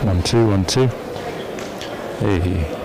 1 2 1 2. Hey.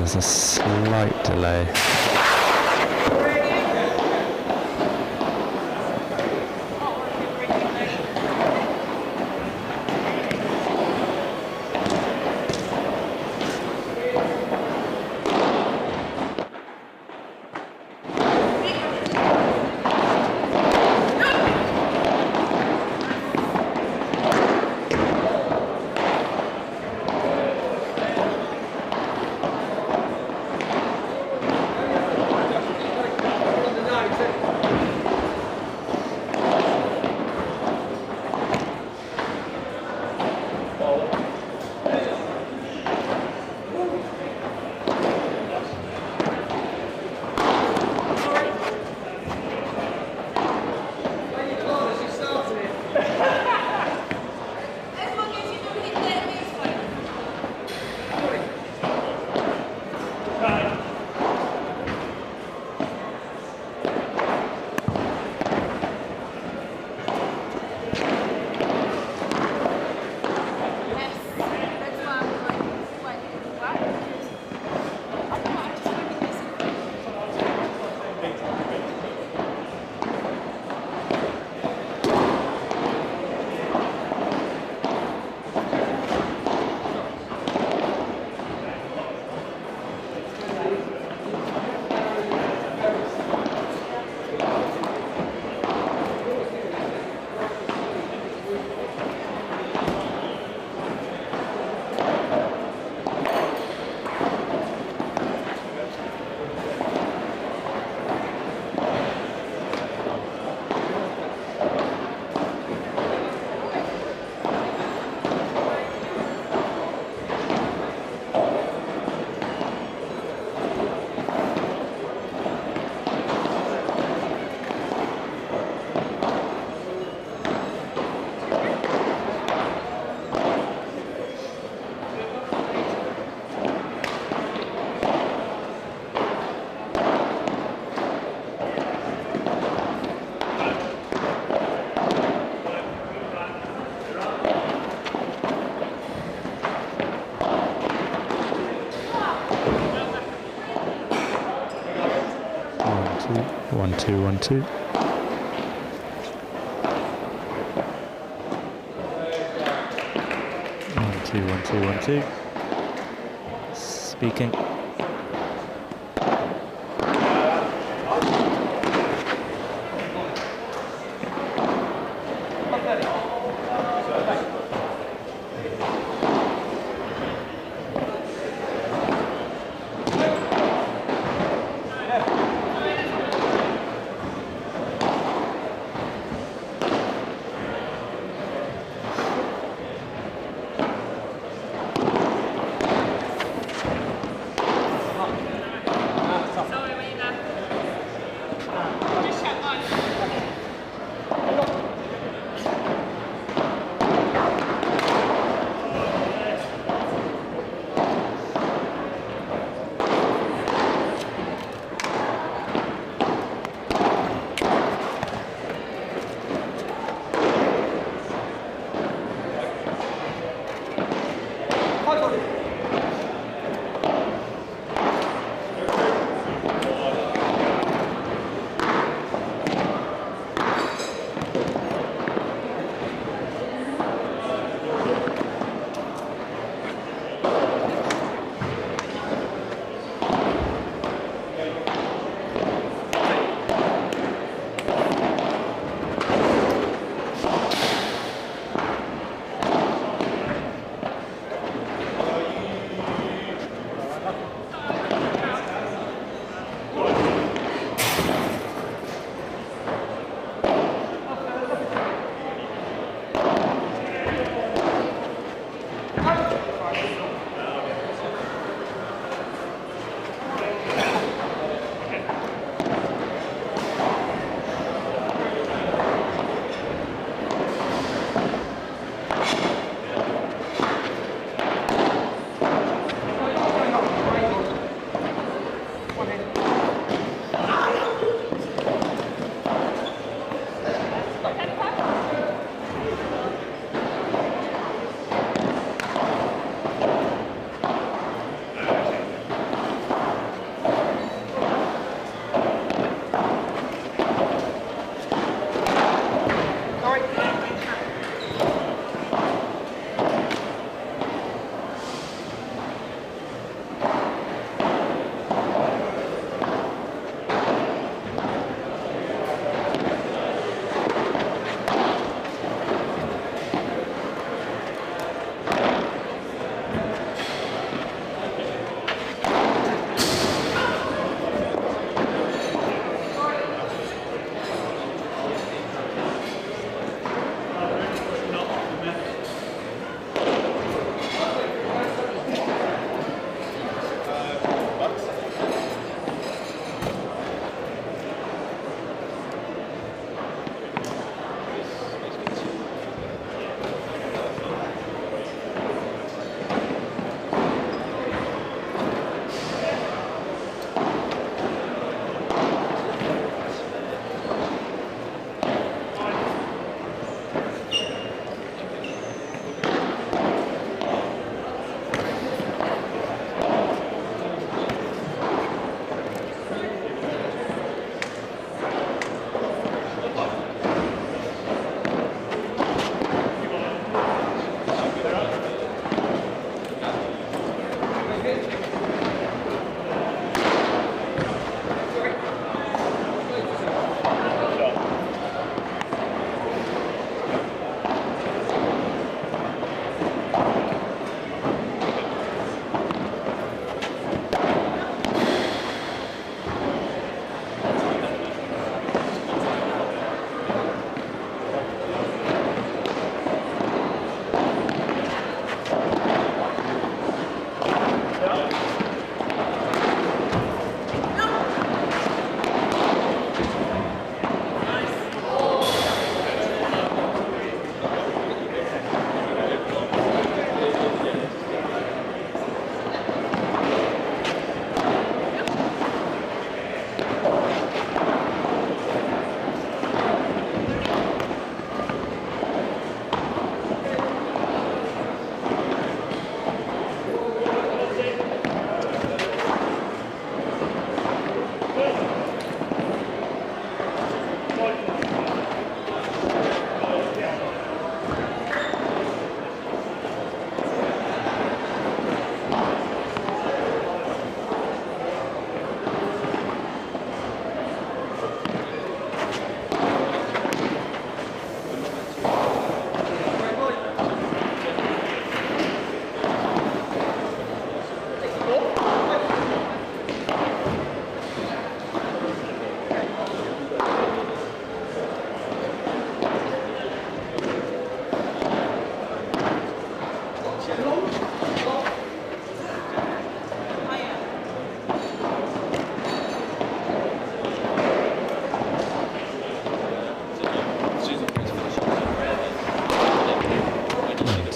There's a slight delay. 1 2 1 2. One two one two one two. Speaking.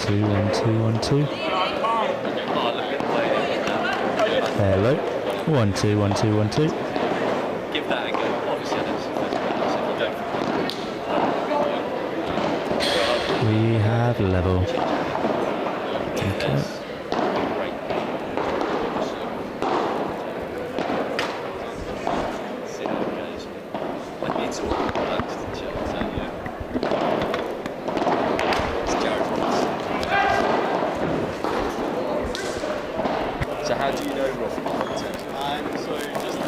2, 1, 2, 1, 2. Hello. 1, 2, 1, 2, 1, 2. Give that a go. Obviously, that's if you don't. We have level. Okay. So how do you know Rob? So just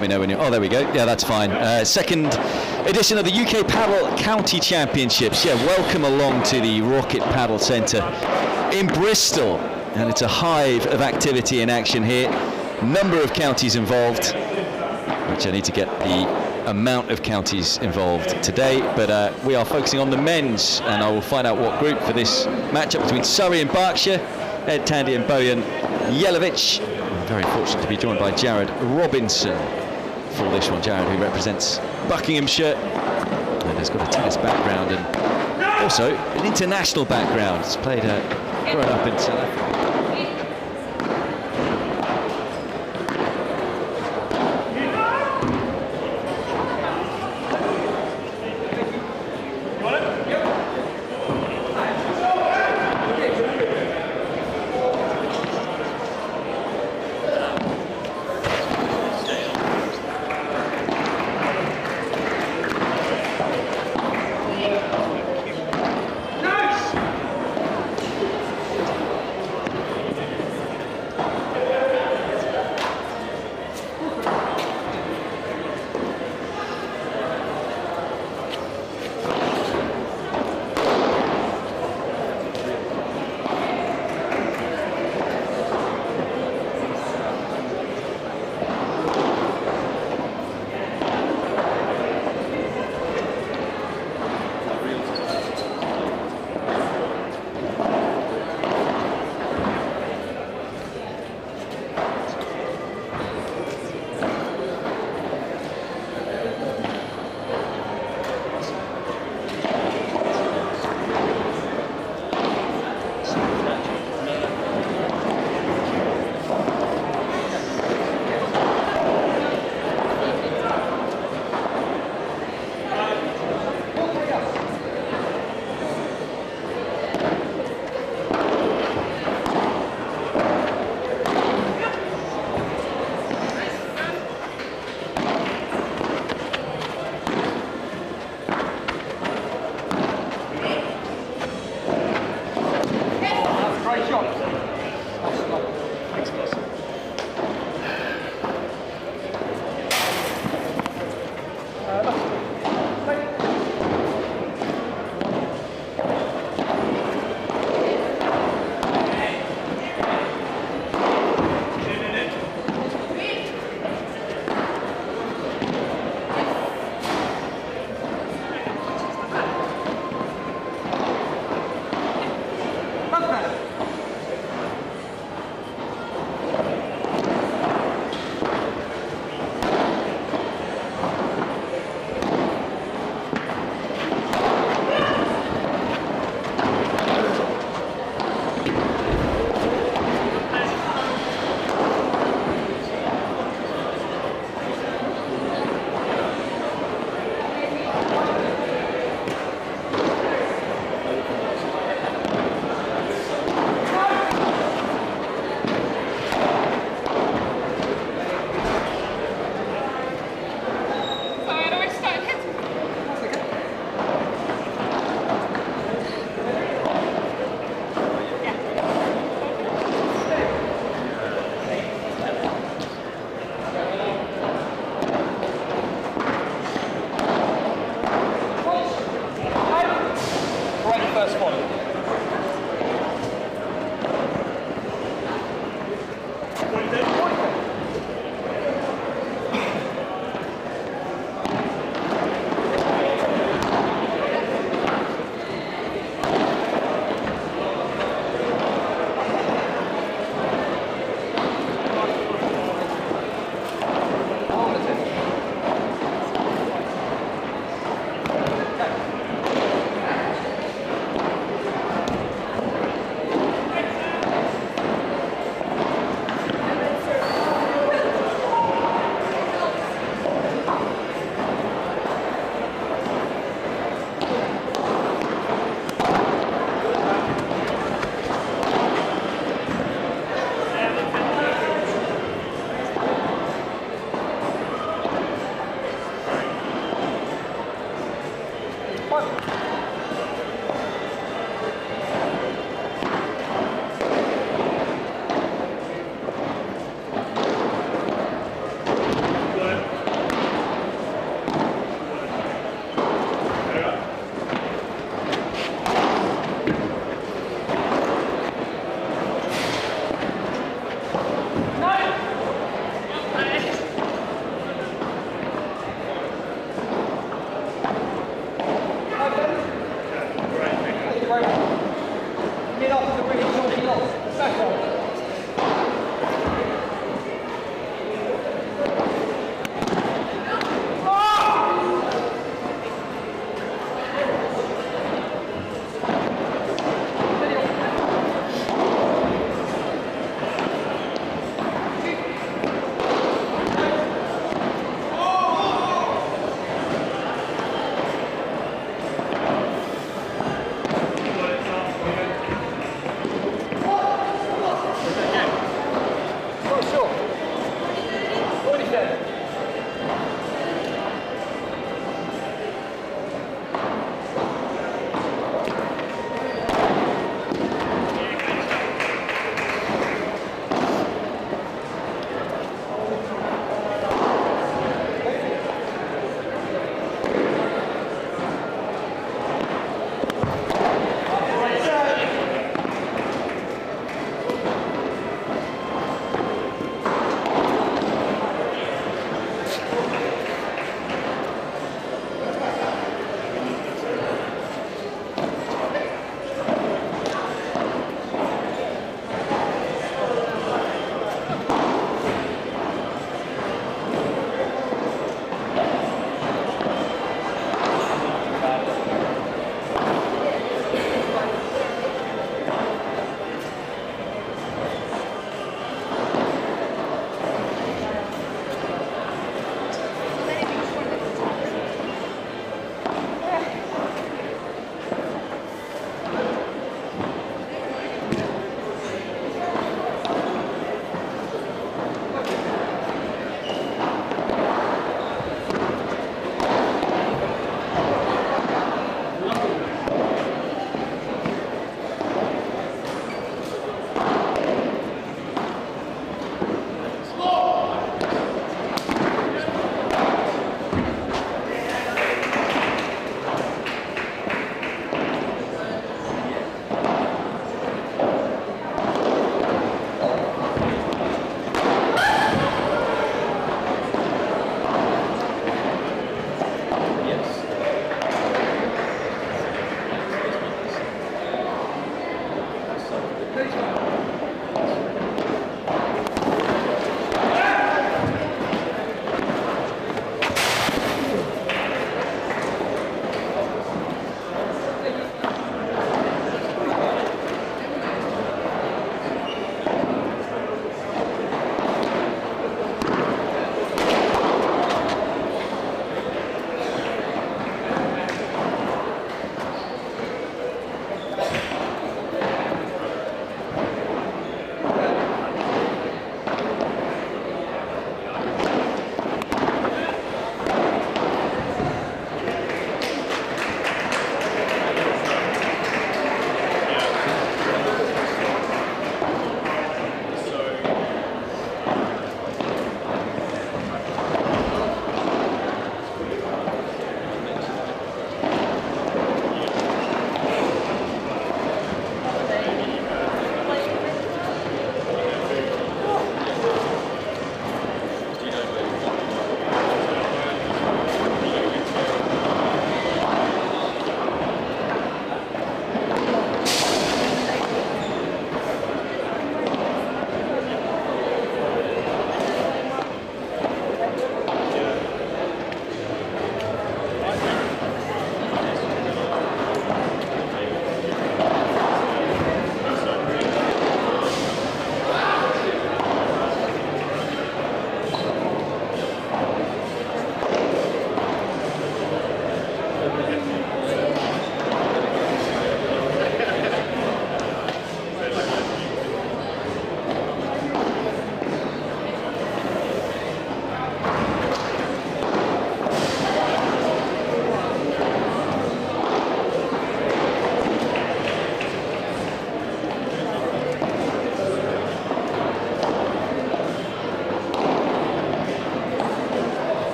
let me know when you're... Oh, there we go. Yeah, that's fine. Second edition of the UK PADEL County Championships. Yeah, welcome along to the Rocket Paddle Centre in Bristol. And it's a hive of activity and action here. Number of counties involved, which I need to get the amount of counties involved today, but we are focusing on the men's, and I will find out what group for this matchup between Surrey and Berkshire. Ed Tandy and Bojan Jelovic. I'm very fortunate to be joined by Jared Robinson for this one. Jared, who represents Buckinghamshire and has got a tennis background and also an international background. He's played growing up in South Africa.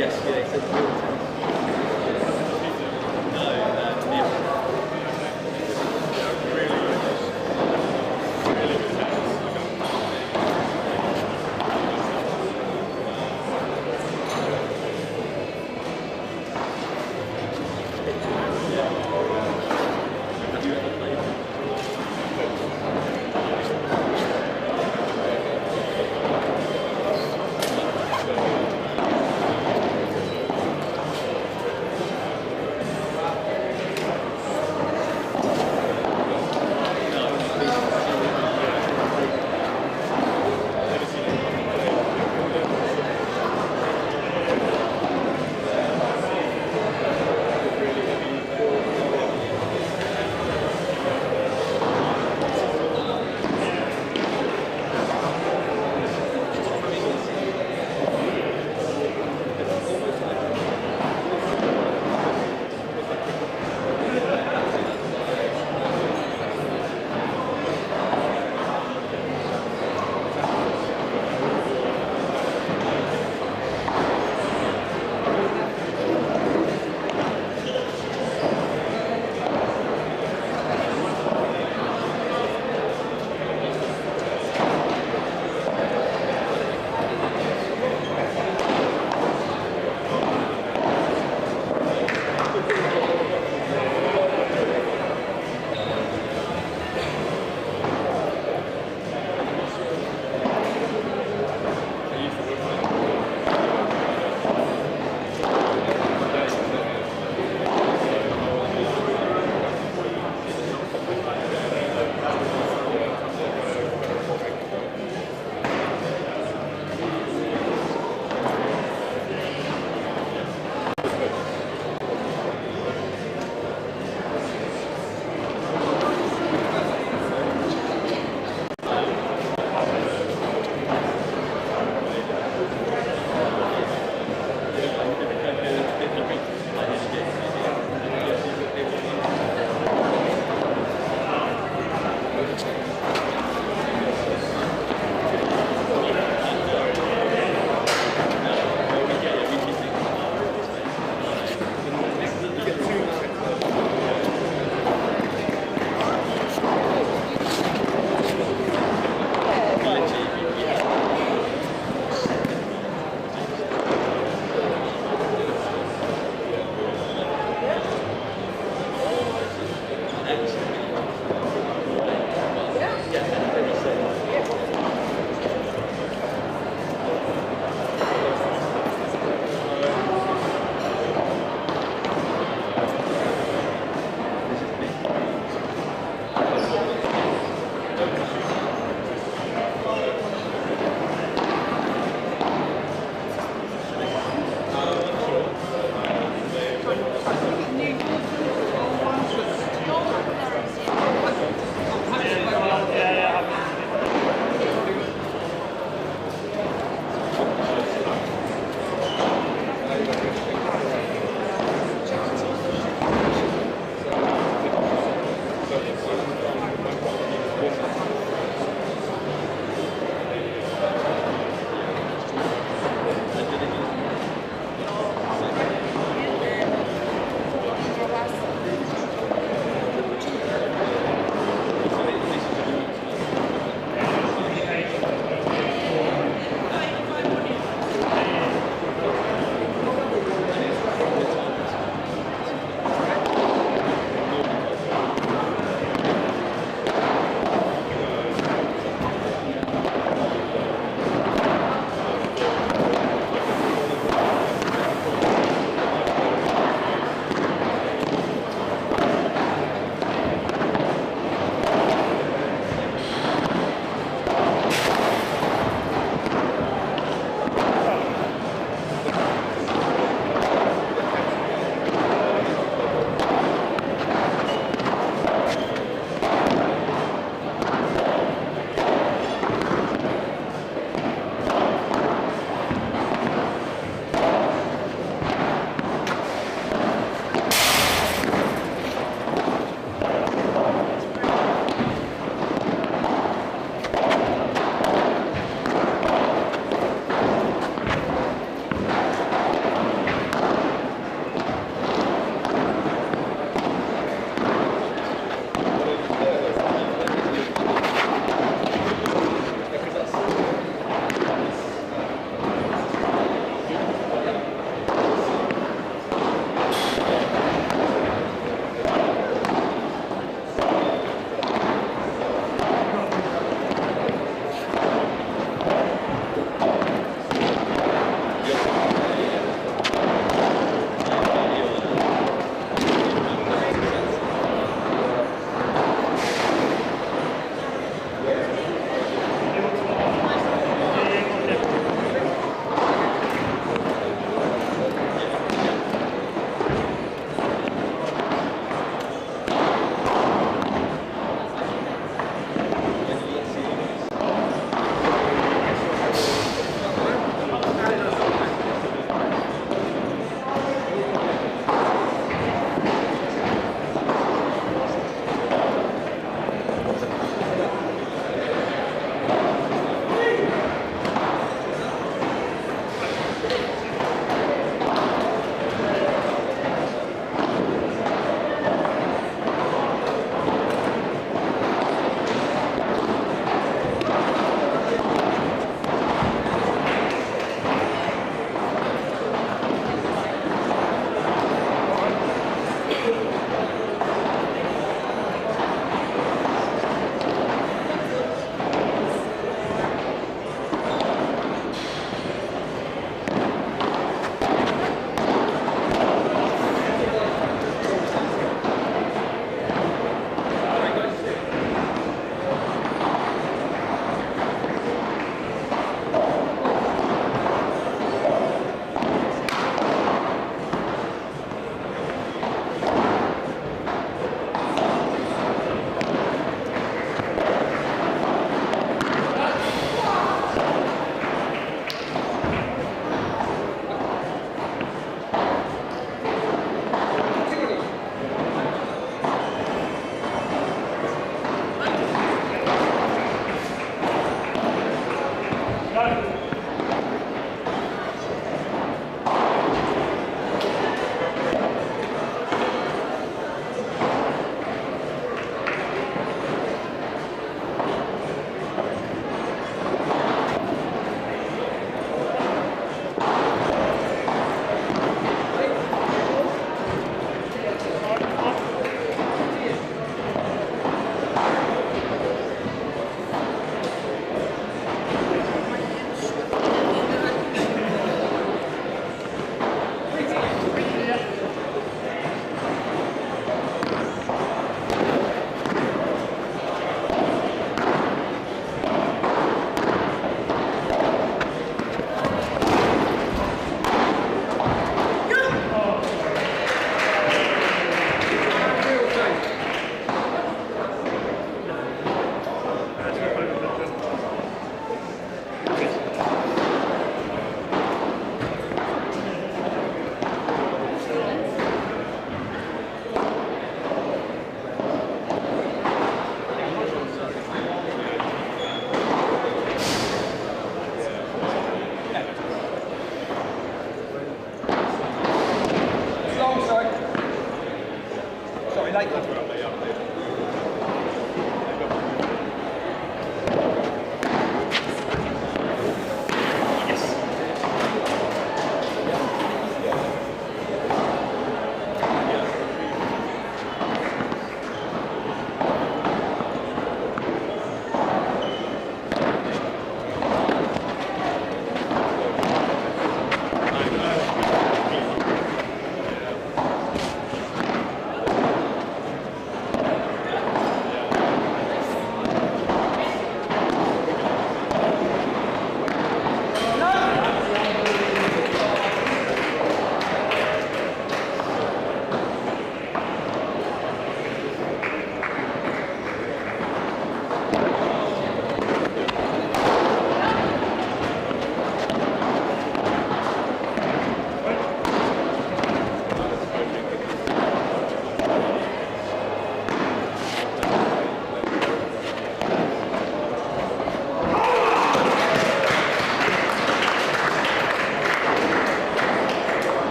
Yes, yeah, except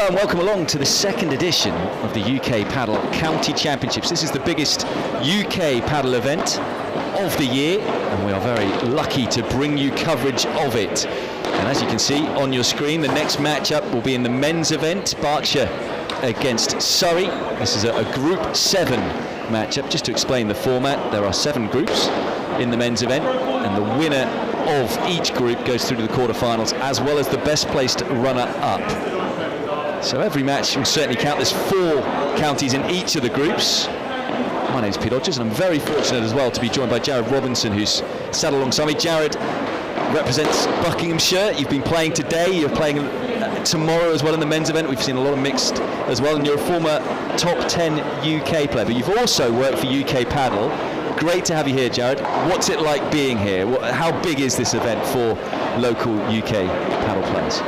and welcome along to the second edition of the UK PADEL County Championships. This is the biggest UK PADEL event of the year, and we are very lucky to bring you coverage of it. And as you can see on your screen, the next matchup will be in the men's event, Berkshire against Surrey. This is a Group 7 matchup. Just to explain the format, there are 7 groups in the men's event, and the winner of each group goes through to the quarterfinals, as well as the best placed runner-up. So every match will certainly count. There's 4 counties in each of the groups. My name's Peter Odgers, and I'm very fortunate as well to be joined by Jared Robinson, who's sat alongside me. Jared represents Buckinghamshire. You've been playing today, you're playing tomorrow as well in the men's event. We've seen a lot of mixed as well, and you're a former top 10 UK player, but you've also worked for UK PADEL. Great to have you here, Jared. What's it like being here? How big is this event for local UK PADEL players?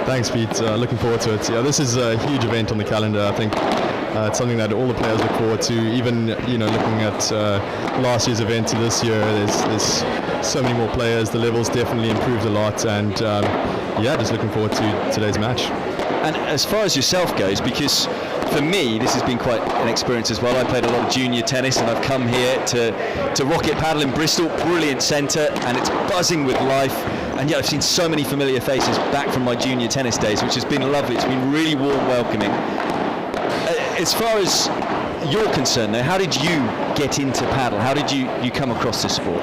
Thanks, Pete. Looking forward to it. Yeah, this is a huge event on the calendar. I think it's something that all the players look forward to. Even looking at last year's event to this year, there's so many more players. The level's definitely improved a lot, and just looking forward to today's match. And as far as yourself goes, because for me this has been quite an experience as well. I played a lot of junior tennis, and I've come here to Rocket Padel in Bristol, brilliant centre, and it's buzzing with life. And yet I've seen so many familiar faces back from my junior tennis days, which has been lovely. It's been really warm welcoming. As far as you're concerned though, how did you get into paddle? How did you come across this sport?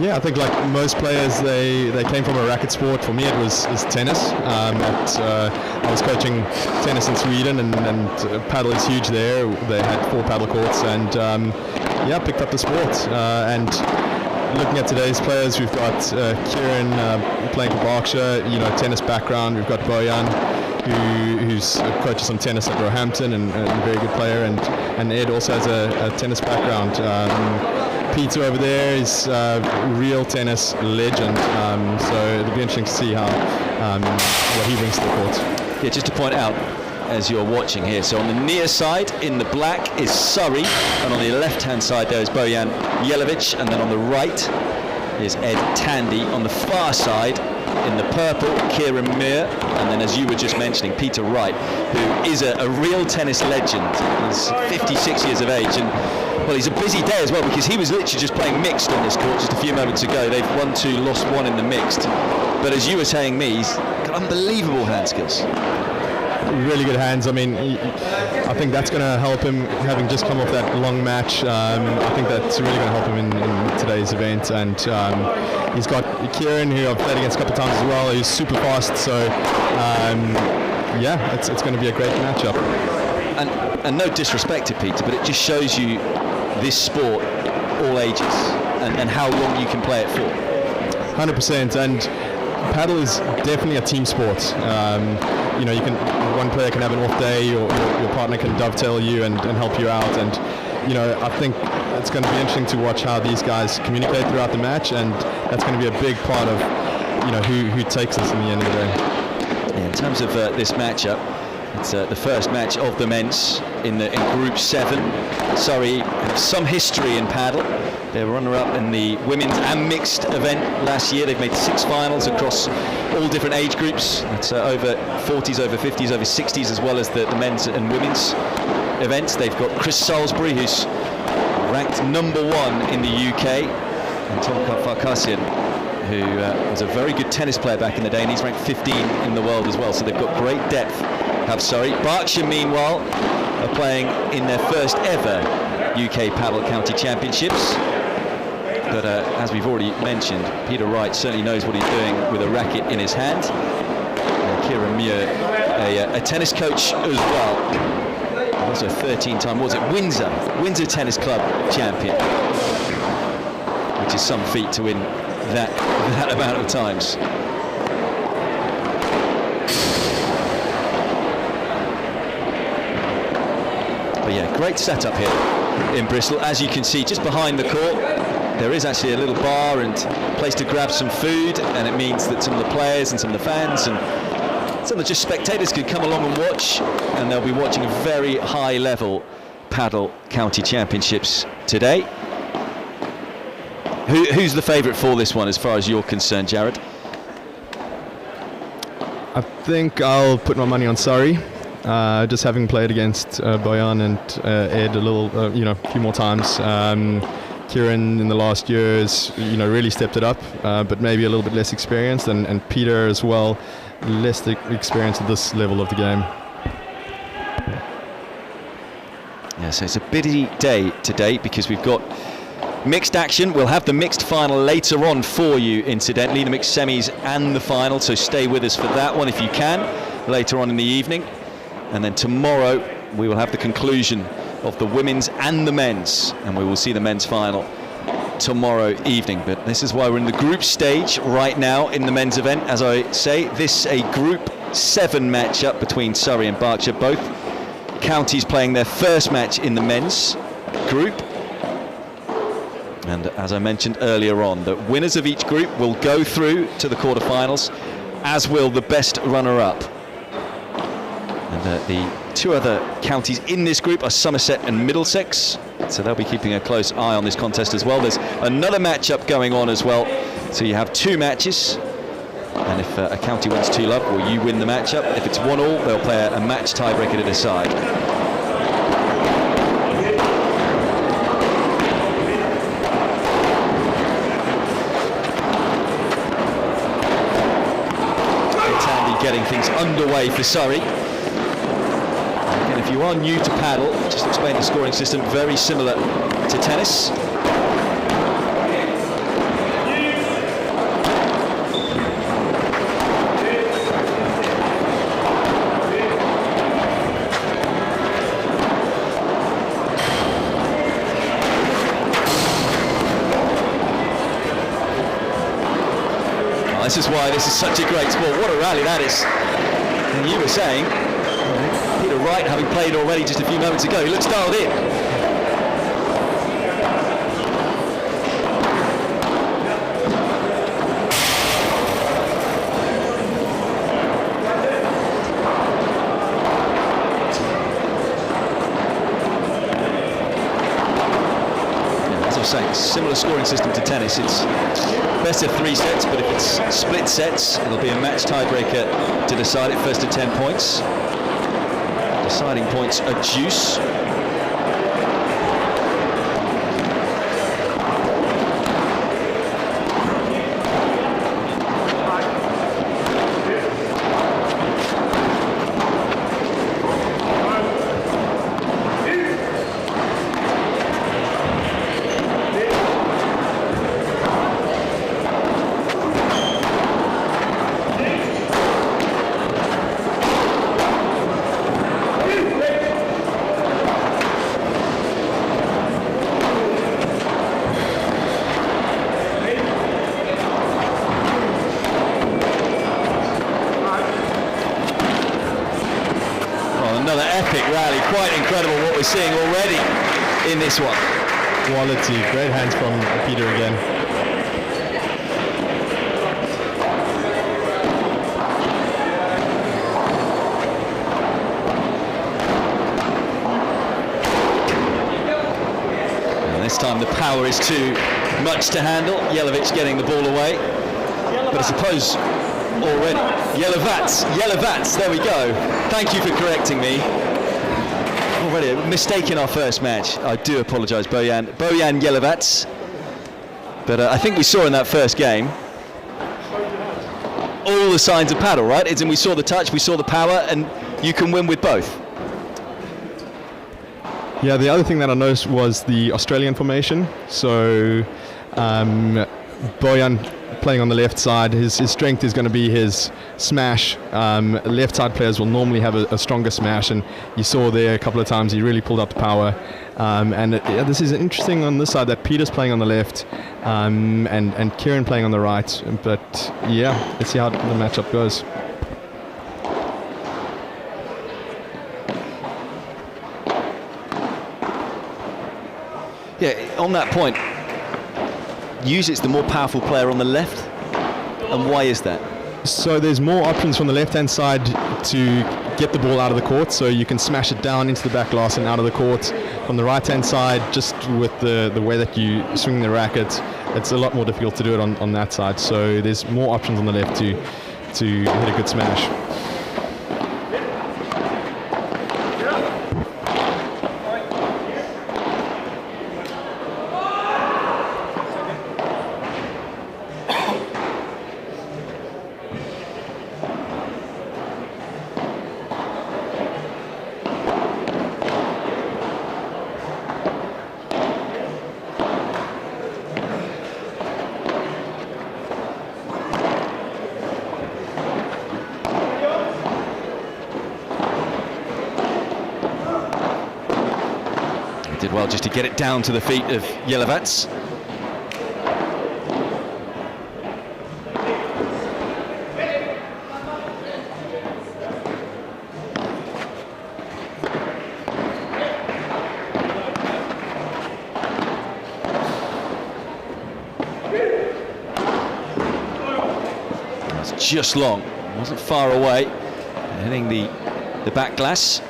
Yeah, I think like most players, they came from a racket sport. For me, it was tennis. I was coaching tennis in Sweden, and paddle is huge there. They had 4 paddle courts, and picked up the sport. And looking at today's players, we've got Kieran playing for Berkshire, tennis background. We've got Bojan, who's coaches some tennis at Roehampton, and a very good player. And Ed also has a tennis background. Peter over there is a real tennis legend, so it'll be interesting to see what he brings to the court. Yeah, just to point out, as you're watching here, so on the near side in the black is Surrey, and on the left-hand side there is Bojan Jelovic, and then on the right is Ed Tandy. On the far side in the purple, Kieran Muir, and then as you were just mentioning, Peter Wright, who is a real tennis legend. He's 56 years of age, and well, he's a busy day as well, because he was literally just playing mixed on this court just a few moments ago. They've won 2, lost 1 in the mixed. But as you were saying, he's got unbelievable hand skills. Really good hands. I mean, I think that's going to help him, having just come off that long match. I think that's really going to help him in today's event. And he's got Kieran, who I've played against a couple of times as well. He's super fast. So, it's going to be a great matchup. And no disrespect to Peter, but it just shows you this sport, all ages, and how long you can play it for. 100%. And paddle is definitely a team sport. One player can have an off day, or your partner can dovetail you and help you out. And I think it's going to be interesting to watch how these guys communicate throughout the match, and that's going to be a big part of who takes us in the end of the day. Yeah, in terms of this matchup, it's the first match of the men's in Group 7. Surrey have some history in paddle. They were runner-up in the women's and mixed event last year. They've made 6 finals across all different age groups. It's over 40s, over 50s, over 60s, as well as the men's and women's events. They've got Chris Salisbury, who's ranked number 1 in the UK, and Tom Farkasian, who was a very good tennis player back in the day, and he's ranked 15 in the world as well. So they've got great depth, have Surrey. Berkshire, meanwhile, are playing in their first ever UK PADEL County Championships. But as we've already mentioned, Peter Wright certainly knows what he's doing with a racket in his hand. And Kieran Muir, a tennis coach as well. Also 13-time, Windsor Tennis Club champion, which is some feat to win that amount of times. But yeah, great setup here in Bristol. As you can see, just behind the court, there is actually a little bar and place to grab some food, and it means that some of the players and some of the fans and some of the just spectators can come along and watch, and they'll be watching a very high level PADEL County Championships today. Who's the favourite for this one as far as you're concerned, Jared? I think I'll put my money on Surrey. Just having played against Bojan and Ed a few more times. Kieran in the last years, really stepped it up, but maybe a little bit less experienced, and Peter as well, less experience at this level of the game. Yeah, so it's a busy day today because we've got mixed action. We'll have the mixed final later on for you, incidentally, the mixed semis and the final, so stay with us for that one if you can, later on in the evening. And then tomorrow we will have the conclusion of the women's and the men's, and we will see the men's final tomorrow evening. But this is why we're in the group stage right now in the men's event. As I say, this a Group 7 matchup between Surrey and Berkshire, both counties playing their first match in the men's group. And as I mentioned earlier on, the winners of each group will go through to the quarterfinals, as will the best runner-up. And the two other counties in this group are Somerset and Middlesex, so they'll be keeping a close eye on this contest as well. There's another matchup going on as well, so you have two matches, and if a county wins 2-love, well, you win the matchup. If it's 1-1, they'll play a match tiebreaker to decide. Tandy getting things underway for Surrey. If you are new to paddle, just explain the scoring system, very similar to tennis. Well, this is why this is such a great sport. What a rally that is. And you were saying, Peter Wright, having played already just a few moments ago, he looks dialed in. As I was saying, similar scoring system to tennis. It's best of 3 sets, but if it's split sets, it'll be a match tiebreaker to decide it, first to 10 points. Deciding points a deuce. Another epic rally, quite incredible what we're seeing already in this one. Quality, great hands from Peter again. And this time the power is too much to handle. Jelovic getting the ball away. But I suppose already. Jelovic, there we go. Thank you for correcting me. Already a mistake in our first match. I do apologise, Bojan Jelovic. But I think we saw in that first game all the signs of paddle, right? It's in we saw the touch, we saw the power, and you can win with both. Yeah, the other thing that I noticed was the Australian formation. So Bojan playing on the left side, his strength is going to be his smash. Left side players will normally have a stronger smash, and you saw there a couple of times he really pulled up the power. This is interesting on this side that Peter's playing on the left and Kieran playing on the right. But yeah, let's see how the matchup goes. Yeah, on that point, Usic's the more powerful player on the left, and why is that? So there's more options from the left-hand side to get the ball out of the court, so you can smash it down into the back glass and out of the court. From the right-hand side, just with the way that you swing the racket, it's a lot more difficult to do it on that side. So there's more options on the left to to hit a good smash. Did well just to get it down to the feet of Jelevats. That's just long, wasn't far away, hitting the back glass.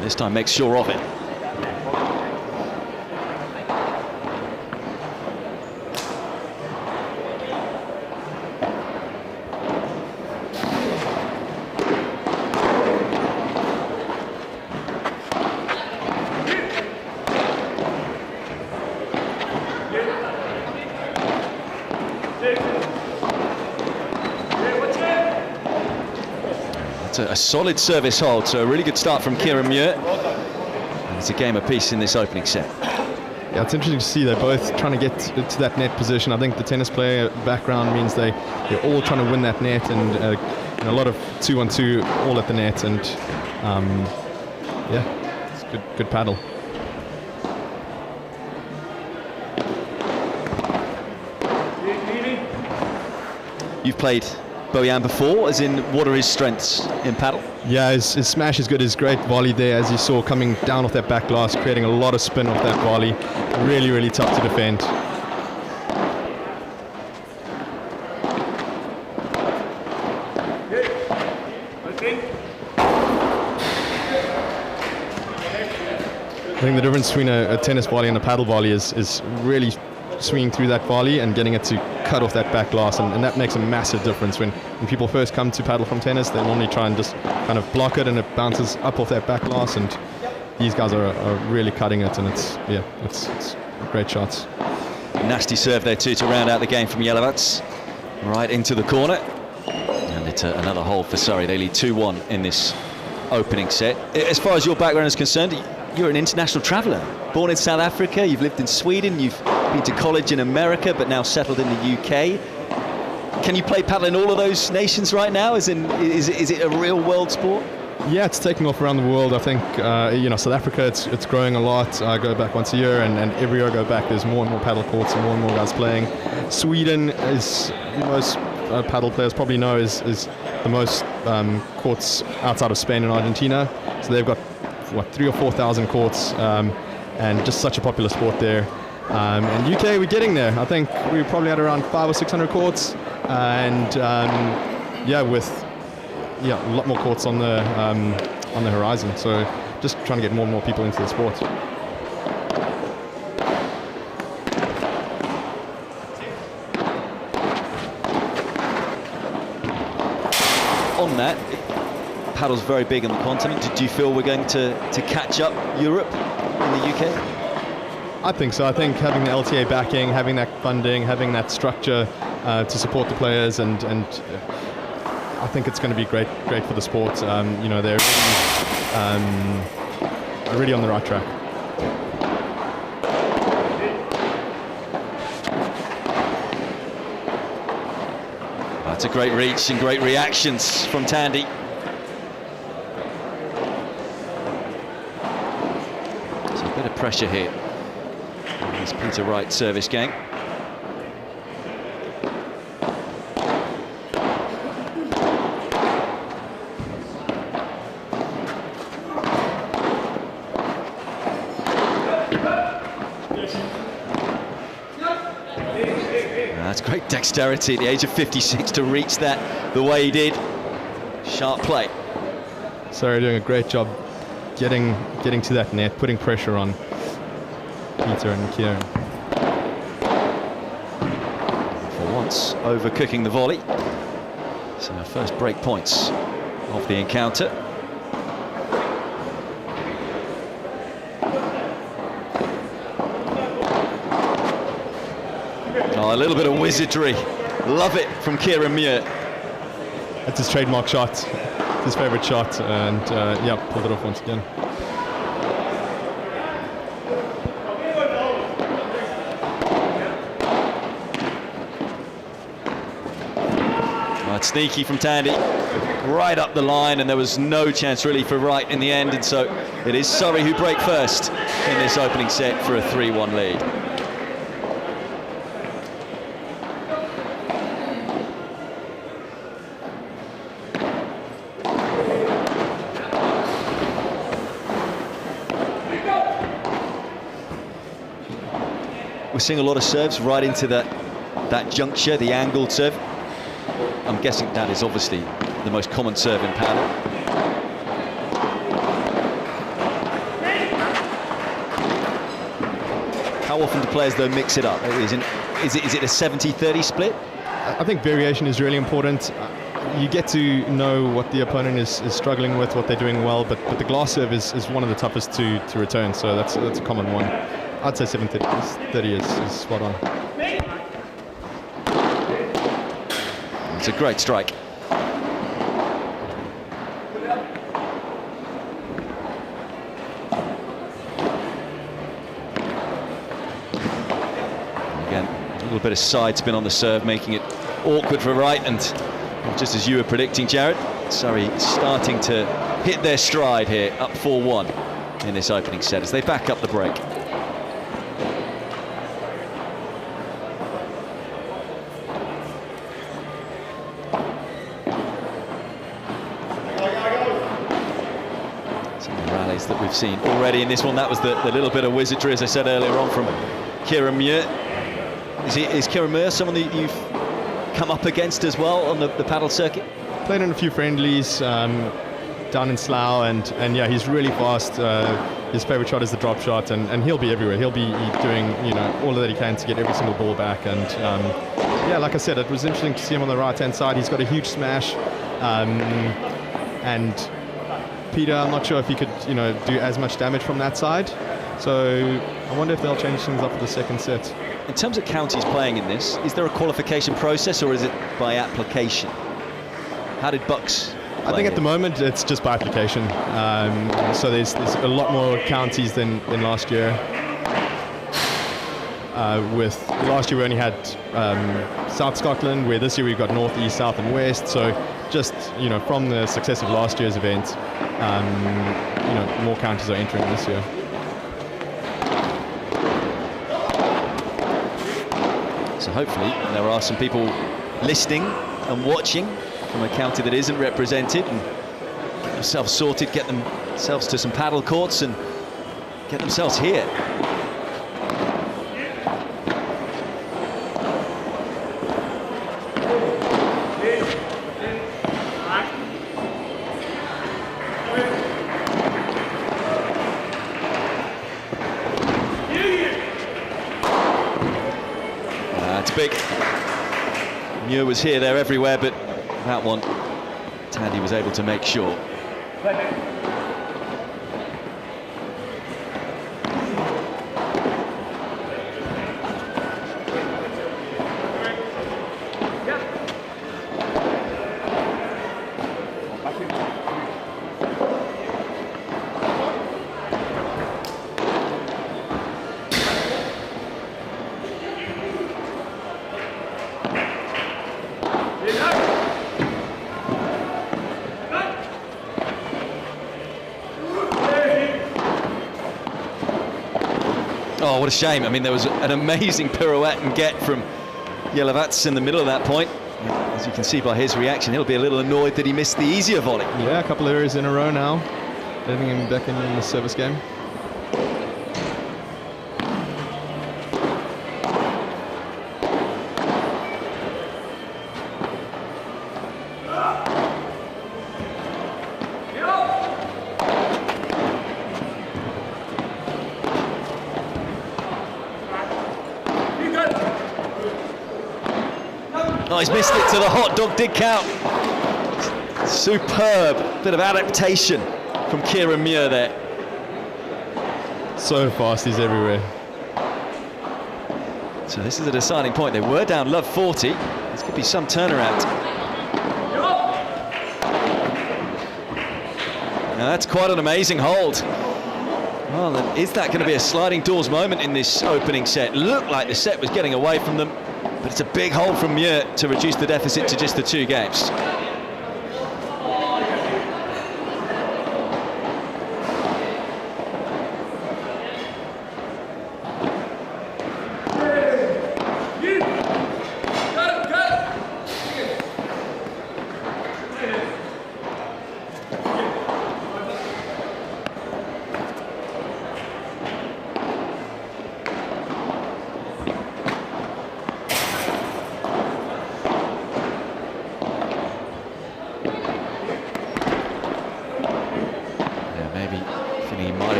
This time makes sure of it. That's a solid service hold, so a really good start from Kieran Muir. It's a game apiece in this opening set. Yeah, it's interesting to see they're both trying to get to that net position. I think the tennis player background means they're all trying to win that net, and a lot of 2-on-2 all at the net, and yeah, it's good paddle. You've played Bojan before, as in, what are his strengths in paddle? Yeah, his smash is good. His great volley there, as you saw, coming down off that back glass, creating a lot of spin off that volley. Really, really tough to defend. I think the difference between a tennis volley and a paddle volley is really swinging through that volley and getting it to cut off that back glass, and that makes a massive difference. When people first come to paddle from tennis, they normally try and just kind of block it, and it bounces up off that back glass, and these guys are really cutting it, and it's great shots. Nasty serve there too to round out the game from Jelevats, right into the corner, and it's another hold for Surrey. They lead 2-1 in this opening set. As far as your background is concerned, you're an international traveller. Born in South Africa, you've lived in Sweden, you've been to college in America, but now settled in the UK. Can you play paddle in all of those nations right now? Is it a real world sport? Yeah, it's taking off around the world. I think South Africa, it's growing a lot. I go back once a year, and every year I go back, there's more and more paddle courts and more guys playing. Sweden, is most paddle players probably know, is the most courts outside of Spain and Argentina. So they've got 3,000 or 4,000 courts, and just such a popular sport there. And UK, we're getting there. I think we're probably at around 500 or 600 courts, and with a lot more courts on the horizon. So just trying to get more and more people into the sport. On that, paddle's very big on the continent. Do you feel we're going to catch up Europe in the UK? I think so. I think having the LTA backing, having that funding, having that structure to support the players, and I think it's going to be great for the sport. They're really on the right track. That's a great reach and great reactions from Tandy. So a bit of pressure here. It's Peter Wright's service game. That's great dexterity at the age of 56 to reach that the way he did. Sharp play. Sorry, doing a great job getting to that net, putting pressure on Peter and Kieran. For once, overcooking the volley. So our first break points of the encounter. Oh, a little bit of wizardry. Love it from Kieran Muir. That's his trademark shot. It's his favourite shot, and yeah, pulled it off once again. Right, sneaky from Tandy, right up the line, and there was no chance really for Wright in the end, and so it is Surrey who break first in this opening set for a 3-1 lead. We're seeing a lot of serves right into that juncture, the angled serve. I'm guessing that is obviously the most common serve in paddle. How often do players though mix it up? Is it a 70-30 split? I think variation is really important. You get to know what the opponent is struggling with, what they're doing well, but the glass serve is one of the toughest to return, so that's a common one. I'd say 70-30 is spot on. It's a great strike. Again, a little bit of side spin on the serve, making it awkward for Wright, and just as you were predicting, Jared, Surrey starting to hit their stride here, up 4-1 in this opening set as they back up the break. That we've seen already in this one. That was the little bit of wizardry, as I said earlier on, from Kieran Muir. Is Kieran Muir someone that you've come up against as well on the paddle circuit? Played in a few friendlies down in Slough, and yeah, he's really fast. His favourite shot is the drop shot, and he'll be everywhere. He'll be doing all that he can to get every single ball back. And yeah, like I said, it was interesting to see him on the right-hand side. He's got a huge smash, and Peter, I'm not sure if he could, do as much damage from that side. So I wonder if they'll change things up for the second set. In terms of counties playing in this, is there a qualification process or is it by application? How did Bucks play I think at the moment it's just by application. So there's a lot more counties than last year. With last year we only had South Scotland, where this year we've got North, East, South and West. So just, from the success of last year's event, more counties are entering this year. So hopefully there are some people listening and watching from a county that isn't represented, and get themselves sorted, get themselves to some paddle courts and get themselves here. Big. Muir was here, there, everywhere, but that one, Tandy was able to make sure. Oh, what a shame. I mean, there was an amazing pirouette and get from Jelavats in the middle of that point. As you can see by his reaction, he'll be a little annoyed that he missed the easier volley. Yeah, a couple of errors in a row now, letting him back in the service game. Oh, he's missed it to the hot dog, did count. Superb bit of adaptation from Kieran Muir there. So fast, he's everywhere. So this is a deciding point. They were down love 40. This could be some turnaround. Now that's quite an amazing hold. Well, then is that going to be a sliding doors moment in this opening set? Looked like the set was getting away from them, but it's a big hold from Muir to reduce the deficit to just the 2 games.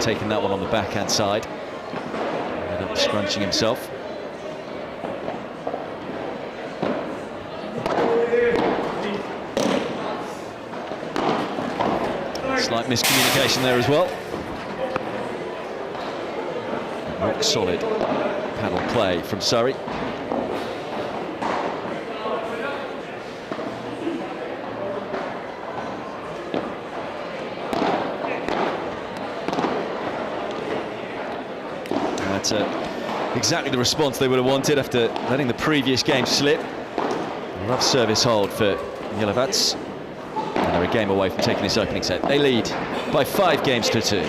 Taking that one on the backhand side. Ended up scrunching himself. Slight miscommunication there as well. Rock solid paddle play from Surrey. That's exactly the response they would have wanted after letting the previous game slip. Rough service hold for Yellowvats. And they're a game away from taking this opening set. They lead by 5 games to 2. In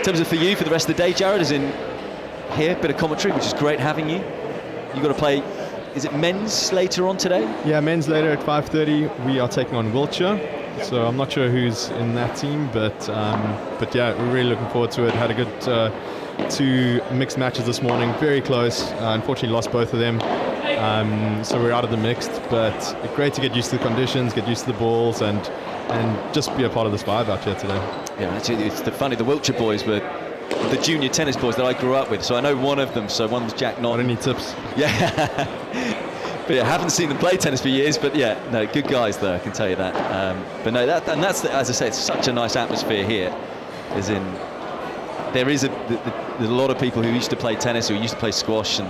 terms of for you, for the rest of the day, Jared, as in here, bit of commentary, which is great having you. You've got to play, is it men's later on today? Yeah, men's later at 5:30. We are taking on Wiltshire. So I'm not sure who's in that team, but yeah, we're really looking forward to it. Had a good 2 mixed matches this morning, very close. Unfortunately lost both of them, so we're out of the mixed, but great to get used to the conditions, get used to the balls, and just be a part of this vibe out here today. Yeah, actually, it's the Wiltshire boys were the junior tennis boys that I grew up with, so I know one of them. So one was Jack Nott. Any tips? Yeah. But yeah, I haven't seen them play tennis for years, but yeah, no, good guys though, I can tell you that. But no, that's as I say, it's such a nice atmosphere here. As in, there is there's a lot of people who used to play tennis, who used to play squash, and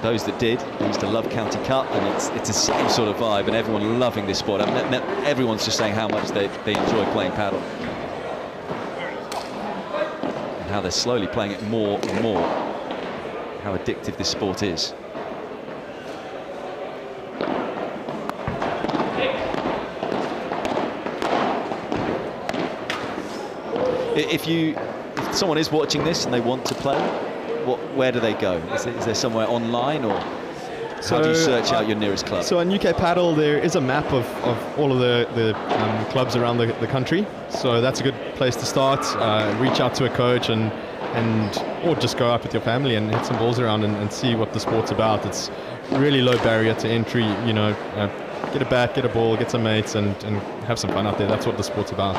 those that did, they used to love County Cup, and it's the same sort of vibe, and everyone loving this sport. I mean, everyone's just saying how much they enjoy playing paddle, and how they're slowly playing it more and more. How addictive this sport is. If someone is watching this and they want to play, where do they go? Is there somewhere online, or how do you search out your nearest club? So on UK PADEL there is a map of all of the clubs around the country. So that's a good place to start. Reach out to a coach or just go out with your family and hit some balls around and see what the sport's about. It's really low barrier to entry. You know, get a bat, get a ball, get some mates, and have some fun out there. That's what the sport's about.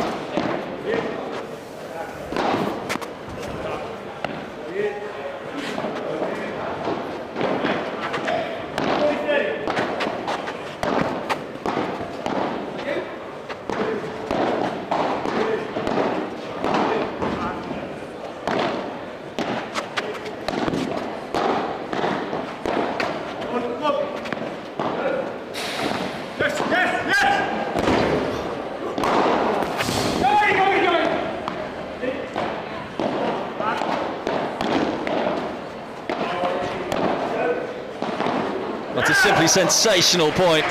That's a simply sensational point.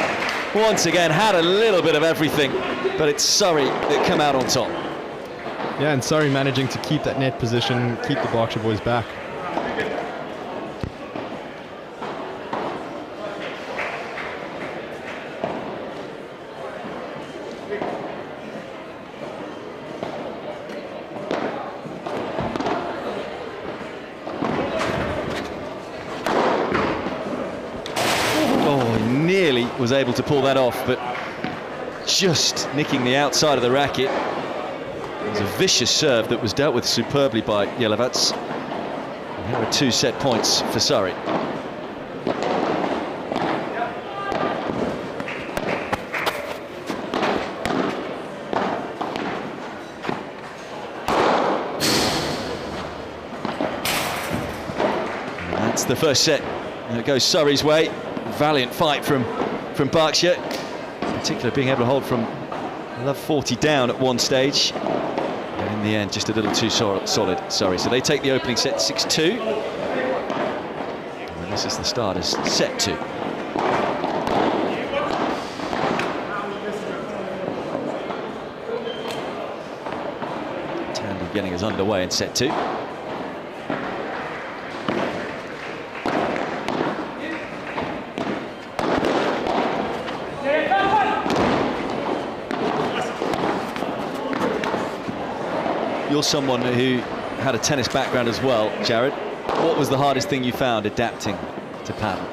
Once again, had a little bit of everything, but it's Surrey that come out on top. Yeah, and Surrey managing to keep that net position, keep the Berkshire boys back. Was able to pull that off, but just nicking the outside of the racket. It was a vicious serve that was dealt with superbly by Yellowvats. Here are 2 set points for Surrey. It's the first set. And it goes Surrey's way. Valiant fight from Berkshire. In particular, being able to hold from love 40 down at one stage. And in the end, just a little too solid, Surrey. So they take the opening set 6-2. And this is the start of set 2. Tandy getting us underway in set 2. You're someone who had a tennis background as well, Jared. What was the hardest thing you found adapting to paddle?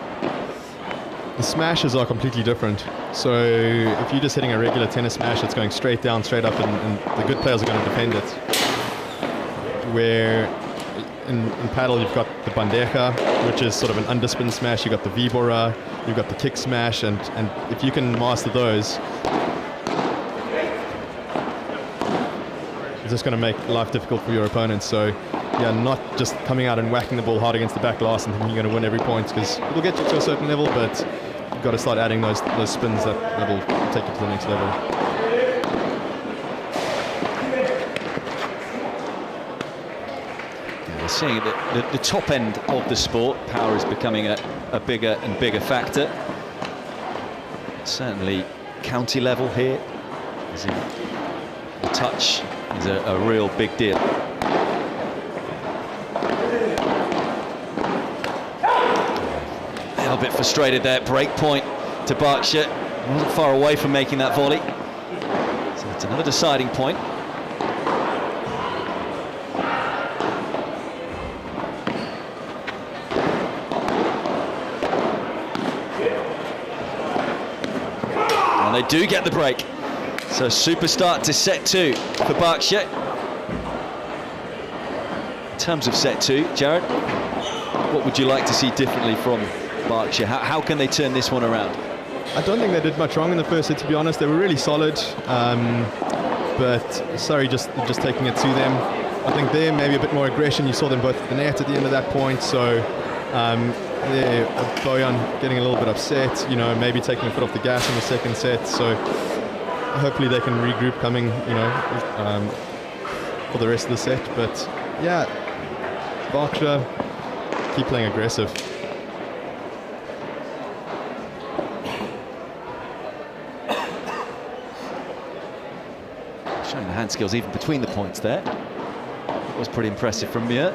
The smashes are completely different. So if you're just hitting a regular tennis smash, it's going straight down, straight up, and the good players are going to defend it. Where in paddle you've got the bandeja, which is sort of an underspin smash, you've got the vibora, you've got the kick smash, and if you can master those, it's just going to make life difficult for your opponents. So yeah, not just coming out and whacking the ball hard against the back glass and thinking you're going to win every point, because it'll get you to a certain level, but you've got to start adding those spins that will take you to the next level. Yeah, we're seeing that the top end of the sport, power is becoming a bigger and bigger factor. Certainly county level here, as in the touch is a real big deal. A little bit frustrated there, break point to Berkshire. Wasn't far away from making that volley. So it's another deciding point. And they do get the break. So super start to set 2 for Berkshire. In terms of set 2, Jared, what would you like to see differently from Berkshire? How can they turn this one around? I don't think they did much wrong in the first set, to be honest. They were really solid, but Surrey just taking it to them. I think there maybe a bit more aggression. You saw them both at the net at the end of that point, so Bojan getting a little bit upset, you know, maybe taking a foot off the gas in the second set. So hopefully they can regroup coming, you know, for the rest of the set. But yeah, Berkshire keep playing aggressive. Showing the hand skills even between the points there. It was pretty impressive from Muir.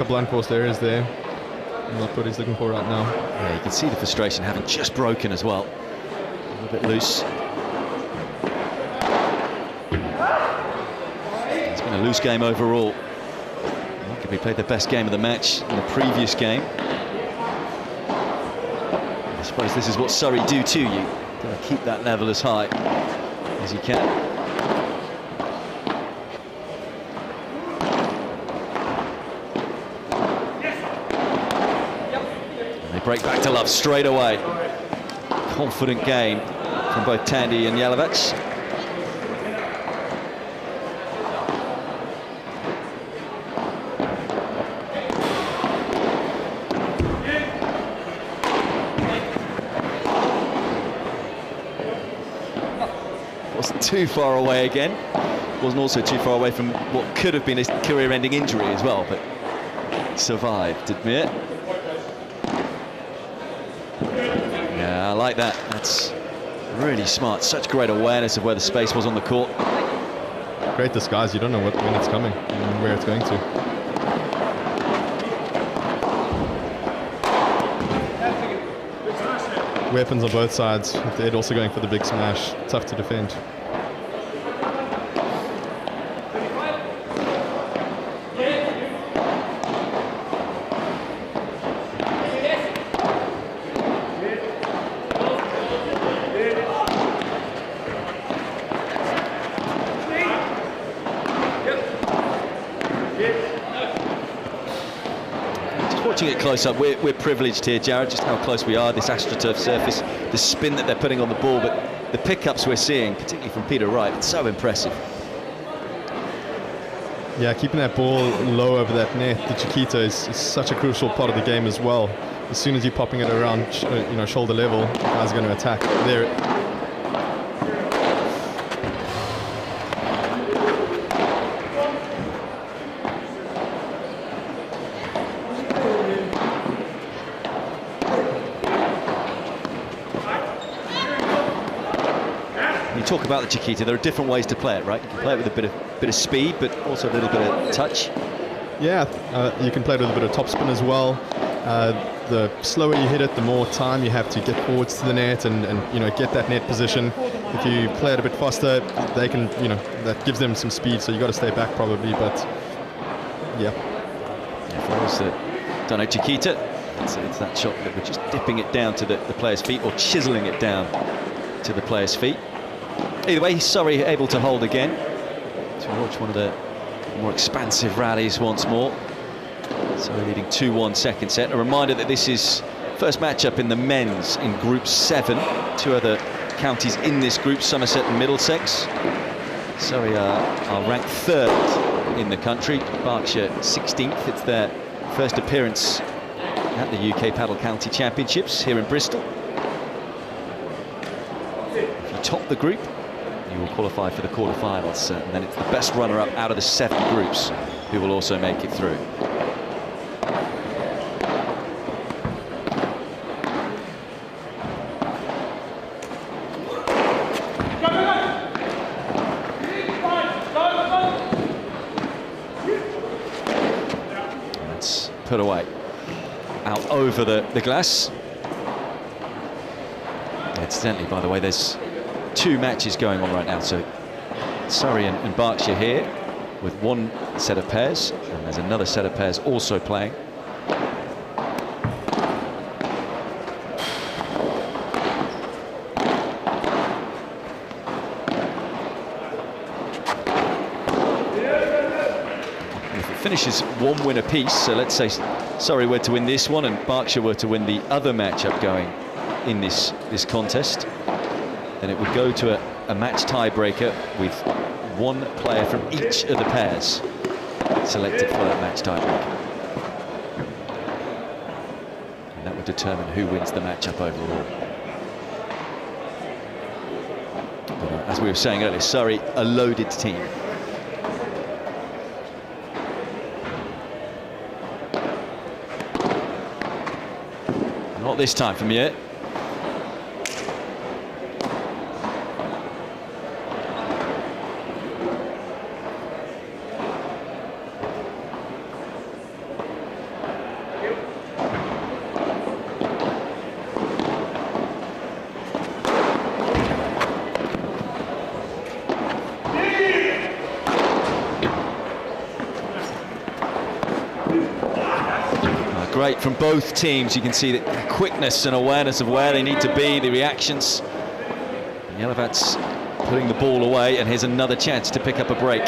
Blunt force there is there. Not what he's looking for right now. Yeah, you can see the frustration having just broken as well. A little bit loose. It's been a loose game overall. He played the best game of the match in the previous game. I suppose this is what Surrey do to you. Got to keep that level as high as you can. Break back to love straight away. Confident game from both Tandy and Jelavic. Wasn't too far away again. Wasn't also too far away from what could have been a career-ending injury as well, but survived, did Mir. I like that. That's really smart. Such great awareness of where the space was on the court. Great disguise. You don't know when it's coming and where it's going to. Weapons on both sides. With Ed also going for the big smash. Tough to defend. watching it close up, we're privileged here, Jared, just how close we are, this AstroTurf surface, the spin that they're putting on the ball, but the pickups we're seeing, particularly from Peter Wright, it's so impressive. Yeah, keeping that ball low over that net, the Chiquita, is such a crucial part of the game as well. As soon as you're popping it around, shoulder level, the guy's going to attack. There. Talk about the Chiquita, there are different ways to play it, right? You can play it with a bit of speed, but also a little bit of touch. Yeah, you can play it with a bit of topspin as well. The slower you hit it, the more time you have to get forwards to the net and get that net position. If you play it a bit faster, they can, that gives them some speed, so you got to stay back probably, but yeah. For those that don't know Chiquita, it's that shot that we're just dipping it down to the player's feet or chiseling it down to the player's feet. Either way, Surrey able to hold again to watch one of the more expansive rallies once more. Surrey leading 2-1 second set. A reminder that this is first matchup in the men's in Group 7. Two other counties in this group, Somerset and Middlesex. Surrey are ranked 3rd in the country, Berkshire 16th. It's their first appearance at the UK PADEL County Championships here in Bristol. If you top the group, you will qualify for the quarterfinals, and then it's the best runner-up out of the 7 groups who will also make it through. That's put away, out over the glass. Incidentally, by the way, there's 2 matches going on right now, so Surrey and Berkshire here with one set of pairs, and there's another set of pairs also playing. If it finishes 1 win apiece, so let's say Surrey were to win this one and Berkshire were to win the other matchup going in this contest, then it would go to a match tiebreaker with 1 player from each of the pairs selected for that match tiebreaker. And that would determine who wins the matchup overall. But, as we were saying earlier, Surrey, a loaded team. Not this time from Muir. Great from both teams. You can see the quickness and awareness of where they need to be, the reactions. The Elevats putting the ball away, and here's another chance to pick up a break.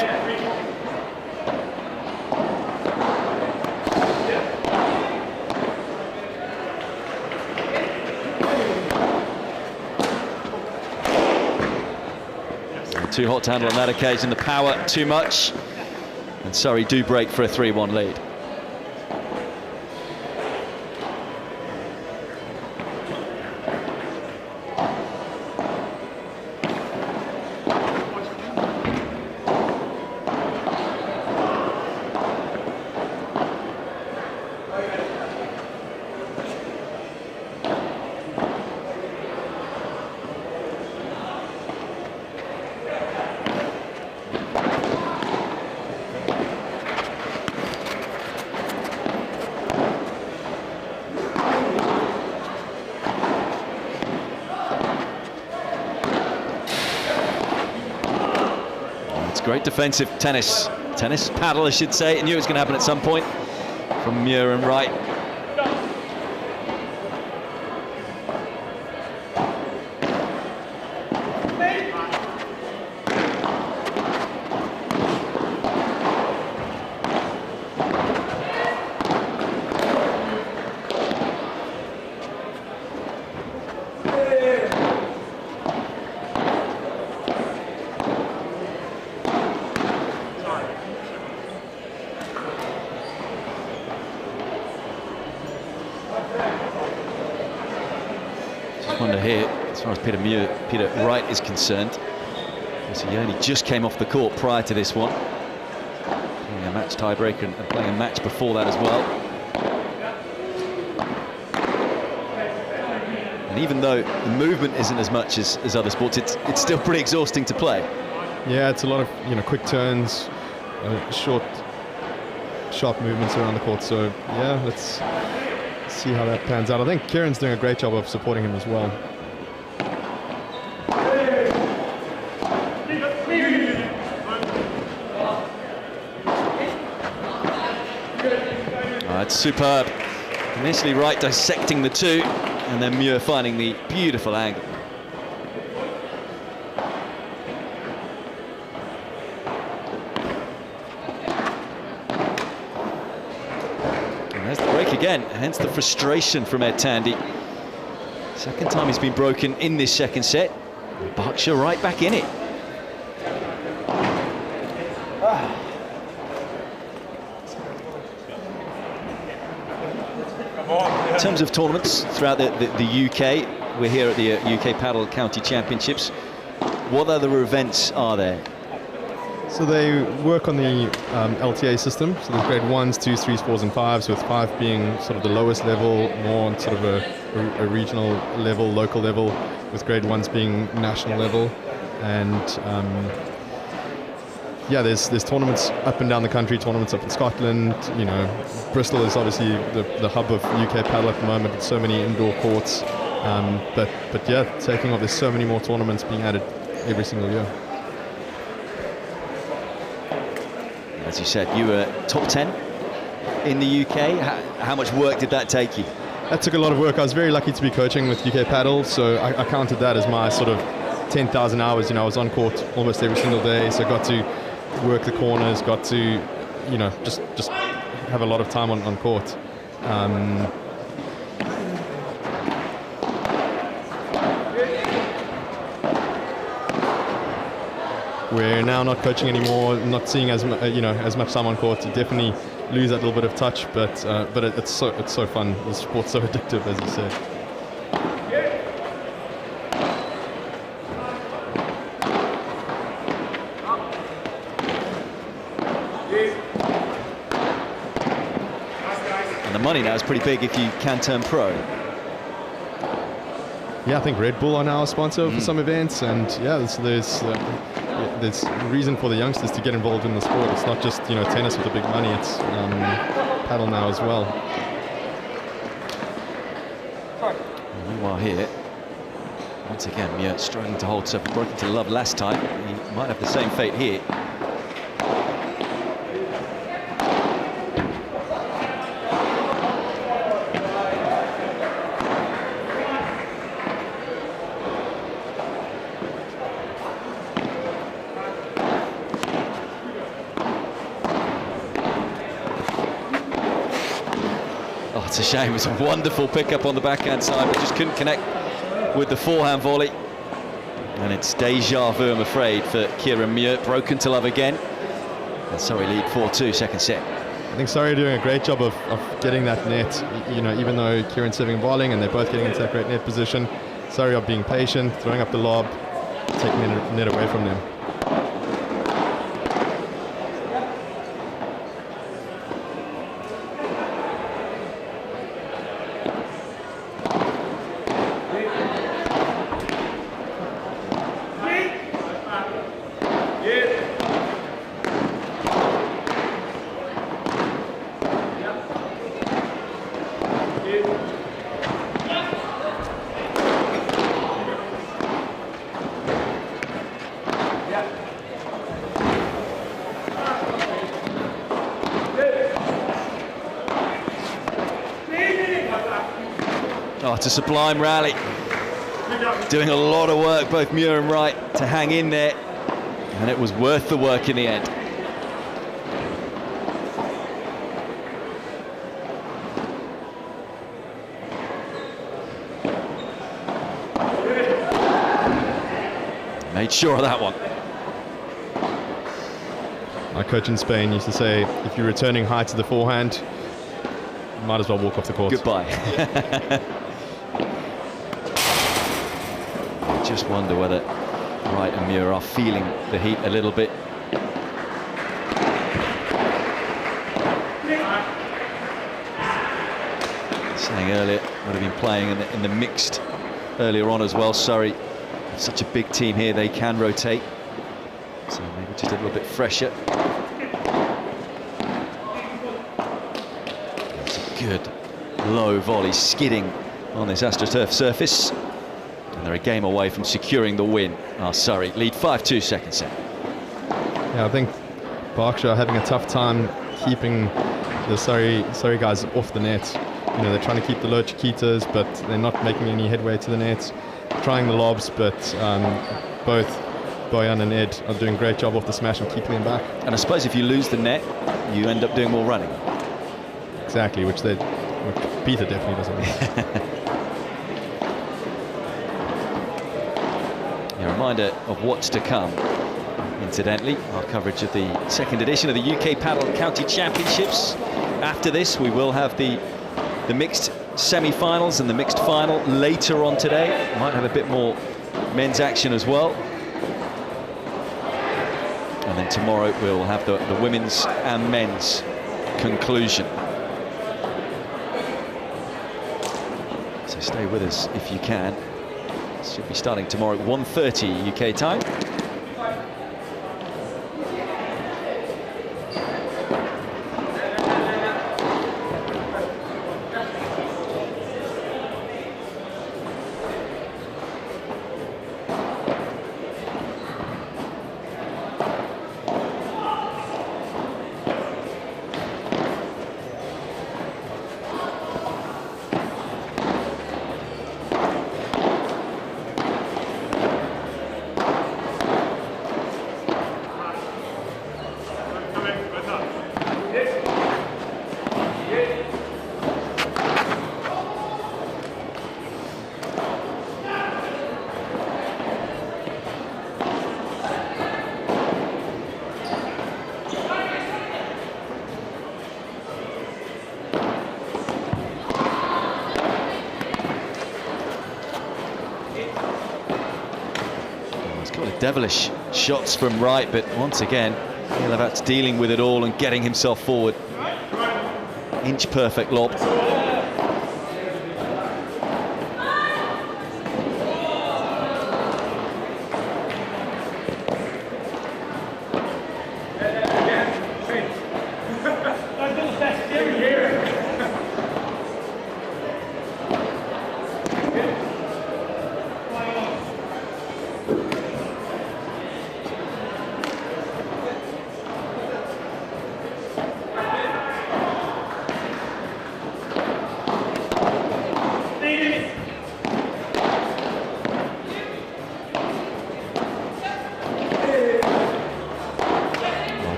Too hot to handle on that occasion, the power too much, and Surrey do break for a 3-1 lead. Great defensive tennis paddle, I should say. I knew it was going to happen at some point from Muir and Wright. wonder here, as far as Peter Wright is concerned, because he only just came off the court prior to this one. Playing a match tiebreaker and playing a match before that as well. And even though the movement isn't as much as other sports, it's still pretty exhausting to play. Yeah, it's a lot of quick turns, short, sharp movements around the court. So yeah, let's see how that pans out. I think Kieran's doing a great job of supporting him as well. It's superb. Initially Wright dissecting the two, and then Muir finding the beautiful angle. And there's the break again, hence the frustration from Ed Tandy. Second time he's been broken in this second set. Berkshire right back in it. In terms of tournaments throughout the UK, we're here at the UK PADEL County Championships. What other events are there? So they work on the LTA system. So there's grade 1s, 2s, 3s, 4s and 5s, with 5 being sort of the lowest level, more on sort of a regional level, local level, with grade 1s being national level. And yeah, there's tournaments up and down the country, tournaments up in Scotland. Bristol is obviously the hub of UK paddle at the moment, with so many indoor courts. But yeah, taking off, there's so many more tournaments being added every single year. As you said, you were top 10 in the UK. How much work did that take you? That took a lot of work. I was very lucky to be coaching with UK Paddle, so I counted that as my sort of 10,000 hours. I was on court almost every single day, so I got to work the corners, got to, just have a lot of time on court. We're now not coaching anymore, not seeing as much time on court. You definitely lose that little bit of touch, but it's so fun. The sport's so addictive, as you said. And the money now is pretty big if you can turn pro. Yeah, I think Red Bull are now a sponsor for some events, and yeah, there's reason for the youngsters to get involved in the sport. It's not just tennis with the big money, it's paddle now as well. Meanwhile here, once again, Muir struggling to hold serve, broken to love last time. He might have the same fate here. It's a shame. It was a wonderful pickup on the backhand side, but just couldn't connect with the forehand volley. And it's deja vu, I'm afraid, for Kieran Muir. Broken to love again. And Surrey lead 4-2, second set. I think Surrey are doing a great job of getting that net. Even though Kieran's serving and bowling, and they're both getting into that great net position, Surrey are being patient, throwing up the lob, taking the net away from them. Oh, it's a sublime rally. Doing a lot of work, both Muir and Wright, to hang in there. And it was worth the work in the end. Made sure of that one. My coach in Spain used to say, if you're returning high to the forehand, you might as well walk off the court. Goodbye. just wonder whether Wright and Muir are feeling the heat a little bit. Saying earlier, would have been playing in the mixed earlier on as well. Surrey, such a big team here, they can rotate. So maybe just a little bit fresher. It's a good low volley skidding on this AstroTurf surface. And they're a game away from securing the win. Surrey lead 5-2 second set. Yeah, I think Berkshire are having a tough time keeping the Surrey guys off the net. You know, they're trying to keep the low Chiquitas, but they're not making any headway to the net. Trying the lobs, but both Bojan and Ed are doing a great job off the smash and keeping them back. And I suppose if you lose the net, you end up doing more running. Exactly, which Peter definitely doesn't do. A reminder of what's to come. Incidentally, our coverage of the second edition of the UK PADEL County Championships. After this, we will have the mixed semi-finals and the mixed final later on today. Might have a bit more men's action as well. And then tomorrow we'll have the women's and men's conclusion. So stay with us if you can. This should be starting tomorrow at 1:30 UK time. Devilish shots from Wright, but once again, Yelevat's dealing with it all and getting himself forward. Inch perfect lob.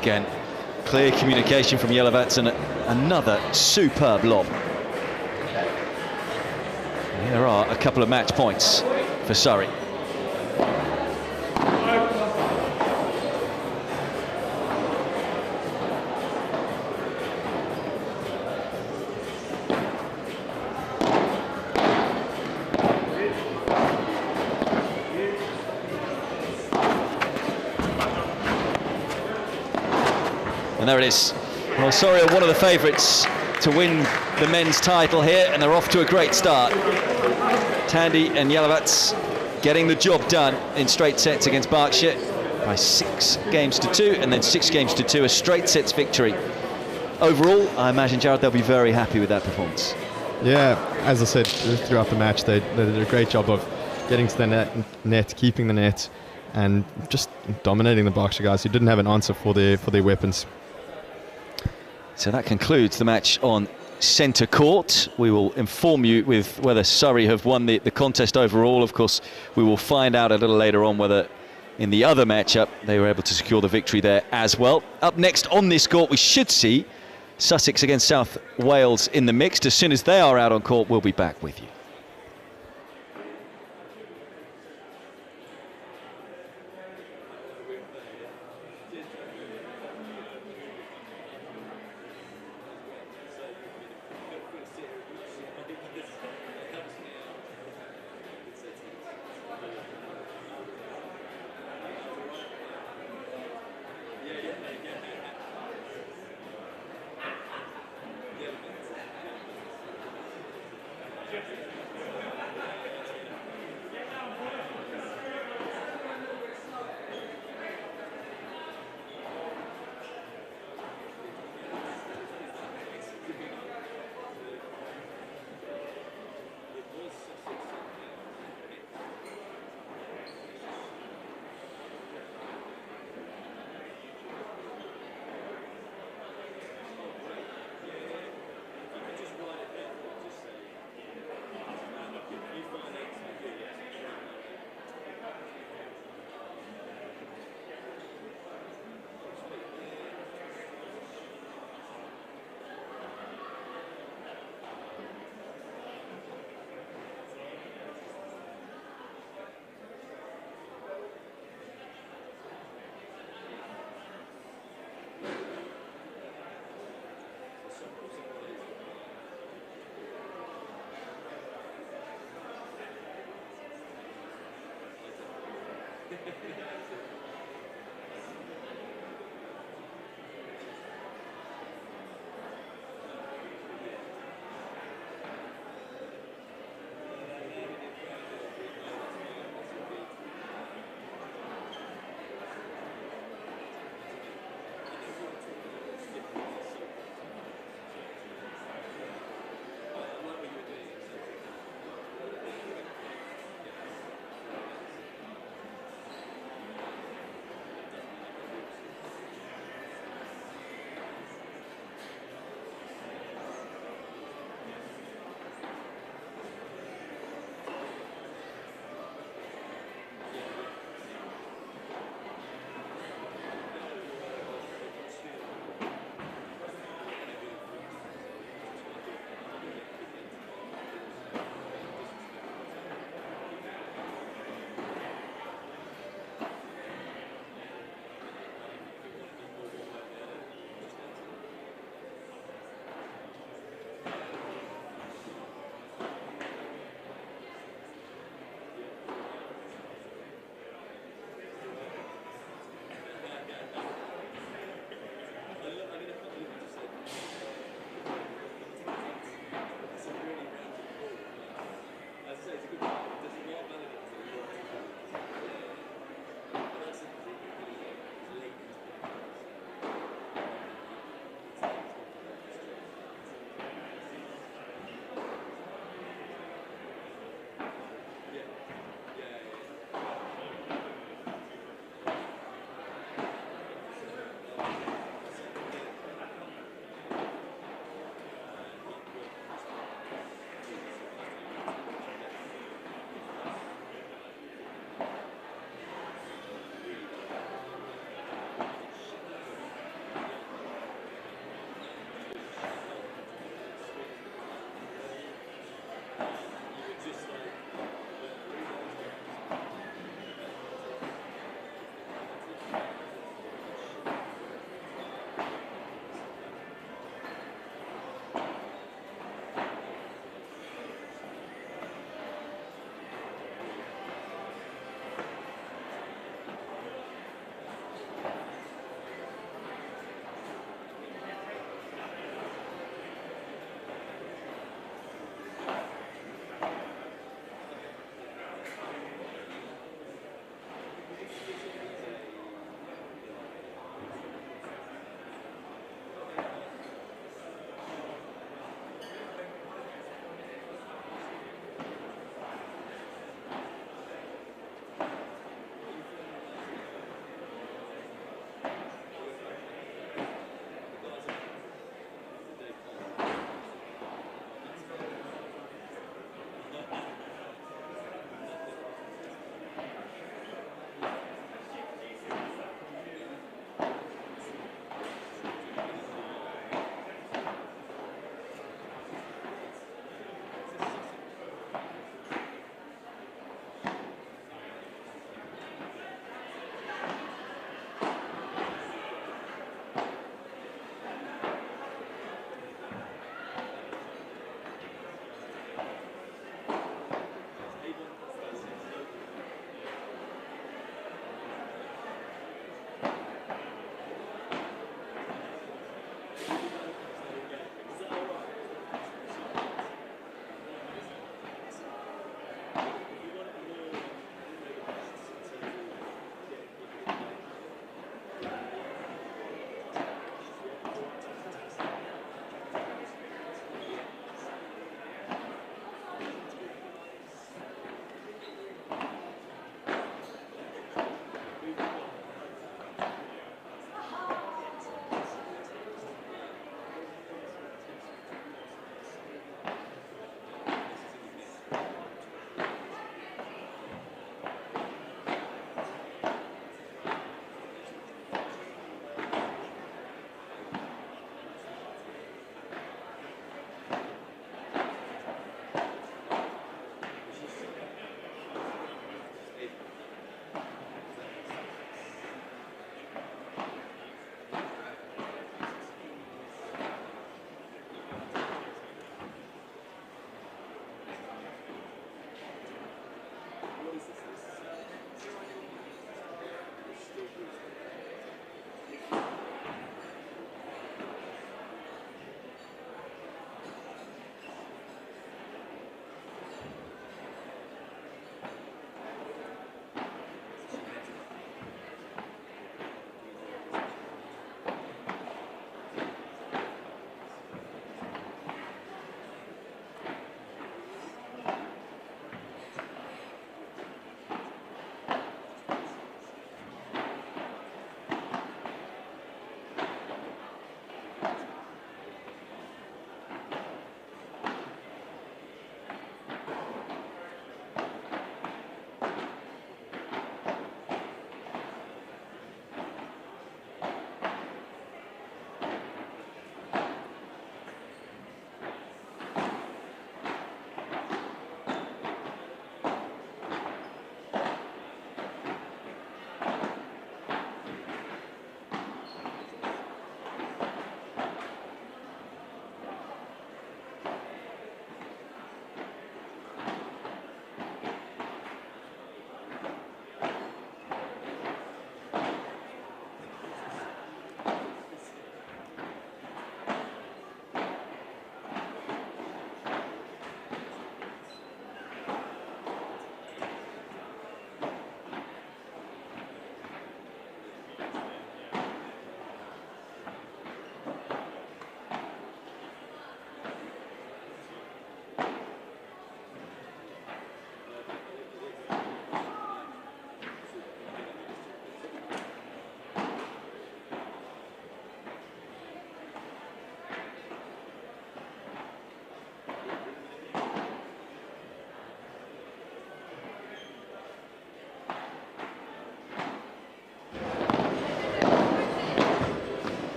Again, clear communication from Yelevat and another superb lob. And there are a couple of match points for Surrey. And there it is. Well, Surrey are one of the favourites to win the men's title here, and they're off to a great start. Tandy and Yelevat getting the job done in straight sets against Berkshire by 6-2, and then 6-2, a straight sets victory. Overall, I imagine, Jared, they'll be very happy with that performance. Yeah, as I said throughout the match, they did a great job of getting to the net, keeping the net, and just dominating the Berkshire guys who didn't have an answer for their weapons. So that concludes the match on centre court. We will inform you with whether Surrey have won the contest overall. Of course, we will find out a little later on whether in the other matchup they were able to secure the victory there as well. Up next on this court, we should see Sussex against South Wales in the mixed. As soon as they are out on court, we'll be back with you.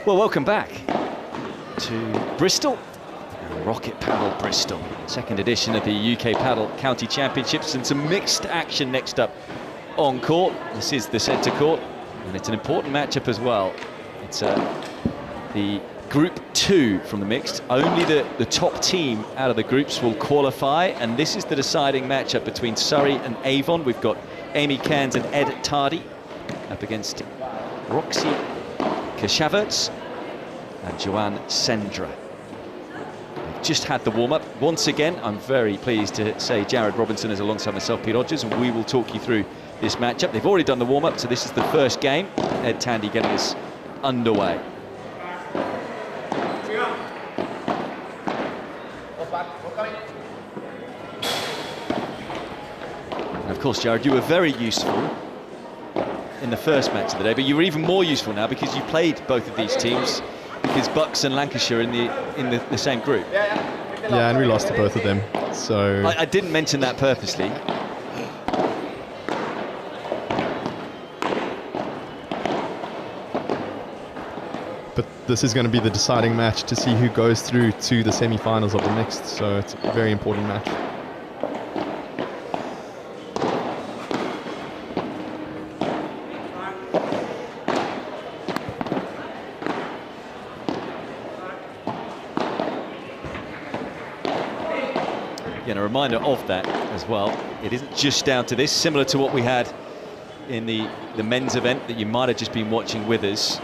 Well, welcome back to Bristol, Rocket Paddle Bristol. Second edition of the UK PADEL County Championships, and some mixed action next up on court. This is the centre court, and it's an important matchup as well. It's the Group 2 from the mixed. Only the top team out of the groups will qualify, and this is the deciding matchup between Surrey and Avon. We've got Amy Cairns and Ed Tardy up against Roxy Kashavertz and Joanne Sendra. We've just had the warm-up. Once again, I'm very pleased to say Jared Robinson is alongside myself, Peter Odgers, and we will talk you through this matchup. They've already done the warm-up, so this is the first game. Ed Tandy getting us underway. And of course, Jared, you were very useful in the first match of the day, but you were even more useful now because you played both of these teams, because Bucks and Lancashire in the same group. Yeah, and we lost to both of them. So I didn't mention that purposely. But this is going to be the deciding match to see who goes through to the semi-finals of the mixed. So it's a very important match. And a reminder of that as well, it isn't just down to this, similar to what we had in the men's event that you might have just been watching with us,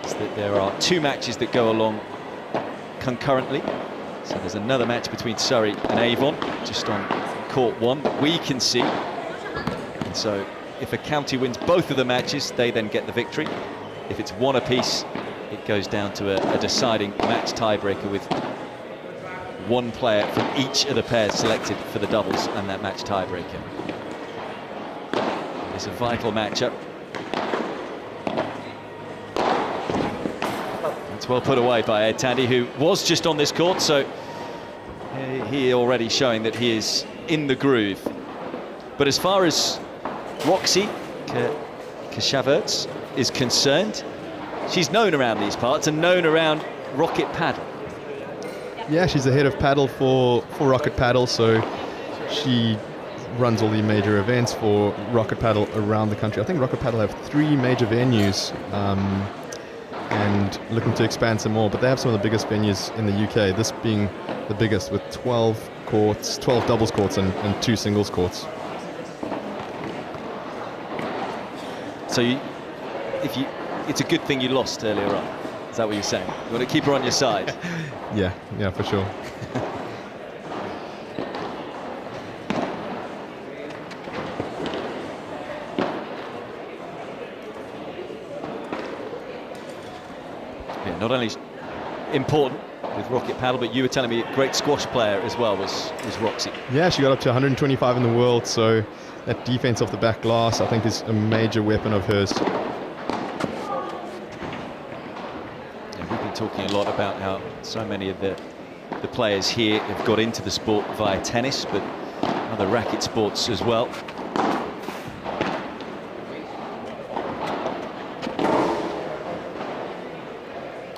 is that there are 2 matches that go along concurrently. So there's another match between Surrey and Avon, just on court 1, that we can see. And so if a county wins both of the matches, they then get the victory. If it's 1 apiece, it goes down to a deciding match tiebreaker with 1 player from each of the pairs selected for the doubles and that match tiebreaker. It's a vital matchup. It's well put away by Ed Tandy, who was just on this court, so he already showing that he is in the groove. But as far as Roxy Kashavertz is concerned, she's known around these parts and known around Rocket Paddle. Yeah, she's the head of paddle for Rocket Paddle, so she runs all the major events for Rocket Paddle around the country. I think Rocket Paddle have 3 major venues and looking to expand some more, but they have some of the biggest venues in the UK, this being the biggest with 12 courts, 12 doubles courts and 2 singles courts. So it's a good thing you lost earlier on. Is that what you're saying? You want to keep her on your side? Yeah, for sure. Yeah, not only important with Rocket Paddle, but you were telling me a great squash player as well was Roxy. Yeah, she got up to 125 in the world, so that defense off the back glass, I think, is a major weapon of hers. Talking a lot about how so many of the players here have got into the sport via tennis, but other racket sports as well.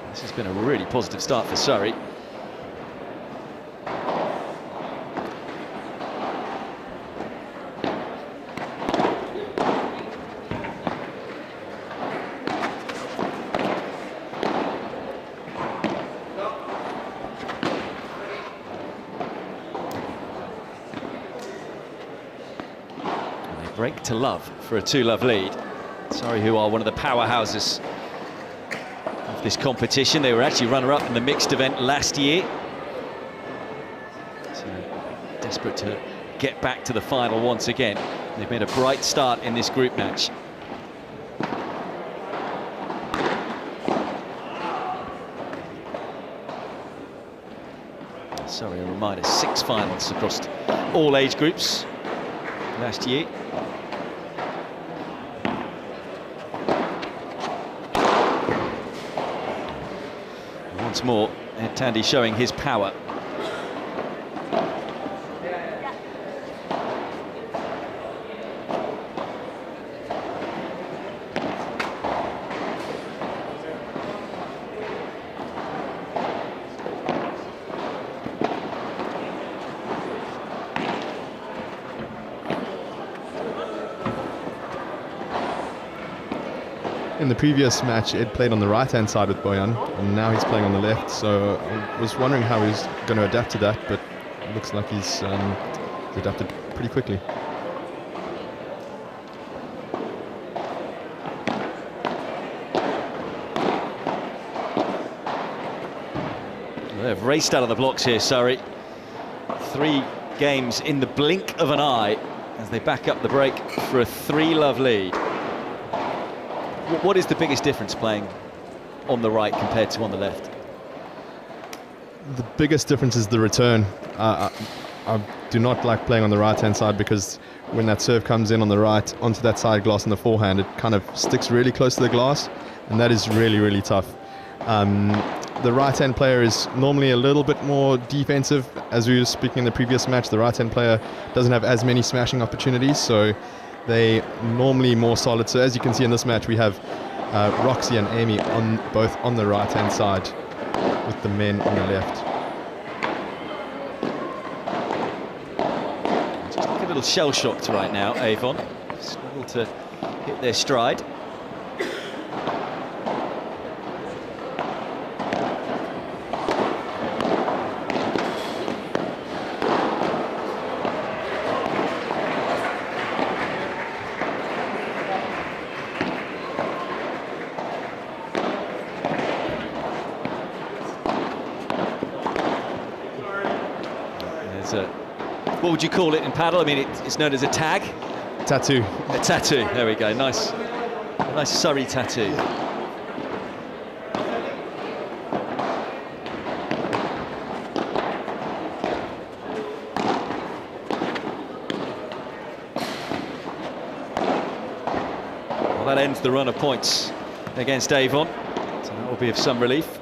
This has been a really positive start for Surrey. Break to love for a 2-love lead. Surrey, who are one of the powerhouses of this competition. They were actually runner-up in the mixed event last year. So desperate to get back to the final once again. They've made a bright start in this group match. Sorry, a reminder, 6 finals across all age groups last year. Once more, Ed Tandy showing his power. in the previous match, Ed played on the right-hand side with Bojan, and now he's playing on the left. So I was wondering how he's going to adapt to that, but it looks like he's adapted pretty quickly. They've raced out of the blocks here, Surrey. 3 games in the blink of an eye as they back up the break for a 3-love lead. What is the biggest difference playing on the right compared to on the left? The biggest difference is the return. I do not like playing on the right-hand side because when that serve comes in on the right onto that side glass in the forehand, it kind of sticks really close to the glass, and that is really, really tough. The right-hand player is normally a little bit more defensive. As we were speaking in the previous match, the right-hand player doesn't have as many smashing opportunities, so they normally more solid. So as you can see in this match, we have Roxy and Amy both on the right-hand side with the men on the left. Just like a little shell-shocked right now, Avon. Struggle to hit their stride. What would you call it in paddle? I mean, it's known as a tag? Tattoo. A tattoo, there we go, nice Surrey tattoo. Well, that ends the run of points against Avon, so that will be of some relief.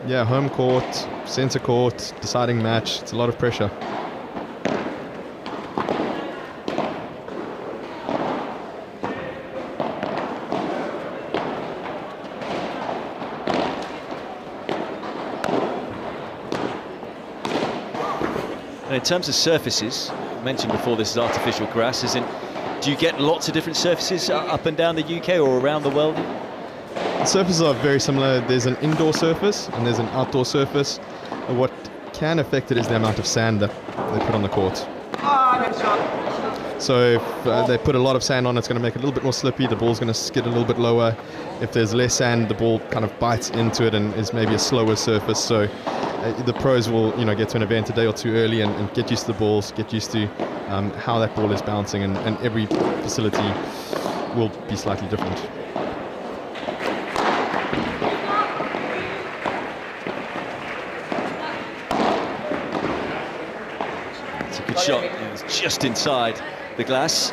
Yeah, home court, centre court, deciding match. It's a lot of pressure. And in terms of surfaces, I mentioned before this is artificial grass, do you get lots of different surfaces up and down the UK or around the world? The surfaces are very similar. There's an indoor surface and there's an outdoor surface. What can affect it is the amount of sand that they put on the court. So if they put a lot of sand on, it's going to make it a little bit more slippy. The ball's going to skid a little bit lower. If there's less sand, the ball kind of bites into it and is maybe a slower surface. So the pros will, get to an event a day or two early and get used to the balls, get used to how that ball is bouncing, and every facility will be slightly different. Good shot, it was just inside the glass.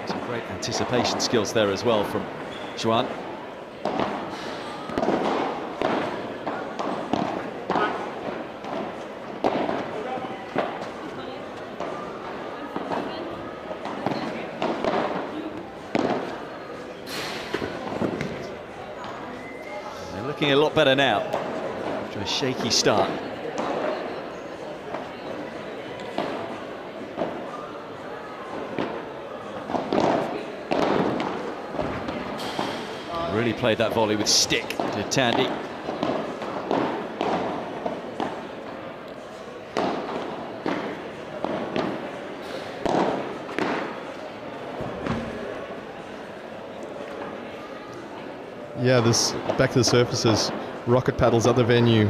Some great anticipation skills there as well from Juan. They're looking a lot better now after a shaky start. Really played that volley with stick to Tandy. Yeah, this back to the surfaces. Rocket Paddle's other venue,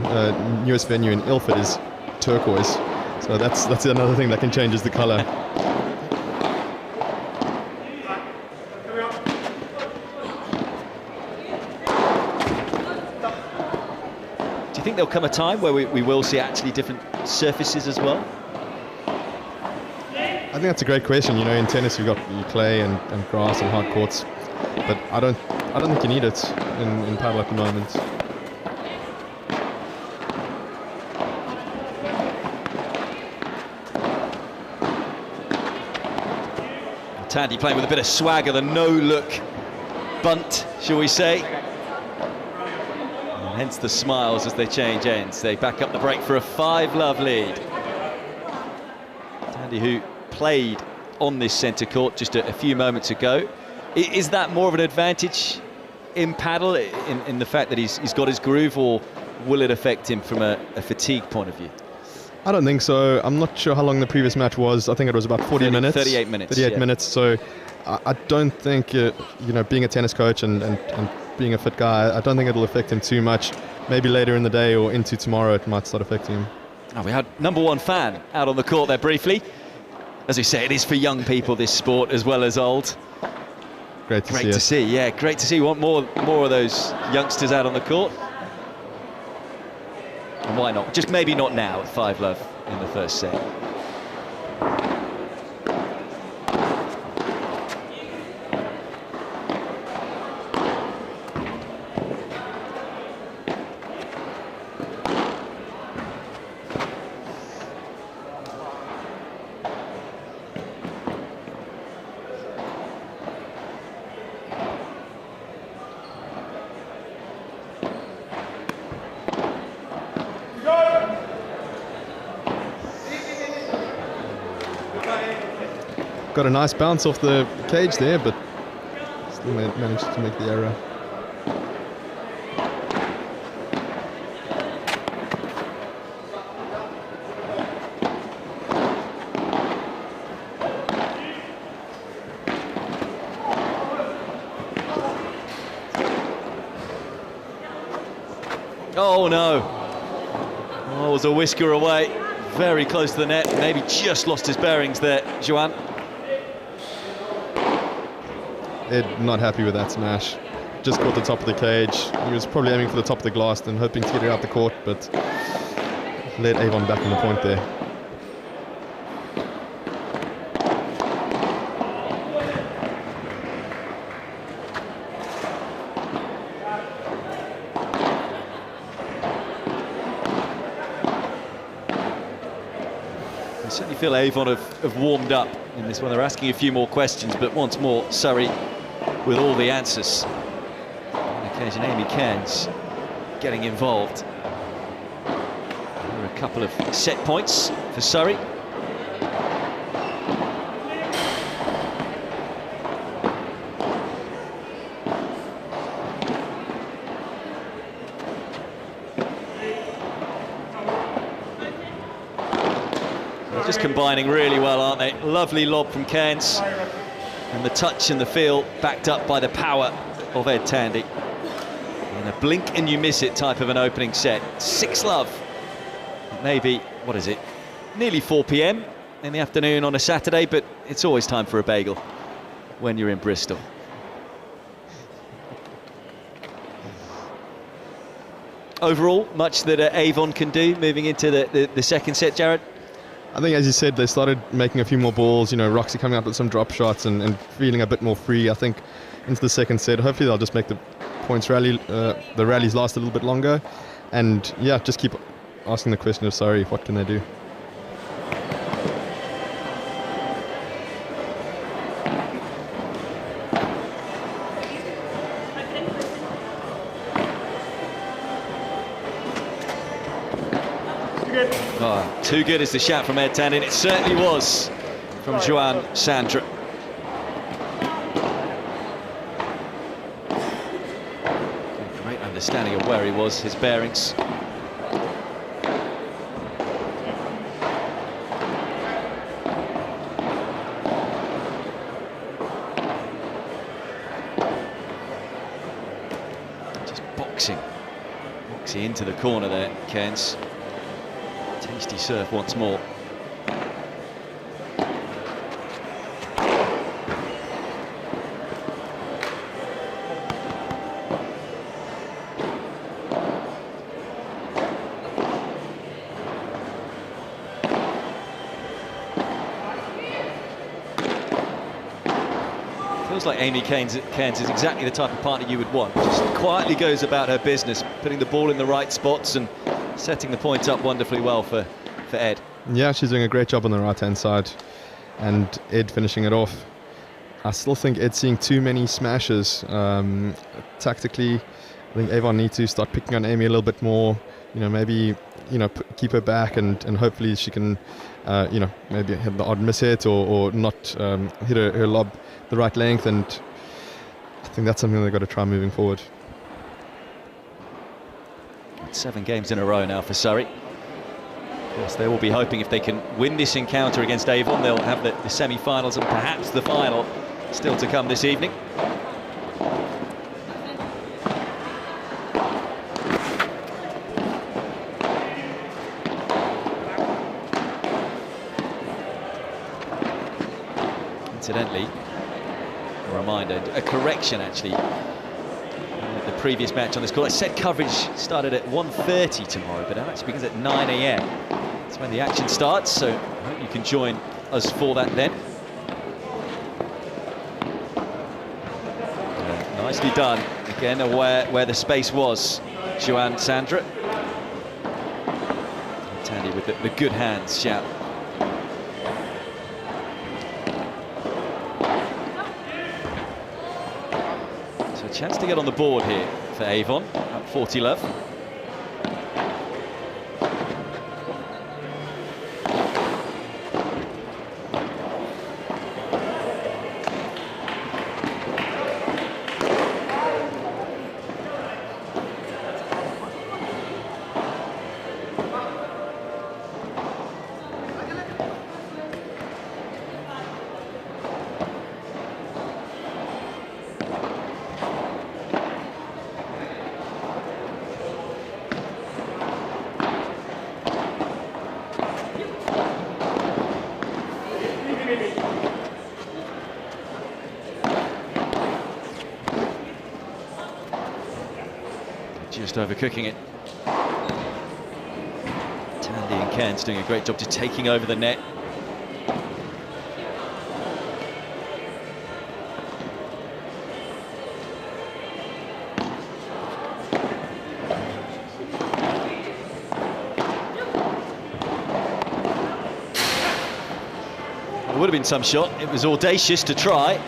newest venue in Ilford, is turquoise. So that's another thing that can change the colour. Do you think there'll come a time where we will see actually different surfaces as well? I think that's a great question. In tennis you've got clay and grass and hard courts, but I don't think you need it in paddle at the moment. Tandy playing with a bit of swagger, the no-look bunt, shall we say. And hence the smiles as they change ends. They back up the break for a 5-love lead. Tandy, who played on this centre court just a few moments ago. Is that more of an advantage in paddle, in the fact that he's got his groove, or will it affect him from a fatigue point of view? I don't think so. I'm not sure how long the previous match was. I think it was about 40 minutes. 38 minutes. 38 yeah. minutes. So I don't think, being a tennis coach and being a fit guy, I don't think it'll affect him too much. Maybe later in the day or into tomorrow it might start affecting him. Oh, we had number one fan out on the court there briefly. As we say, it is for young people, this sport, as well as old. Great to Great to see, yeah, great to see. We want more of those youngsters out on the court. And why not? Just maybe not now at 5-love in the first set. Got a nice bounce off the cage there, but still managed to make the error. Oh no! Oh, it was a whisker away. Very close to the net. Maybe just lost his bearings there, Joanne. Ed not happy with that smash. Just caught the top of the cage. He was probably aiming for the top of the glass and hoping to get it out the court, but led Avon back on the point there. I certainly feel Avon have warmed up in this one. They're asking a few more questions, but once more, Surrey with all the answers. On occasion, Amy Cairns getting involved. There are a couple of set points for Surrey. Just combining really well, aren't they? Lovely lob from Cairns. And the touch and the feel backed up by the power of Ed Tandy. In a blink and you miss it type of an opening set. 6-love. Maybe, what is it? Nearly 4 p.m. in the afternoon on a Saturday, but it's always time for a bagel when you're in Bristol. Overall, much that Avon can do moving into the second set, Jared? I think, as you said, they started making a few more balls. Roxy coming up with some drop shots and feeling a bit more free. I think into the second set, hopefully they'll just make the points rally, the rallies last a little bit longer, and yeah, just keep asking the question of Surrey, what can they do? Oh, too good is the shout from Ed Tandy, and it certainly was from Joanne Sandra. Great understanding of where he was, his bearings. Just boxing into the corner there, Cairns. Tasty serve once more. Feels like Amy Cairns is exactly the type of partner you would want. Just quietly goes about her business, putting the ball in the right spots and setting the point up wonderfully well for Ed. Yeah, she's doing a great job on the right-hand side, and Ed finishing it off. I still think Ed's seeing too many smashes. Tactically, I think Avon needs to start picking on Amy a little bit more. Maybe keep her back, and hopefully she can you know, maybe had the odd miss hit or not hit her lob the right length, and I think that's something they've got to try moving forward. 7 games in a row now for Surrey. Of course, they will be hoping if they can win this encounter against Avon, they'll have the semi-finals and perhaps the final still to come this evening. Incidentally, a reminder, a correction actually. The previous match on this call, set coverage started at 1:30 tomorrow, but it actually begins at 9 AM. That's when the action starts, so I hope you can join us for that then. Nicely done. Again, aware where the space was, Joanne Sandra. Tandy with the good hands, shout. So a chance to get on the board here for Avon, at 40 love. Just overcooking it. Tandy and Cairns doing a great job just taking over the net. It would have been some shot. It was audacious to try.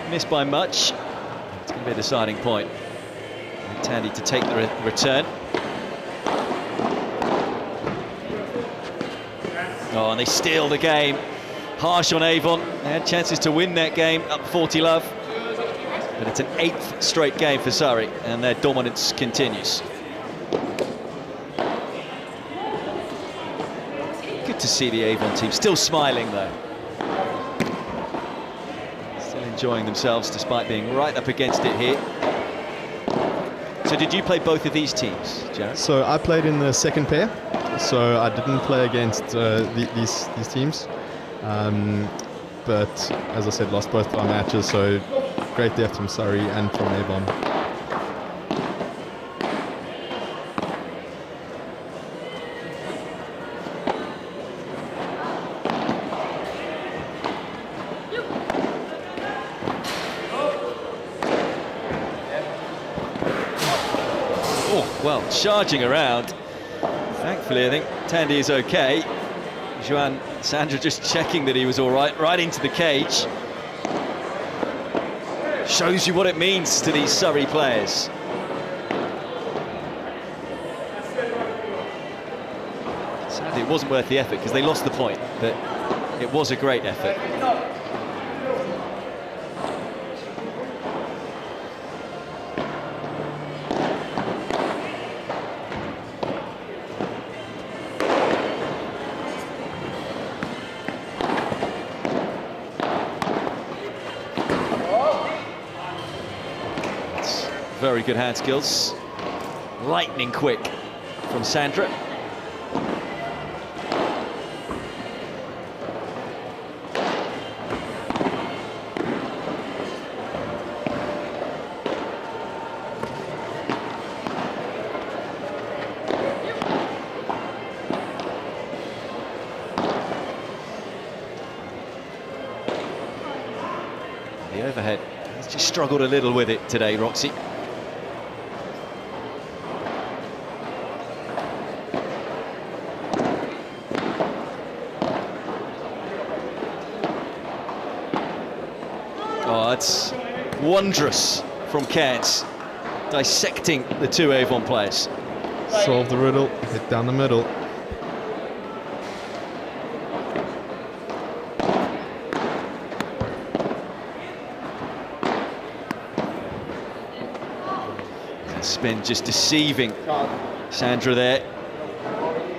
Missed by much. It's going to be a deciding point. Tandy to take the return. Oh, and they steal the game. Harsh on Avon. They had chances to win that game, up 40 love. But it's an 8th straight game for Surrey, and their dominance continues. Good to see the Avon team still smiling, though. Still enjoying themselves despite being right up against it here. So did you play both of these teams, Jared? So I played in the second pair, so I didn't play against these teams. But as I said, lost both our matches, so great depth from Surrey and from Avon. Well, charging around. Thankfully, I think Tandy is okay. Joanne Sandra just checking that he was all right into the cage. Shows you what it means to these Surrey players. Sadly, it wasn't worth the effort because they lost the point, but it was a great effort. Very good hand skills. Lightning quick from Sandra. The overhead has just struggled a little with it today, Roxy. That's wondrous from Cairns, dissecting the two Avon players. Solve the riddle, hit down the middle. been just deceiving Sandra there.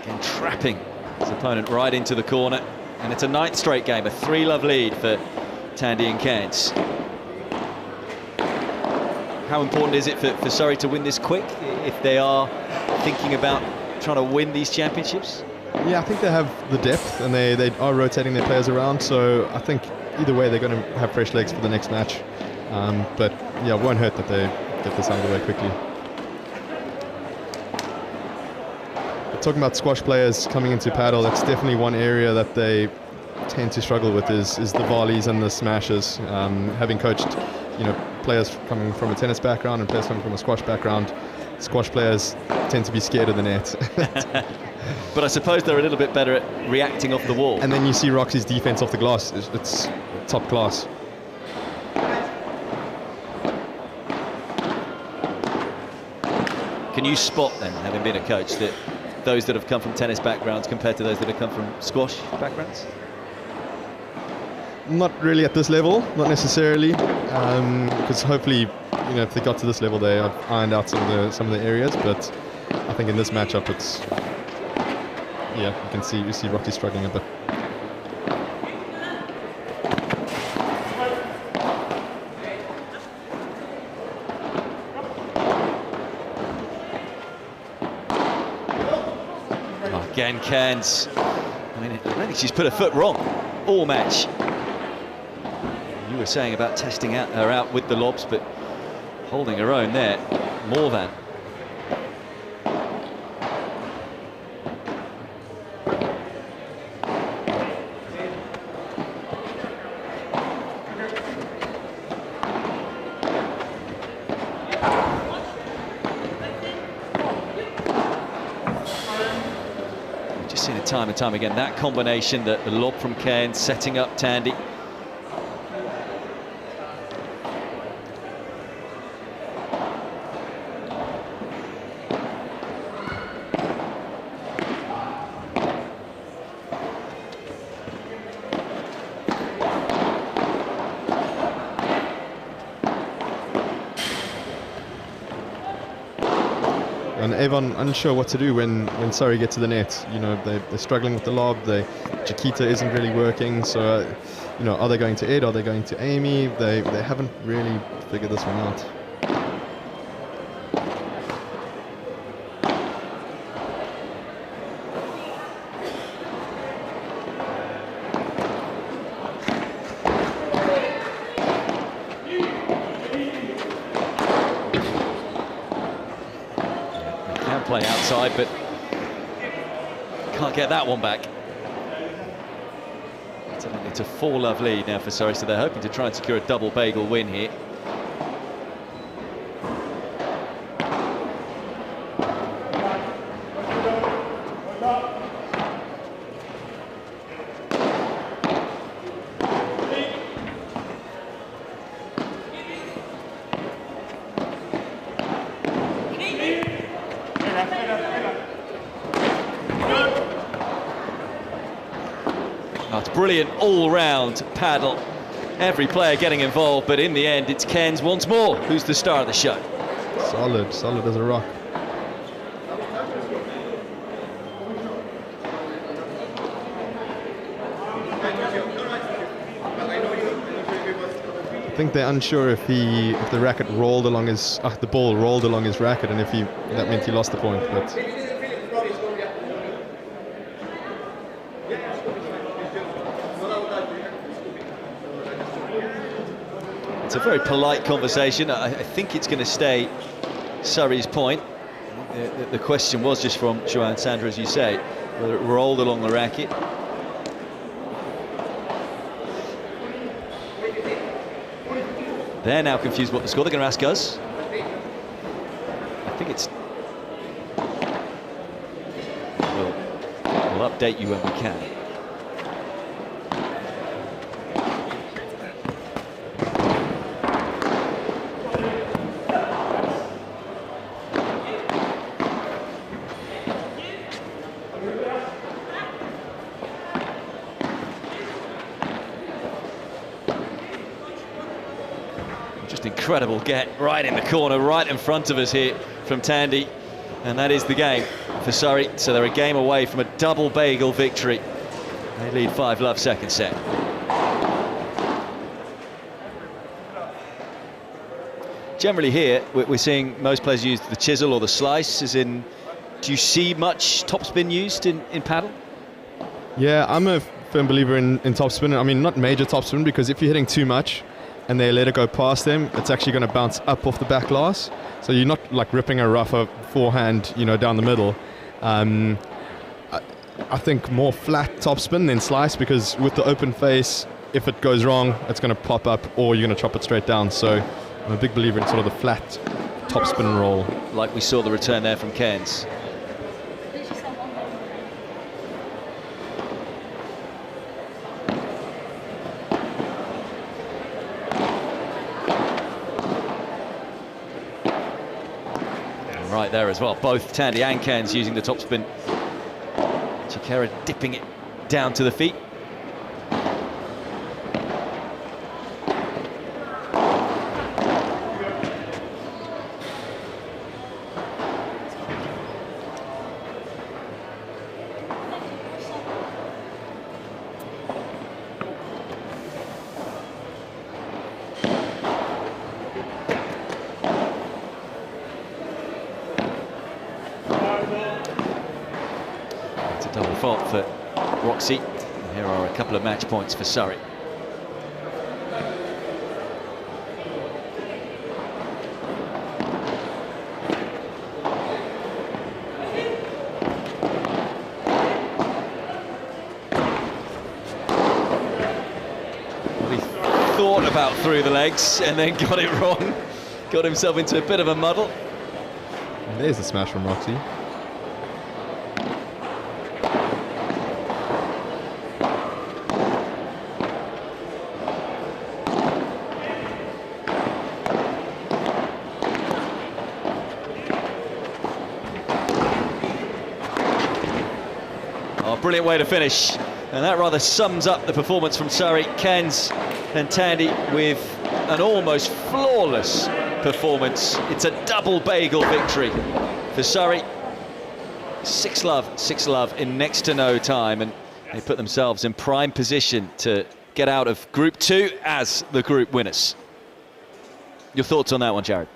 Again, trapping his opponent right into the corner. And it's a 9th straight game, a 3-love lead for Tandy and Cairns. How important is it for Surrey to win this quick if they are thinking about trying to win these championships? Yeah, I think they have the depth, and they are rotating their players around, so I think either way they're going to have fresh legs for the next match. But yeah, it won't hurt that they get this out of the way quickly. But talking about squash players coming into paddle, that's definitely one area that they tend to struggle with is the volleys and the smashes. Having coached, players coming from a tennis background and players coming from a squash background, squash players tend to be scared of the net. But I suppose they're a little bit better at reacting off the wall. And then you see Roxy's defense off the glass. It's top class. Can you spot then, having been a coach, that those that have come from tennis backgrounds compared to those that have come from squash backgrounds? Not really at this level, not necessarily, because hopefully, if they got to this level, they have ironed out some of the areas. But I think in this matchup, it's you see Roxy struggling a bit. Again, Cairns. I don't think she's put her foot wrong all match. You were saying about testing her out with the lobs, but holding her own there, more than. Just seen it time and time again, that combination, the lob from Cairns setting up Tandy. And Avon unsure what to do when Surrey get to the net. They're struggling with the lob. Chiquita isn't really working. So, are they going to Ed? Are they going to Amy? They haven't really figured this one out. Play outside, but can't get that one back. It's a 4-love lead now for Surrey, so they're hoping to try and secure a double bagel win here. It's brilliant all-round paddle. Every player getting involved, but in the end, it's Cairns once more who's the star of the show. Solid as a rock. I think they're unsure if the racket rolled along his, the ball rolled along his racket, and that meant he lost the point. But it's a very polite conversation. I think it's going to stay Surrey's point. The question was just from Joanne Sandra, as you say, whether it rolled along the racket. They're now confused what the score. They're going to ask us. I think it's... We'll update you when we can. Incredible get right in the corner, right in front of us here from Tandy, and that is the game for Surrey. So they're a game away from a double bagel victory. They lead 5-love second set. Generally here, we're seeing most players use the chisel or the slice, as in, do you see much topspin used in paddle? Yeah, I'm a firm believer in topspin. I mean, not major topspin, because if you're hitting too much and they let it go past them, it's actually going to bounce up off the back glass. So you're not like ripping a rougher forehand, you know, down the middle. I think more flat topspin than slice, because with the open face, if it goes wrong, it's going to pop up or you're going to chop it straight down. So I'm a big believer in sort of the flat topspin roll. Like we saw the return there from Cairns. Right there as well, both Tandy and Cairns using the topspin. Chikera dipping it down to the feet. Double fault for Roxy. Here are a couple of match points for Surrey. He thought about through the legs and then got it wrong. Got himself into a bit of a muddle. And there's the smash from Roxy. Brilliant way to finish, and that rather sums up the performance from Surrey. Cairns and Tandy with an almost flawless performance. It's a double bagel victory for Surrey. 6-love in next to no time, and they put themselves in prime position to get out of Group 2 as the group winners. Your thoughts on that one, Jared?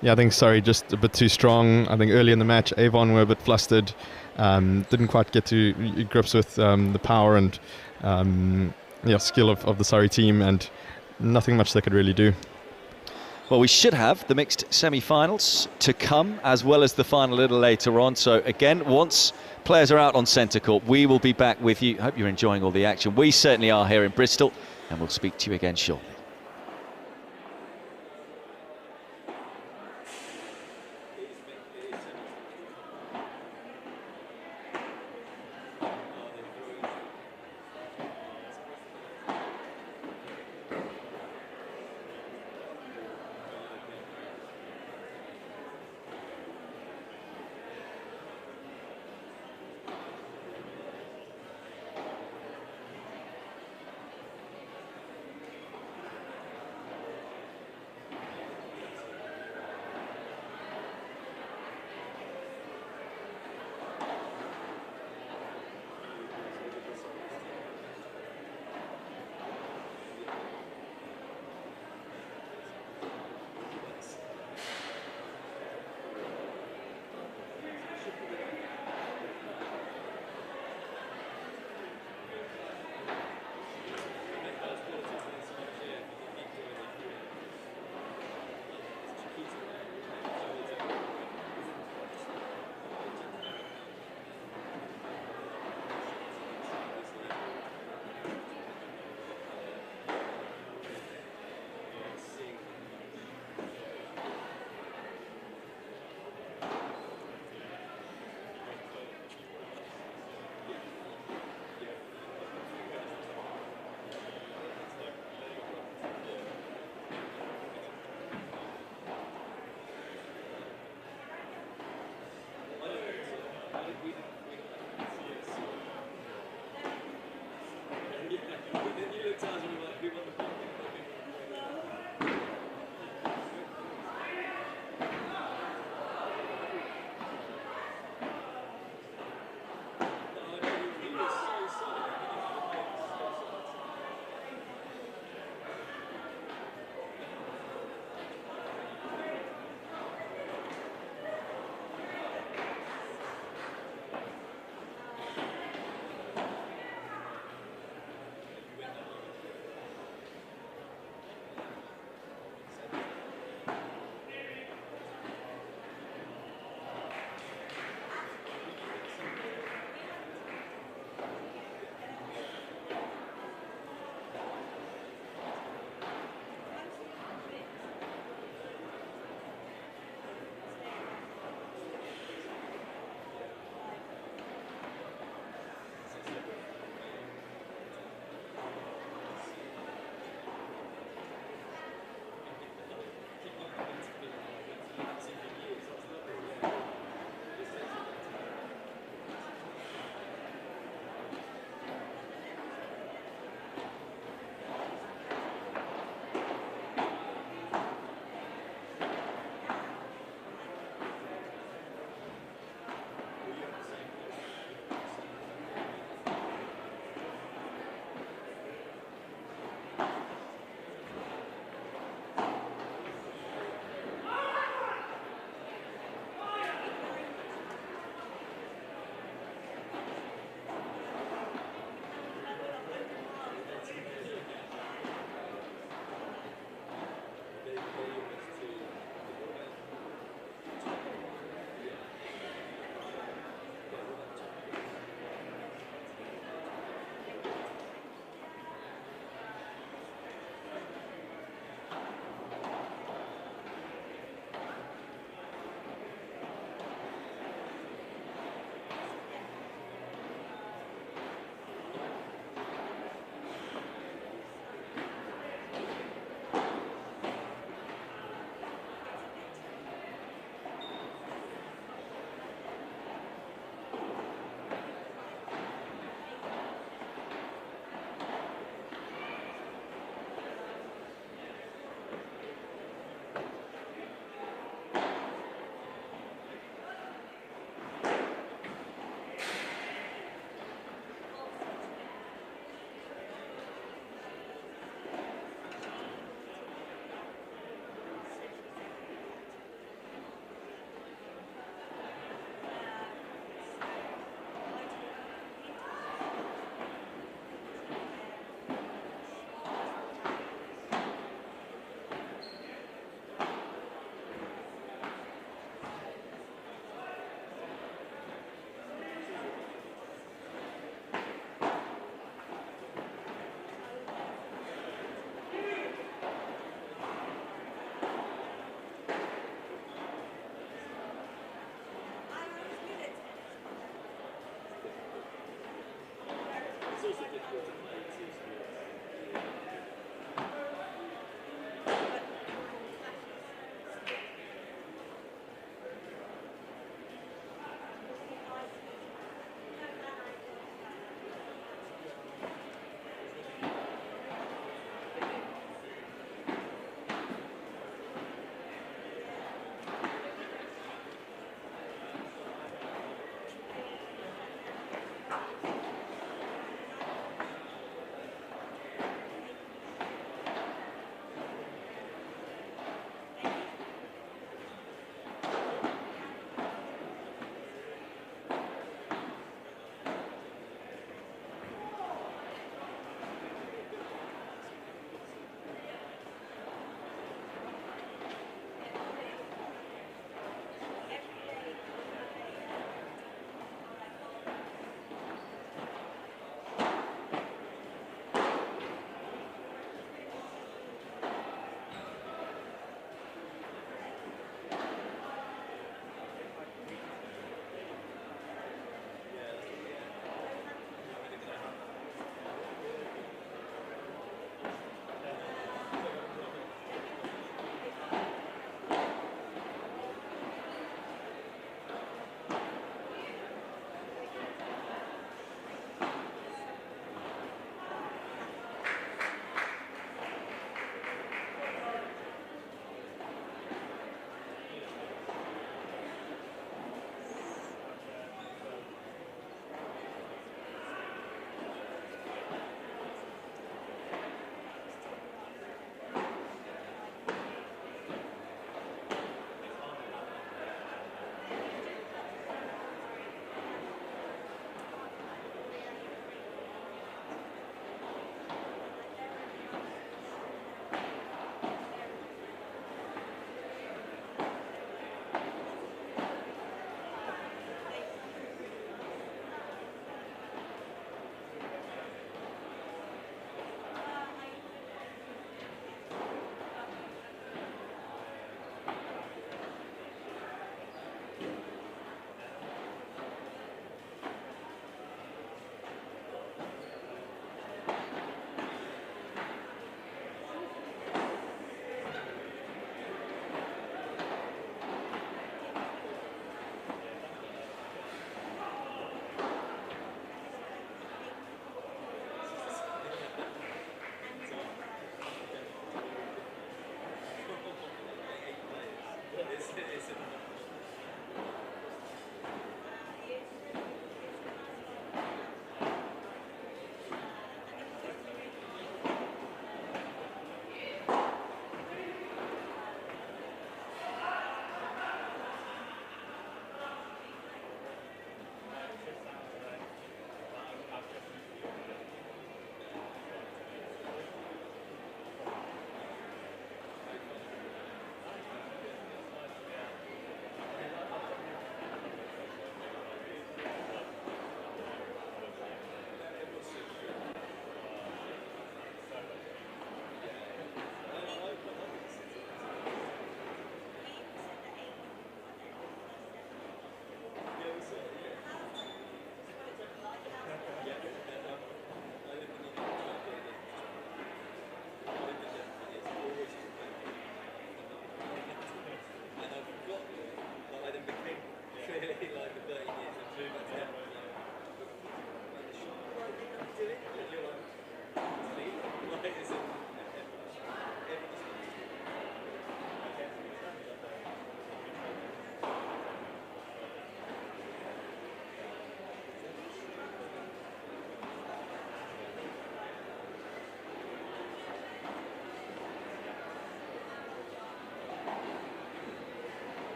Yeah, I think Surrey just a bit too strong. I think early in the match, Avon were a bit flustered. Didn't quite get to grips with the power and skill of the Surrey team, and nothing much they could really do. Well, we should have the mixed semi-finals to come, as well as the final a little later on. So again, once players are out on centre court, we will be back with you. Hope you're enjoying all the action. We certainly are here in Bristol, and we'll speak to you again shortly.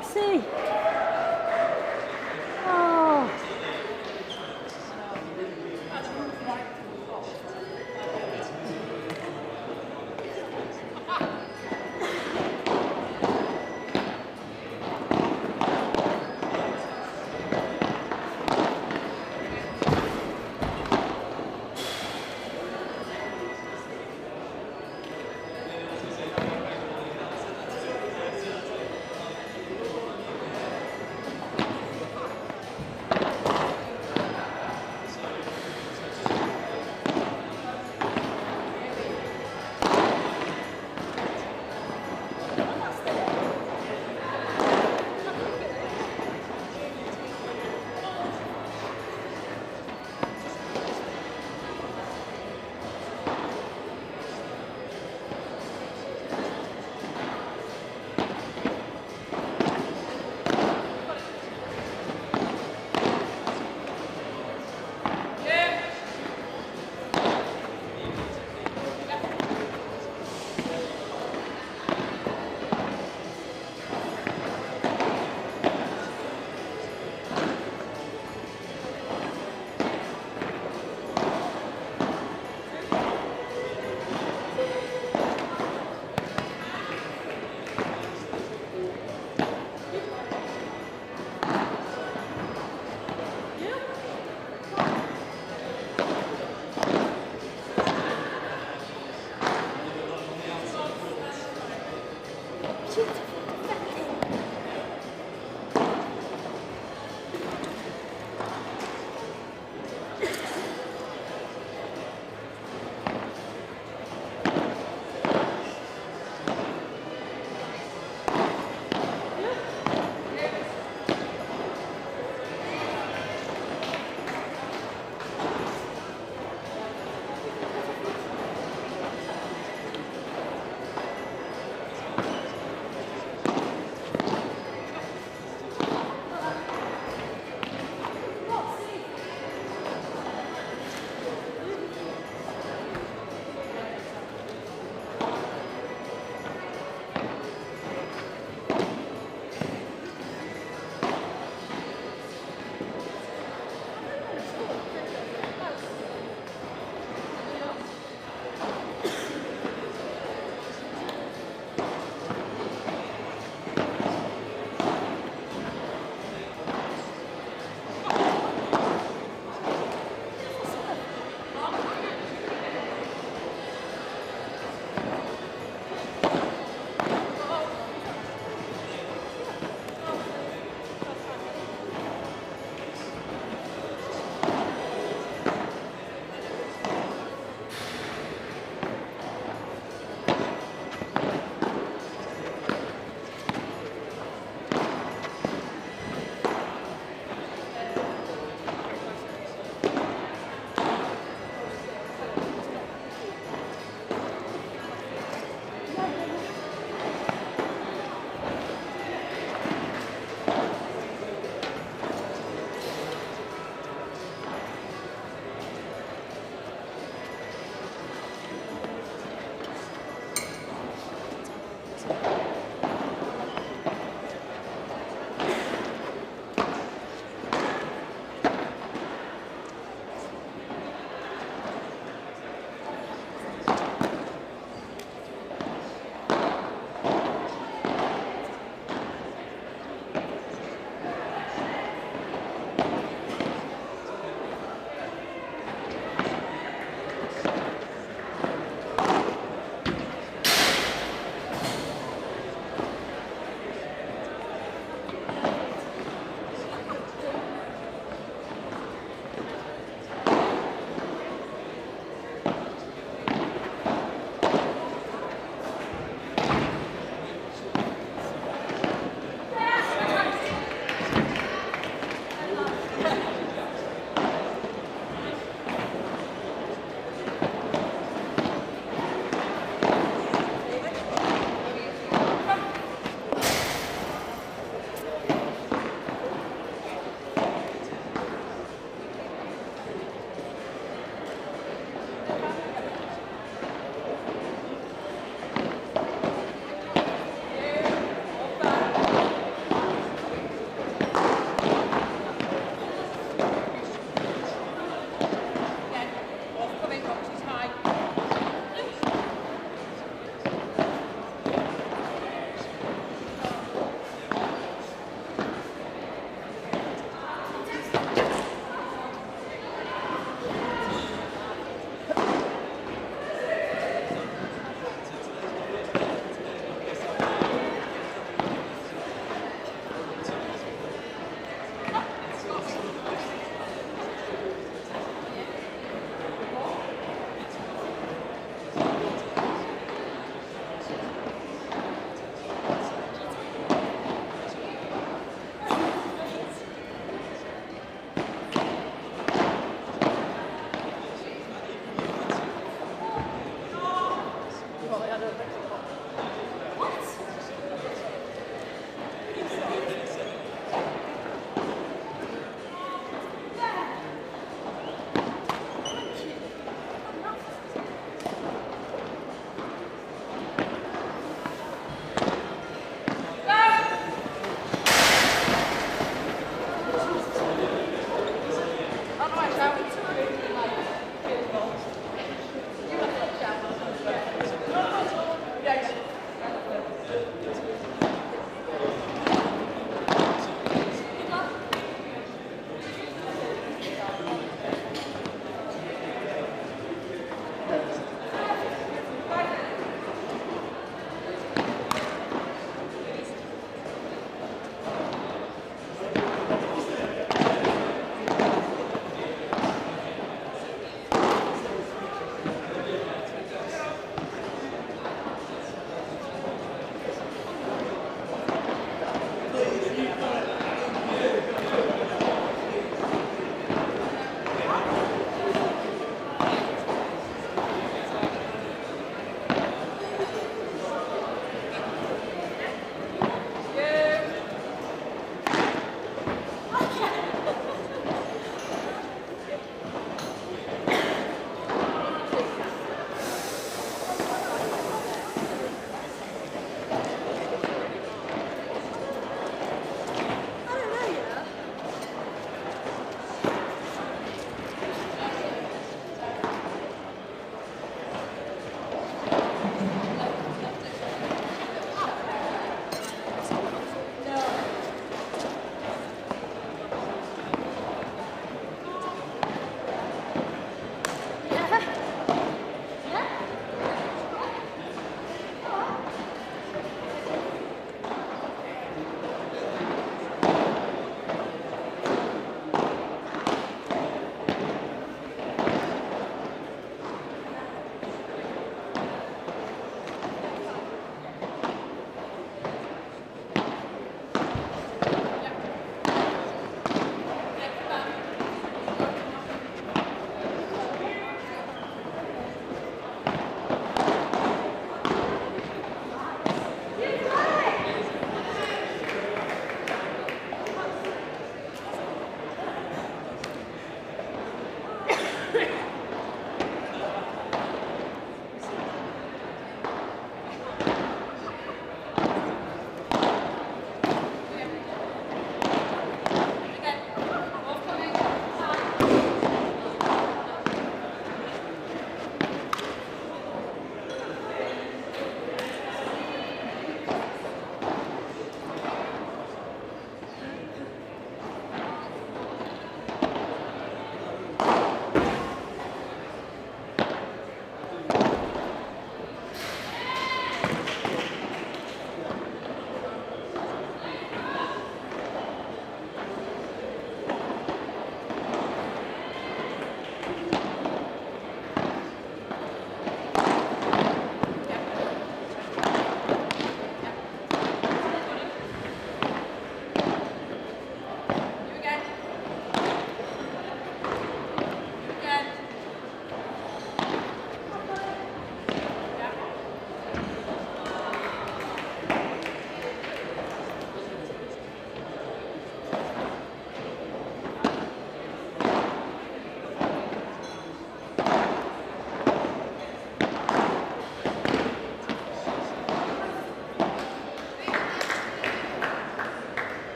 can't see. Oh.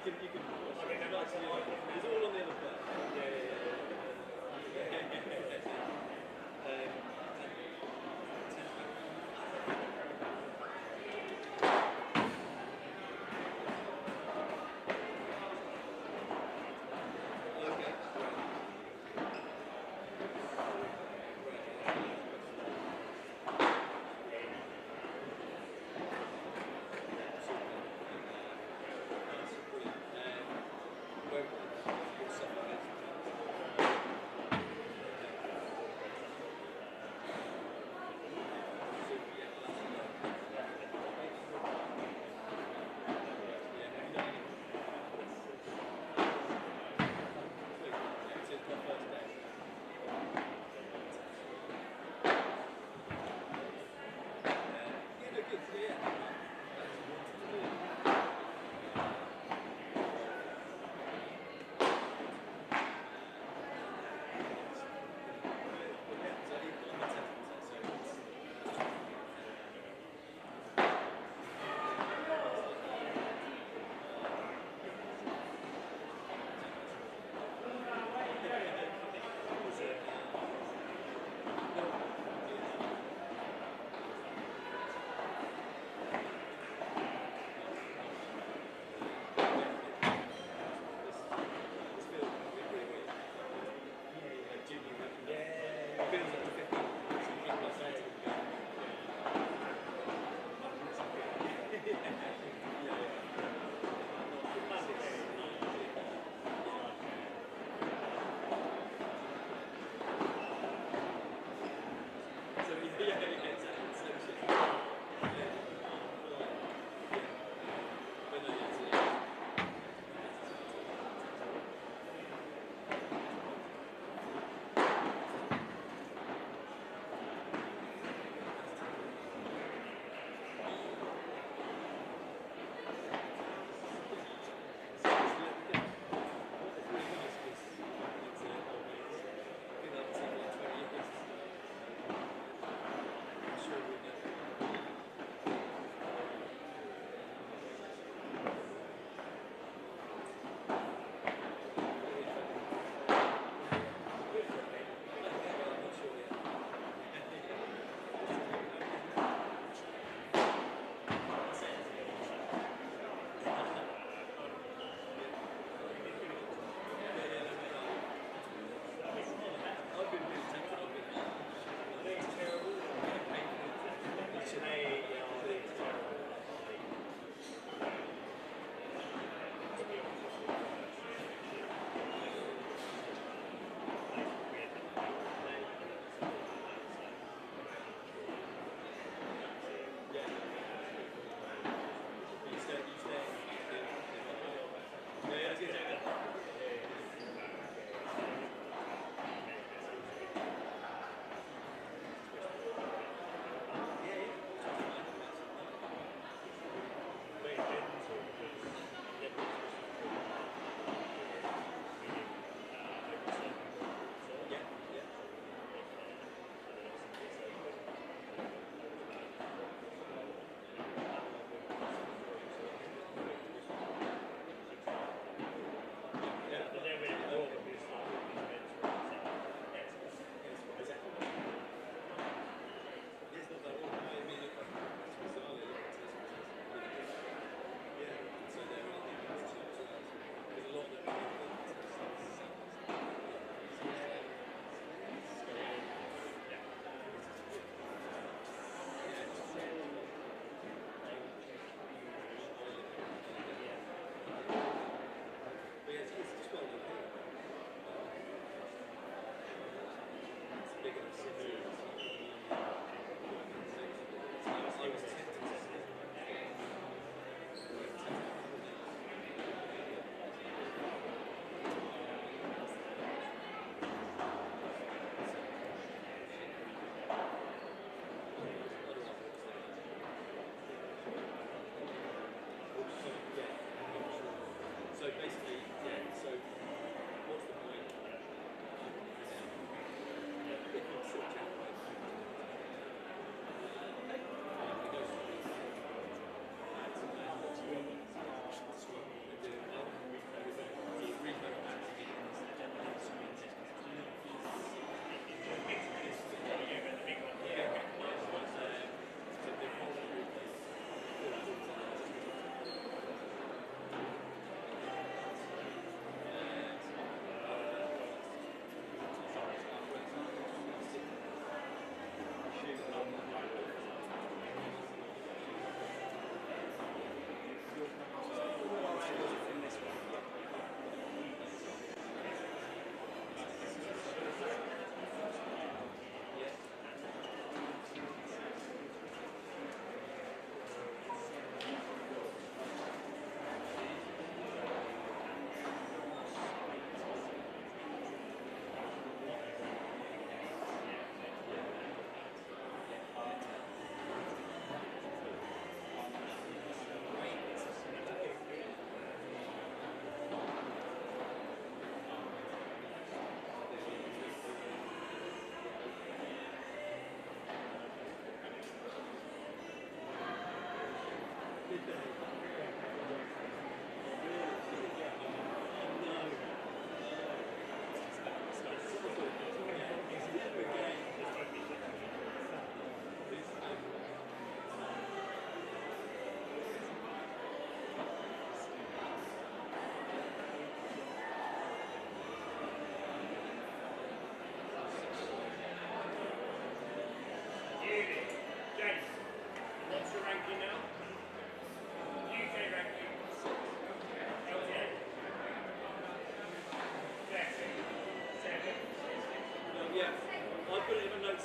can. I mean, it's all on the other player.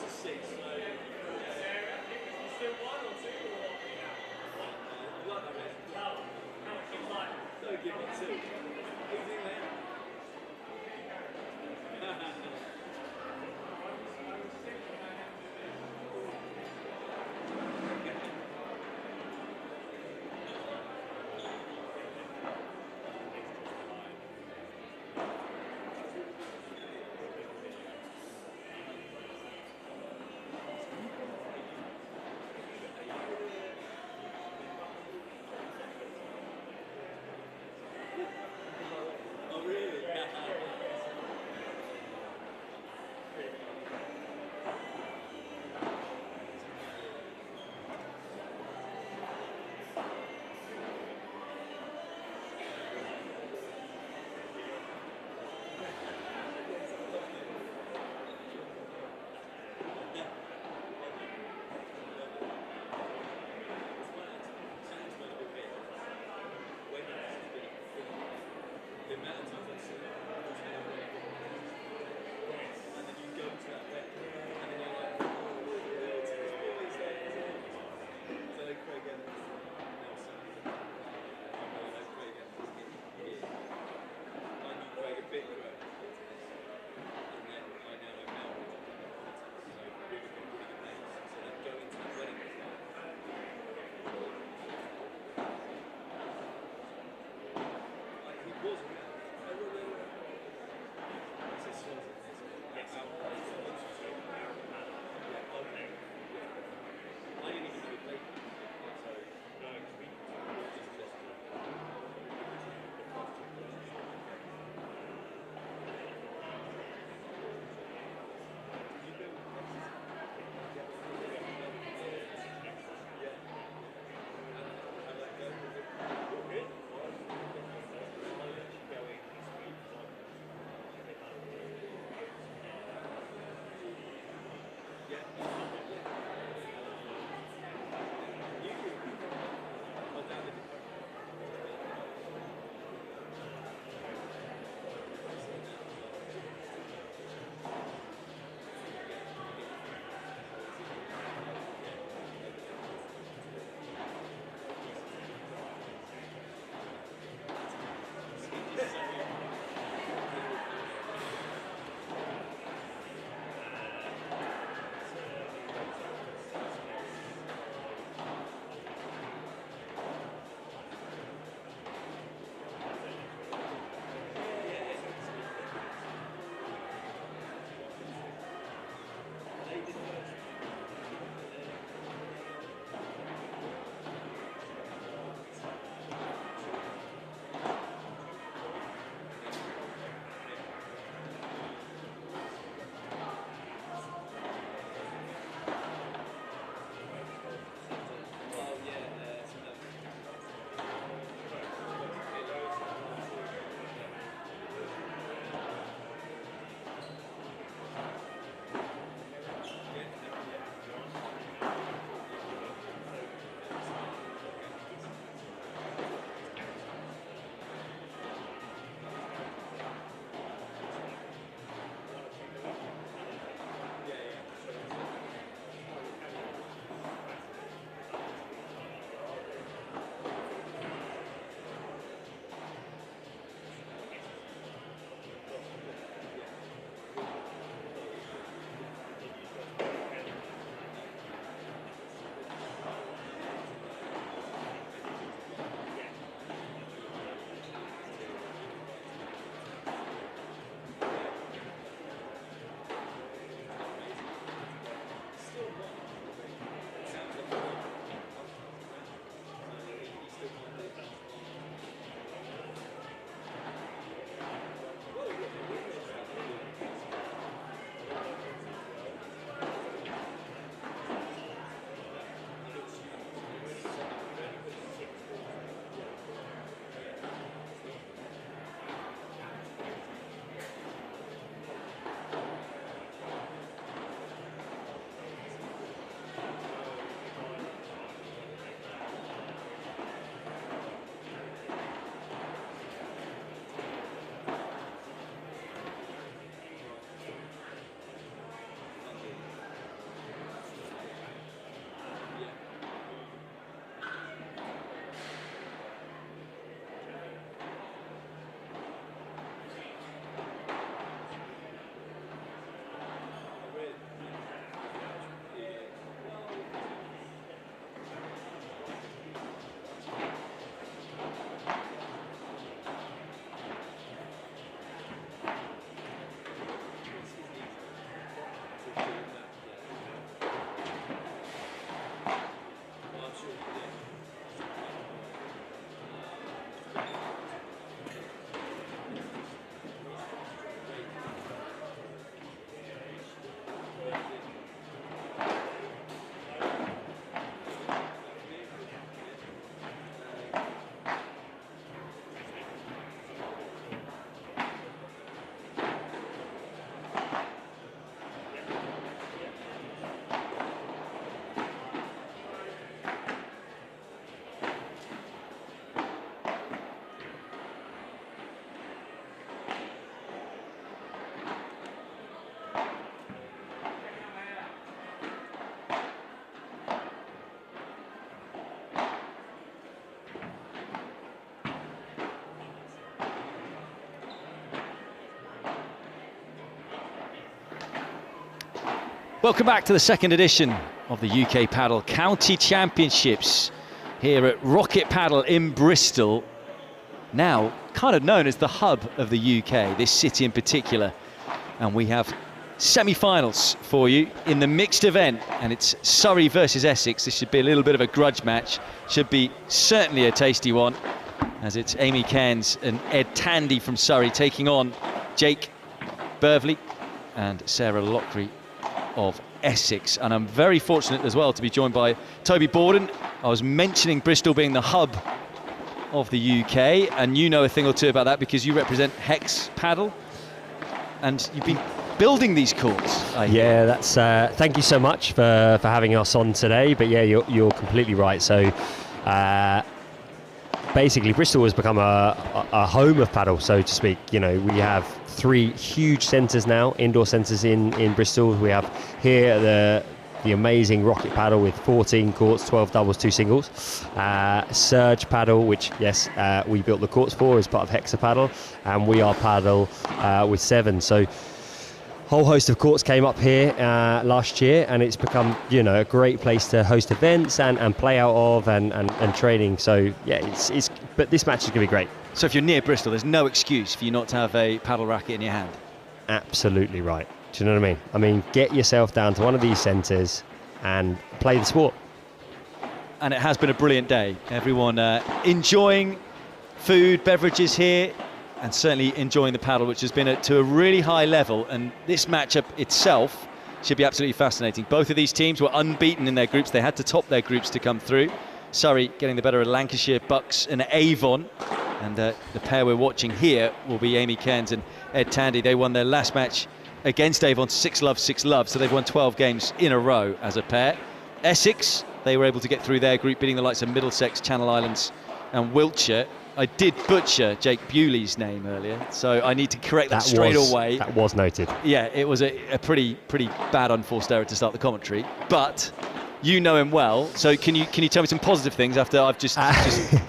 to 6, so still 1 or 2 or like that, mate. Don't give me 2. Easy, mate. Oh, really? The amount of times I've seen it, and then you go to that record, and then you're like, oh, it's always there. So like Craig Evans, Nelson, like Craig Evans here. I knew Craig a bit growing up, and then I now know Mel, so really good names. So then go into that wedding with that. Like he was around. Welcome back to the second edition of the UK PADEL County Championships here at Rocket PADEL in Bristol. Now kind of known as the hub of the UK, this city in particular. And we have semi-finals for you in the mixed event, and it's Surrey versus Essex. This should be a little bit of a grudge match, should be certainly a tasty one, as it's Amy Cairns and Ed Tandy from Surrey taking on Jake Burvley and Sarah Lockery of Essex. And I'm very fortunate as well to be joined by Toby Borden. I was mentioning Bristol being the hub of the UK, and you know a thing or two about that because you represent Hex Paddle, and you've been building these courts. Yeah, that's thank you so much for having us on today. But yeah, you're completely right. So basically Bristol has become a home of paddle, so to speak. You know, we have 3 huge centres now, indoor centres in Bristol. We have here the amazing Rocket Paddle with 14 courts, 12 doubles, 2 singles. Surge Paddle, which yes, we built the courts for as part of Hexa Paddle, and We Are Paddle with 7. So whole host of courts came up here last year, and it's become, you know, a great place to host events and play out of and training. So yeah, it's but this match is going to be great. So if you're near Bristol, there's no excuse for you not to have a paddle racket in your hand. Absolutely right. Do you know what I mean? I mean, get yourself down to one of these centres and play the sport. And it has been a brilliant day. Everyone enjoying food, beverages here, and certainly enjoying the paddle, which has been to a really high level. And this matchup itself should be absolutely fascinating. Both of these teams were unbeaten in their groups. They had to top their groups to come through. Surrey getting the better of Lancashire, Bucks and Avon. And the pair we're watching here will be Amy Cairns and Ed Tandy. They won their last match against Avon 6-love, 6-love. So they've won 12 games in a row as a pair. Essex, they were able to get through their group, beating the likes of Middlesex, Channel Islands and Wiltshire. I did butcher Jake Bewley's name earlier, so I need to correct that straight away. That was noted. Yeah, it was a pretty bad unforced error to start the commentary, but you know him well, so can you tell me some positive things after I've just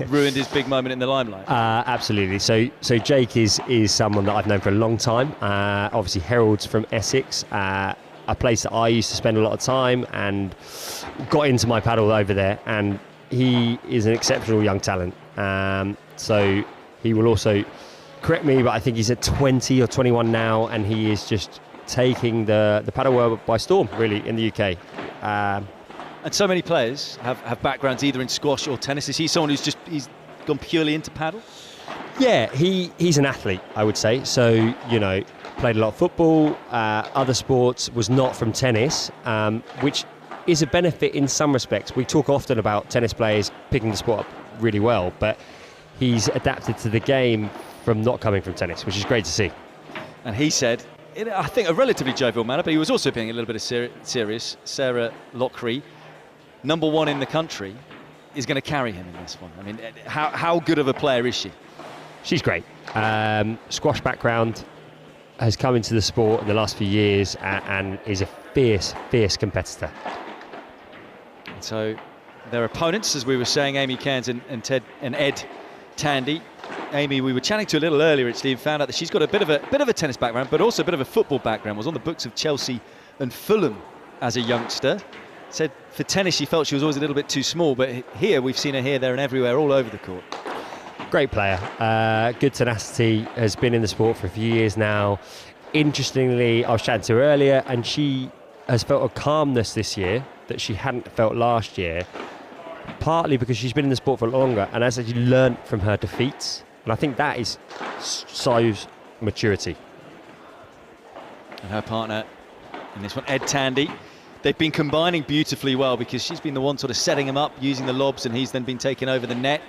ruined his big moment in the limelight? Absolutely. So Jake is someone that I've known for a long time. Obviously heralds from Essex, a place that I used to spend a lot of time, and got into my paddle over there, and he is an exceptional young talent. So he will also correct me, but I think he's at 20 or 21 now, and he is just taking the paddle world by storm, really, in the UK. And so many players have backgrounds either in squash or tennis. Is he someone he's gone purely into paddle? Yeah, he's an athlete, I would say. So, you know, played a lot of football, other sports, was not from tennis, which is a benefit in some respects. We talk often about tennis players picking the sport up really well, but he's adapted to the game from not coming from tennis, which is great to see. And he said, in I think a relatively jovial manner, but he was also being a little bit serious. Sarah Lockery, #1 in the country, is going to carry him in this one. I mean, how good of a player is she? She's great. Squash background, has come into the sport in the last few years and is a fierce competitor. So their opponents, as we were saying, Amy Cairns and Ed Tandy. Amy, we were chatting to a little earlier, actually, and found out that she's got a bit of a tennis background, but also a bit of a football background. Was on the books of Chelsea and Fulham as a youngster. Said for tennis she felt she was always a little bit too small, but here we've seen her here, there and everywhere, all over the court. Great player, good tenacity, has been in the sport for a few years now. Interestingly, I was chatting to her earlier, and she has felt a calmness this year that she hadn't felt last year, partly because she's been in the sport for longer and has actually learnt from her defeats, and I think that is shows maturity. And her partner in this one, Ed Tandy, they've been combining beautifully well, because she's been the one sort of setting him up, using the lobs, and he's then been taking over the net.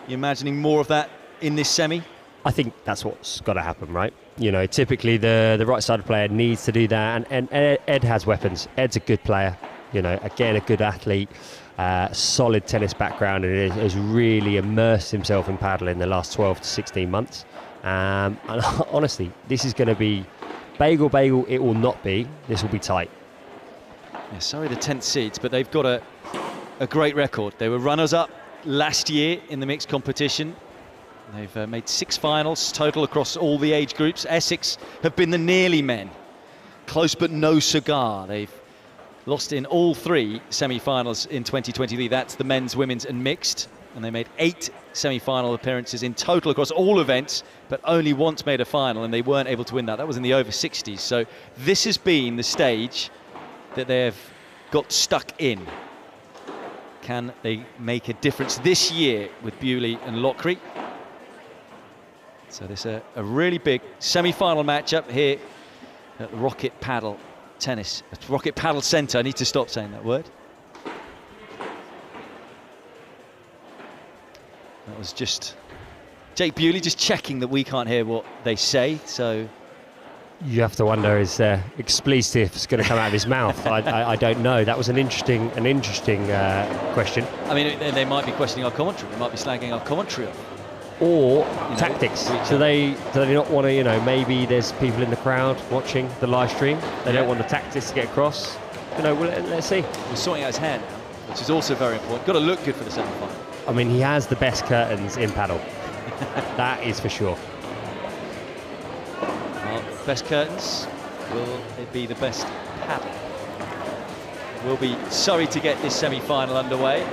You imagining more of that in this semi? I think that's what's got to happen, right? You know, typically the right-sided player needs to do that, and Ed has weapons. Ed's a good player, you know, again, a good athlete, solid tennis background, and has really immersed himself in paddle in the last 12 to 16 months. And honestly, this is going to be bagel, it will not be. This will be tight. Yeah, sorry, the 10th seeds, but they've got a great record. They were runners-up last year in the mixed competition. They've made 6 finals total across all the age groups. Essex have been the nearly men. close but no cigar. They've lost in all 3 semi-finals in 2023. That's the men's, women's and mixed. And they made 8 semi-final appearances in total across all events, but only once made a final, and they weren't able to win that. That was in the over 60s. So this has been the stage that they have got stuck in. Can they make a difference this year with Bewley and Lockery? So there's a really big semi-final matchup here at the Rocket Paddle Tennis, Rocket Paddle Centre. I need to stop saying that word. That was just Jake Bewley just checking that we can't hear what they say. So You have to wonder, is expletives going to come out of his mouth? I don't know. That was an interesting question. I mean, they might be questioning our commentary. They might be slagging our commentary off. Or tactics. Do they not want to, maybe there's people in the crowd watching the live stream. They don't want the tactics to get across. Well, let's see. We're sorting out his hair now, which is also very important. Got to look good for the semi-final. I mean, he has the best curtains in paddle. That is for sure. Well, best curtains. Will it be the best paddle? We'll be sorry to get this semi-final underway.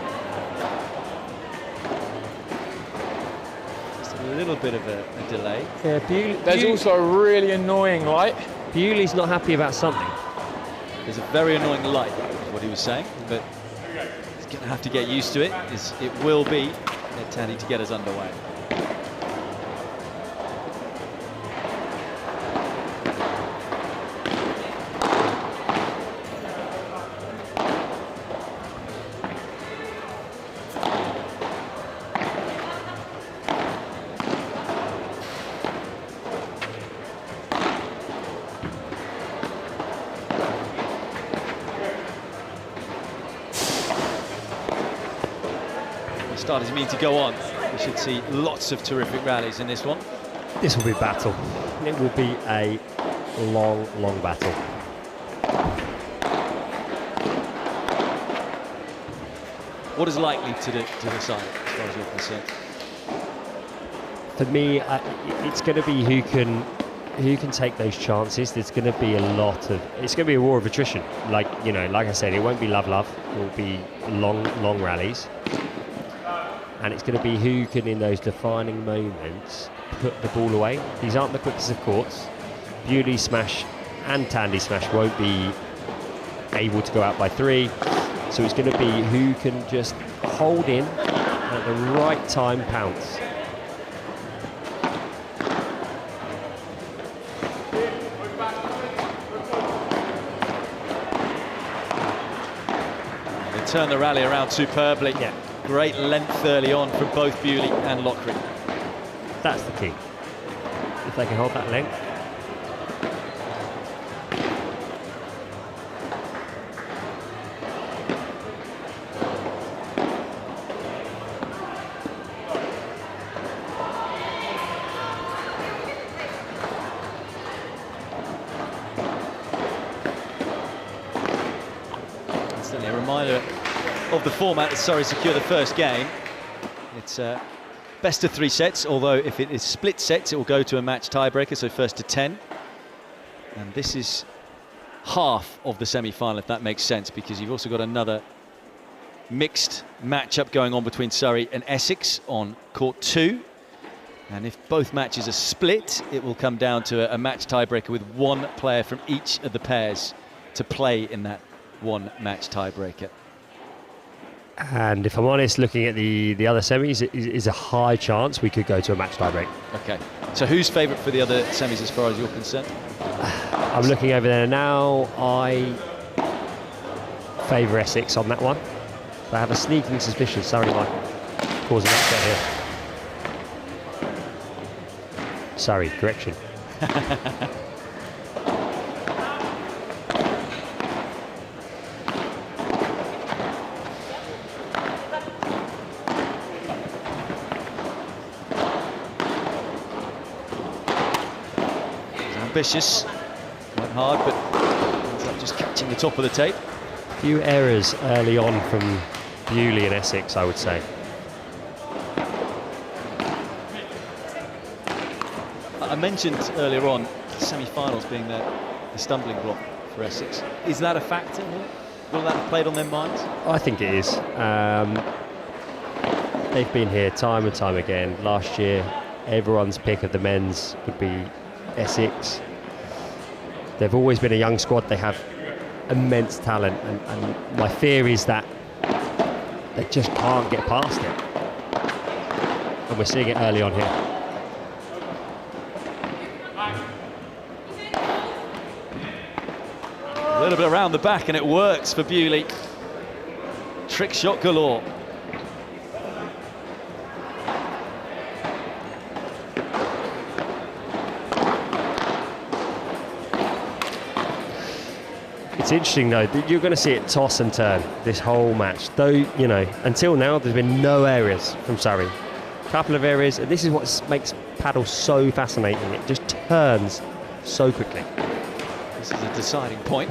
Just a little bit of a delay. Yeah, There's also a really annoying light. Bewley's not happy about something. There's a very annoying light, is what he was saying, but he's going to have to get used to it. It will be a Tandy to get us underway. Starters mean to go on. We should see lots of terrific rallies in this one. This will be a battle. It will be a long, long battle. What is likely to decide, as far as you're concerned? For me, it's going to be who can take those chances. There's going to be it's going to be a war of attrition. Like I said, it won't be love. It will be long rallies. And it's going to be who can, in those defining moments, put the ball away. These aren't the quickest of courts. Bewley smash and Tandy smash won't be able to go out by 3. So it's going to be who can just hold in at the right time, pounce. They turn the rally around superbly. Yeah. Great length early on from both Bewley and Lockery. That's the key. If they can hold that length. Instantly a reminder of the format that Surrey secure the first game. It's best of 3 sets, although if it is split sets, it will go to a match tiebreaker, so first to 10. And this is half of the semi-final, if that makes sense, because you've also got another mixed matchup going on between Surrey and Essex on court 2. And if both matches are split, it will come down to a match tiebreaker with one player from each of the pairs to play in that one match tiebreaker. And if I'm honest, looking at the other semis, it is a high chance we could go to a match tie break. Okay, so who's favourite for the other semis as far as you're concerned? I'm looking over there now. I favour Essex on that one. But I have a sneaking suspicion Surrey might cause an upset here. Surrey, correction. Ambitious, went hard, but ends up just catching the top of the tape. Few errors early on from Bewley and Essex, I would say. I mentioned earlier on semi-finals being the the stumbling block for Essex. Is that a factor here? Will that have played on their minds? I think it is. They've been here time and time again. Last year, everyone's pick of the men's would be Essex. They've always been a young squad. They have immense talent, and my fear is that they just can't get past it. And we're seeing it early on here. A little bit around the back, and it works for Bewley. Trick shot galore. It's interesting though that you're going to see it toss and turn this whole match. Though, you know, until now there's been no errors from Surrey. A couple of errors, and this is what makes paddle so fascinating. It just turns so quickly. This is a deciding point.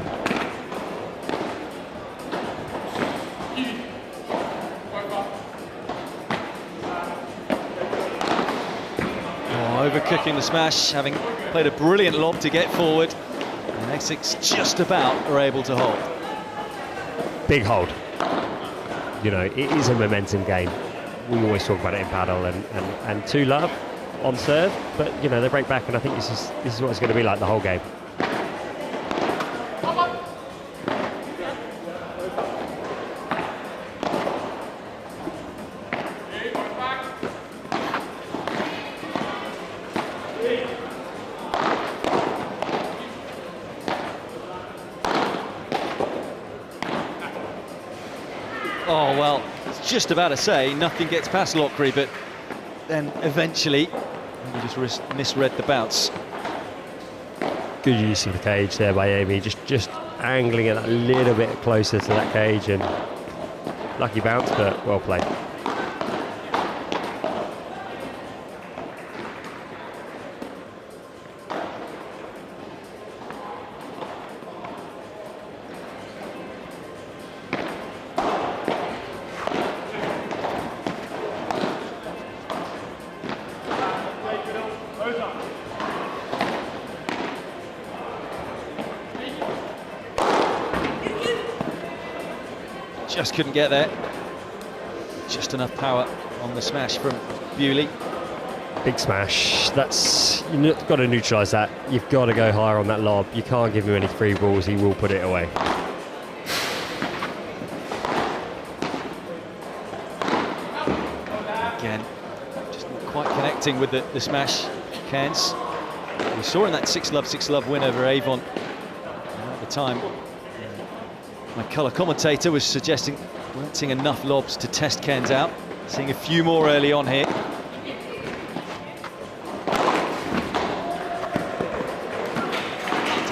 Oh, overcooking the smash, having played a brilliant lob to get forward. And Essex just about are able to hold. Big hold. You know, it is a momentum game. We always talk about it in paddle, and 2 love on serve, but you know, they break back, and I think this is what it's going to be like the whole game. Oh, well, it's just about to say nothing gets past Lockery, but then eventually he just misread the bounce. Good use of the cage there by Amy, just angling it a little bit closer to that cage, and lucky bounce, but well played. Just couldn't get there. Just enough power on the smash from Bewley. Big smash. You've got to neutralise that. You've got to go higher on that lob. You can't give him any free balls. He will put it away. Again, just not quite connecting with the smash. Cairns. We saw in that 6-love win over Avon at the time. My colour commentator was suggesting we weren't seeing enough lobs to test Cairns out. Seeing a few more early on here.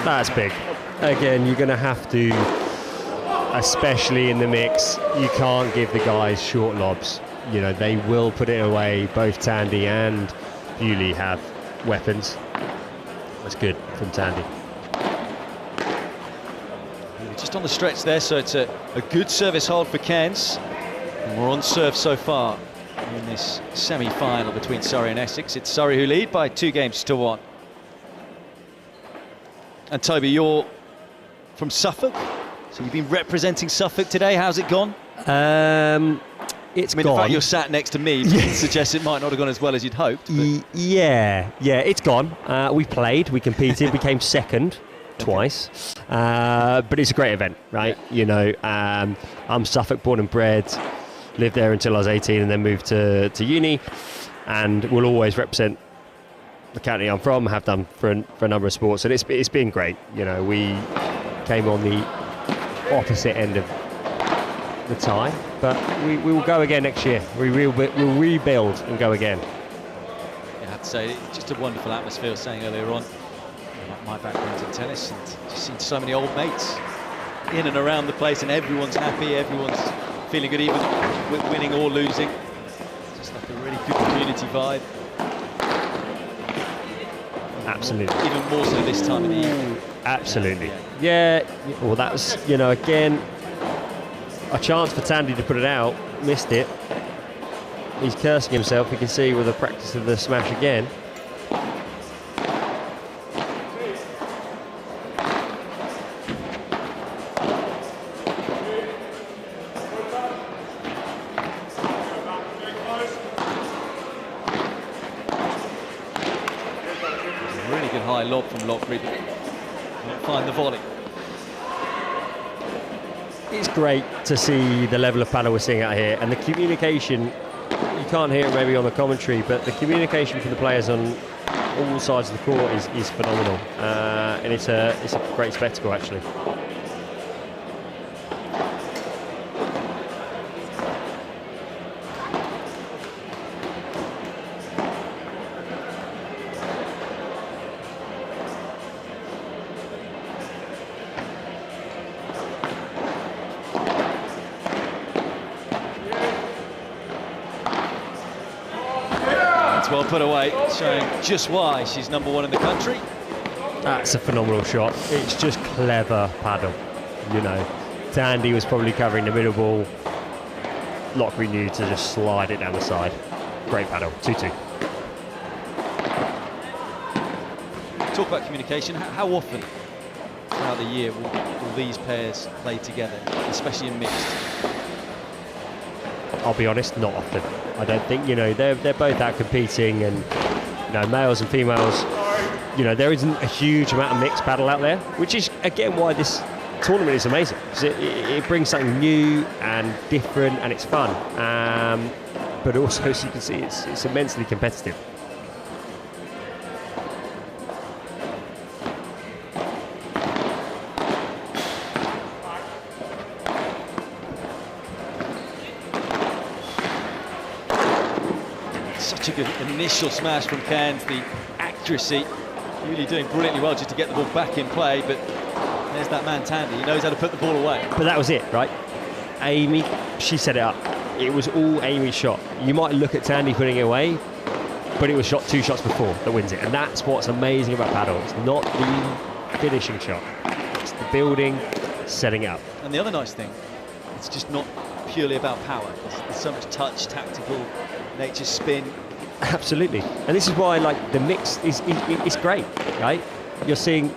That's big. Again, you're going to have to, especially in the mix, you can't give the guys short lobs. You know, they will put it away. Both Tandy and Bewley have weapons. That's good from Tandy. Just on the stretch there, so it's a good service hold for Cairns. And we're on serve so far in this semi-final between Surrey and Essex. It's Surrey who lead by 2-1. And Toby, you're from Suffolk, so you've been representing Suffolk today. How's it gone? It's gone. gone. In fact, you're sat next to me, but it suggests it might not have gone as well as you'd hoped. Yeah, it's gone. We played, we competed, we came second twice, but it's a great event, right? Yeah. You know, I'm Suffolk born and bred, lived there until I was 18 and then moved to uni, and will always represent the county I'm from, have done for a number of sports, and it's been great. You know, we came on the opposite end of the tie, but we will go again next year. We'll rebuild and go again. Yeah, I have to say, it's just a wonderful atmosphere. I was saying earlier on, like my background in tennis, and just seen so many old mates in and around the place, and everyone's happy, everyone's feeling good, even winning or losing. Just like a really good community vibe. Absolutely. Even more so this time of the year. Absolutely. Yeah. Well, that's, you know, again, a chance for Tandy to put it out, missed it. He's cursing himself, you can see, with the practice of the smash again. good high lob from Lockreed, but can't find the volley. It's great to see the level of paddle we're seeing out here, and the communication. You can't hear it maybe on the commentary, but the communication from the players on all sides of the court is phenomenal, and it's a great spectacle actually. Well put away, showing just why she's #1 in the country. That's a phenomenal shot. It's just clever paddle, you know. Tandy was probably covering the middle ball. Lockreed knew to just slide it down the side. Great paddle, 2-2. Talk about communication. How often throughout the year will these pairs play together, especially in mixed? I'll be honest, not often. I don't think, you know, they're both out competing, and you know, males and females, you know, there isn't a huge amount of mixed paddle out there, which is again why this tournament is amazing. It brings something new and different, and it's fun. But also, as you can see, it's immensely competitive. Such a good initial smash from Cairns, the accuracy really doing brilliantly well just to get the ball back in play, but there's that man Tandy, he knows how to put the ball away. But that was it, right? Amy, she set it up. It was all Amy's shot. You might look at Tandy putting it away, but it was shot 2 shots before that wins it, and that's what's amazing about paddle. It's not the finishing shot, it's the building, setting it up. And the other nice thing, it's just not purely about power. There's so much touch, tactical nature, spin. Absolutely, and this is why, like, the mix is great, right? You're seeing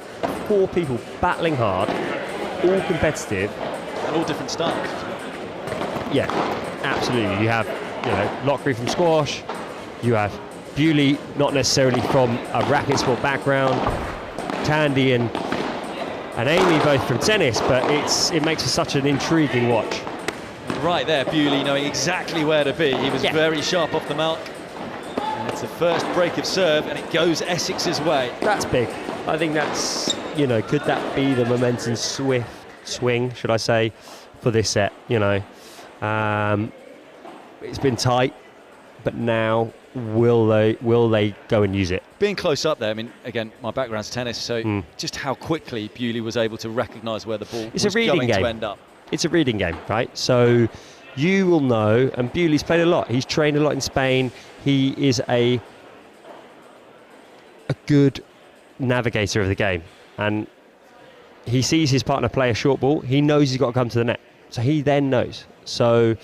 4 people battling hard, all competitive, and all different styles. Yeah, absolutely. You have, you know, Lockreed from squash. You have Bewley, not necessarily from a racket sport background. Tandy and Amy both from tennis, but it makes for such an intriguing watch. Right there, Bewley knowing exactly where to be. He was very sharp off the mark. And it's the first break of serve, and it goes Essex's way. That's big. I think that's, you know, could that be the momentum swing, should I say, for this set? You know, it's been tight, but now will they go and use it? Being close up there, I mean, again, my background's tennis, so just how quickly Bewley was able to recognise where the ball was going to end up. It's a reading game, right? So you will know, and Bewley's played a lot. He's trained a lot in Spain. He is a good navigator of the game, and he sees his partner play a short ball. He knows he's got to come to the net, so he then knows. So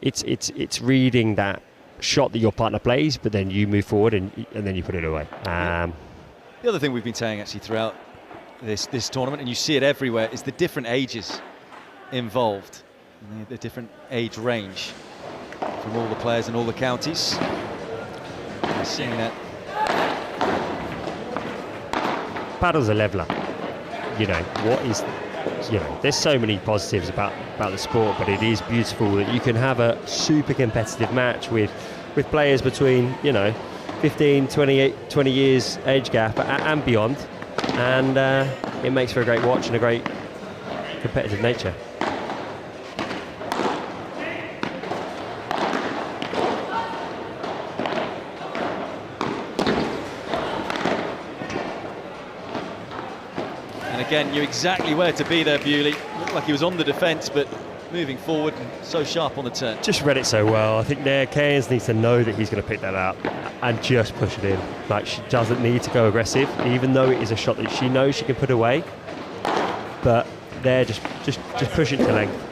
it's reading that shot that your partner plays, but then you move forward and then you put it away. The other thing we've been saying actually throughout this tournament, and you see it everywhere, is the different ages involved, the different age range from all the players in all the counties. We're seeing that. Paddle's a leveller. You know, there's so many positives about the sport, but it is beautiful that you can have a super competitive match with players between, you know, 15, 28, 20 years age gap and beyond, and it makes for a great watch and a great competitive nature. Again, you're exactly where to be there, Bewley. Looked like he was on the defence, but moving forward and so sharp on the turn. Just read it so well. I think Cairns needs to know that he's going to pick that up and just push it in. Like, she doesn't need to go aggressive, even though it is a shot that she knows she can put away. But there, just push it to length.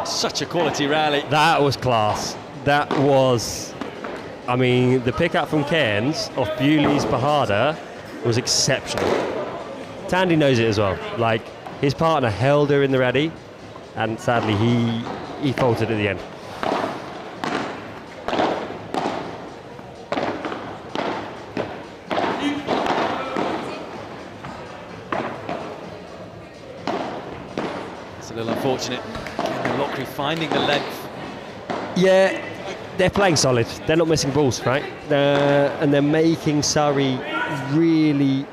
Such a quality rally. That was class. That was I mean, the pick up from Cairns off Bewley's Bahada was exceptional. Tandy knows it as well. Like, his partner held her in the ready, and sadly he faltered at the end. It's a little unfortunate. Lockery finding the length. Yeah, they're playing solid. They're not missing balls, right? And they're making Surrey really...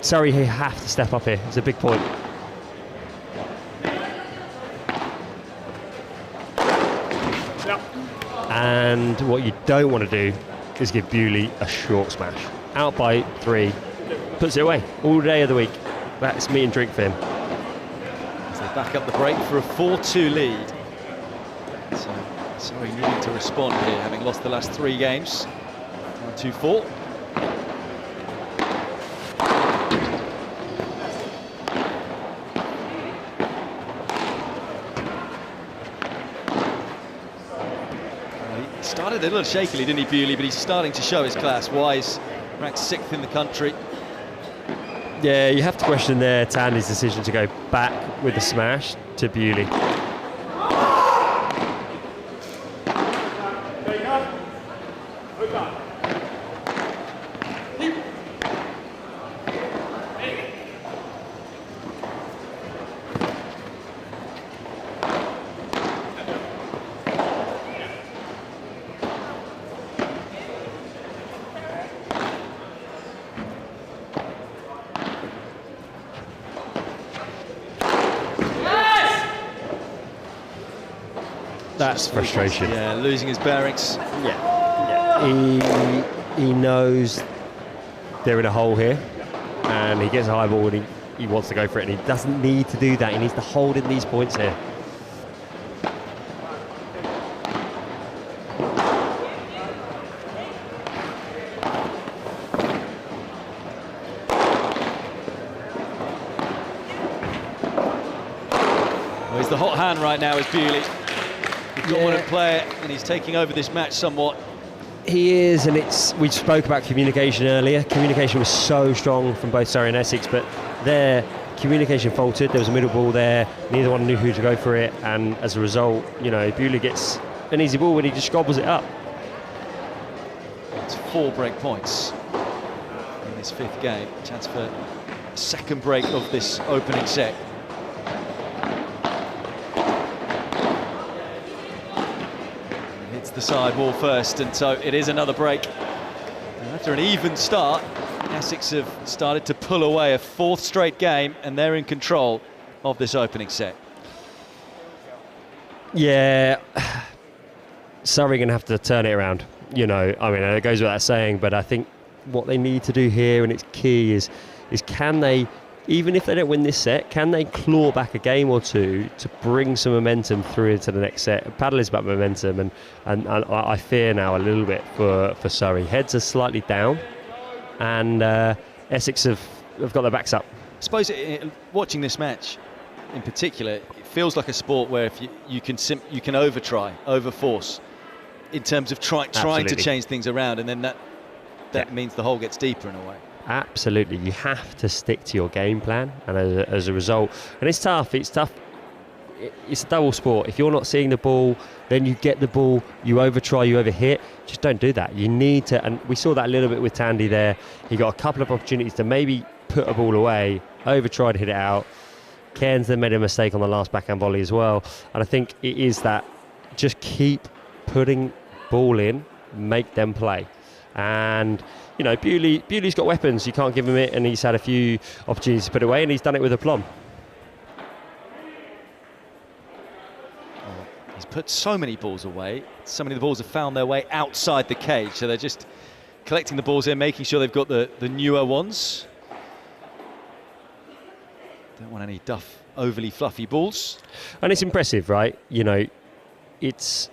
Surrey have to step up here. It's a big point. And what you don't want to do is give Bewley a short smash. Out by 3, puts it away all day of the week. That's meat and drink for him. As they back up the break for a 4-2 lead. So Surrey needing to respond here, having lost the last 3 games. 1-2-4. Started a little shakily, didn't he, Bewley? But he's starting to show his class. Wise ranked 6th in the country. Yeah, you have to question there Tandy's decision to go back with the smash to Bewley. That's frustration. Yeah, losing his bearings. Yeah. He knows they're in a hole here, and he gets a high ball and he wants to go for it, and he doesn't need to do that. He needs to hold in these points here. Well, he's the hot hand right now, is Bewley. Dominant player, and he's taking over this match somewhat. He is, and we spoke about communication earlier. Communication was so strong from both Surrey and Essex, but their communication faltered. There was a middle ball there. Neither one knew who to go for it, and as a result, you know, Bewley gets an easy ball when he just gobbles it up. It's 4 break points in this 5th game. Chance for a second break of this opening set. The side wall first, and so it is another break. And after an even start, Essex have started to pull away a 4th straight game, and they're in control of this opening set. Yeah, Surrey going to have to turn it around. You know, I mean, it goes without saying, but I think what they need to do here, and it's key, is can they, even if they don't win this set, can they claw back a game or 2 to bring some momentum through into the next set? Padel is about momentum, and I fear now a little bit for Surrey. Heads are slightly down, and Essex have got their backs up. I suppose watching this match in particular, it feels like a sport where if you can overforce in terms of trying to change things around, and then that means the hole gets deeper in a way. Absolutely, you have to stick to your game plan, and as a result, and it's tough. It's a double sport. If you're not seeing the ball, then you get the ball, you overtry, you overhit. Just don't do that. You need to, and we saw that a little bit with Tandy there. He got a couple of opportunities to maybe put a ball away, overtried to hit it out. Cairns then made a mistake on the last backhand volley as well, and I think it is that just keep putting ball in, make them play. And you know, Bewley's got weapons. You can't give him it, and he's had a few opportunities to put it away, and he's done it with aplomb. He's put so many balls away. So many of the balls have found their way outside the cage, so they're just collecting the balls in, making sure they've got the newer ones. Don't want any overly fluffy balls. And it's impressive, right? You know, it's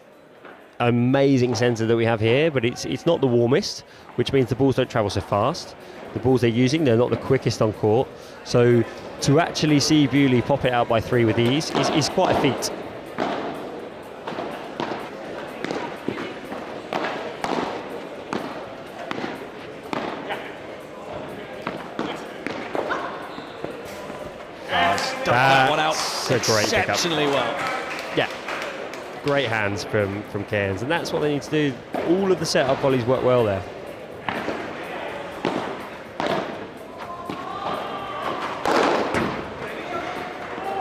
amazing centre that we have here, but it's not the warmest, which means the balls don't travel so fast. The balls they're using, they're not the quickest on court. So to actually see Bewley pop it out by 3 with ease is quite a feat. that one out That's a great pickup. exceptionally well. Yeah, great hands from Cairns, and that's what they need to do. All of the setup volleys work well there.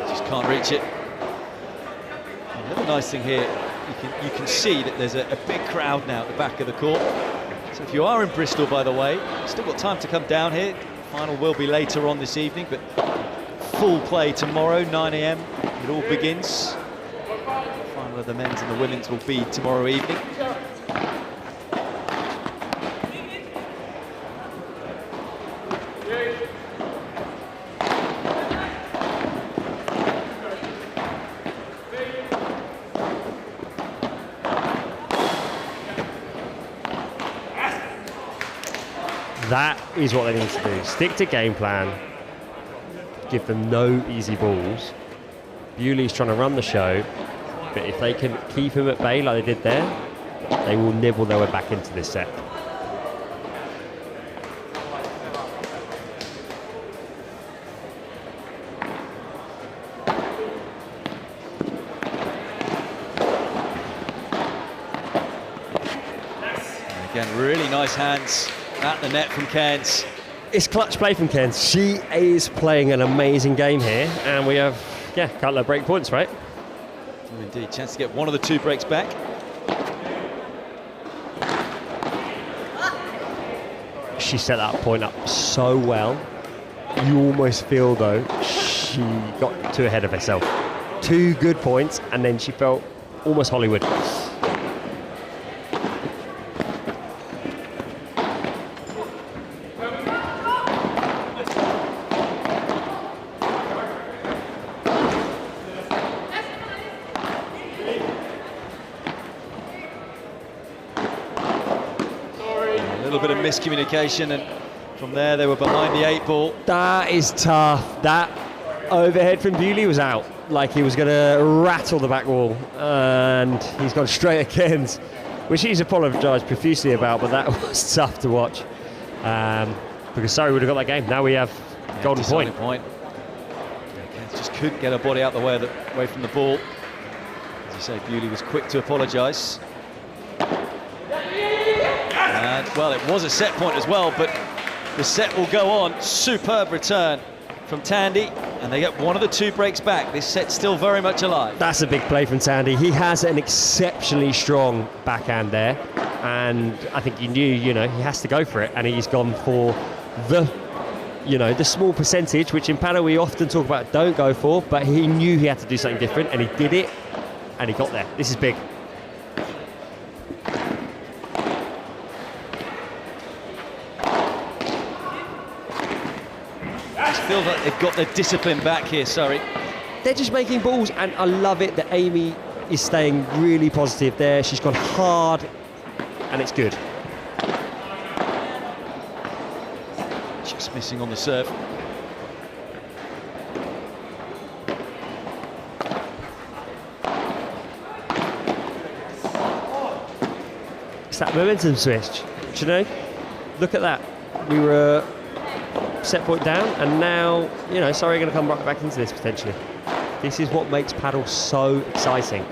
Just can't reach it. Another nice thing here, you can see that there's a big crowd now at the back of the court. So if you are in Bristol, by the way, still got time to come down here. Final will be later on this evening, but full play tomorrow, 9 AM. It all begins. The final of the men's and the women's will be tomorrow evening. That is what they need to do. Stick to game plan. Give them no easy balls. Bewley's trying to run the show, but if they can keep him at bay like they did there, they will nibble their way back into this set. Again, really nice hands at the net from Cairns. It's clutch play from Cairns. She is playing an amazing game here, and we have, can't let break points, right? Oh, indeed, chance to get one of the 2 breaks back. She set that point up so well. You almost feel, though, she got too ahead of herself. 2 good points, and then she felt almost Hollywood. Miscommunication, and from there they were behind the 8 ball. That is tough. That overhead from Bewley was out, like he was going to rattle the back wall, and he's gone straight at Cairns, which he's apologised profusely about, but that was tough to watch, because Surrey would have got that game. Now we have golden point. Cairns just couldn't get her body out the way, away from the ball. As you say, Bewley was quick to apologise. And, well, it was a set point as well, but the set will go on. Superb return from Tandy, and they get one of the 2 breaks back. This set's still very much alive. That's a big play from Tandy. He has an exceptionally strong backhand there, and I think he knew, he has to go for it, and he's gone for the small percentage, which in padel we often talk about don't go for, but he knew he had to do something different, and he did it, and he got there. This is big. Feels like they've got their discipline back here, Surrey. They're just making balls, and I love it that Amy is staying really positive there. She's gone hard, and it's good. Just missing on the serve. It's that momentum switch. Do look at that. We were set point down, and now Surrey are going to come right back into this potentially. This is what makes padel so exciting.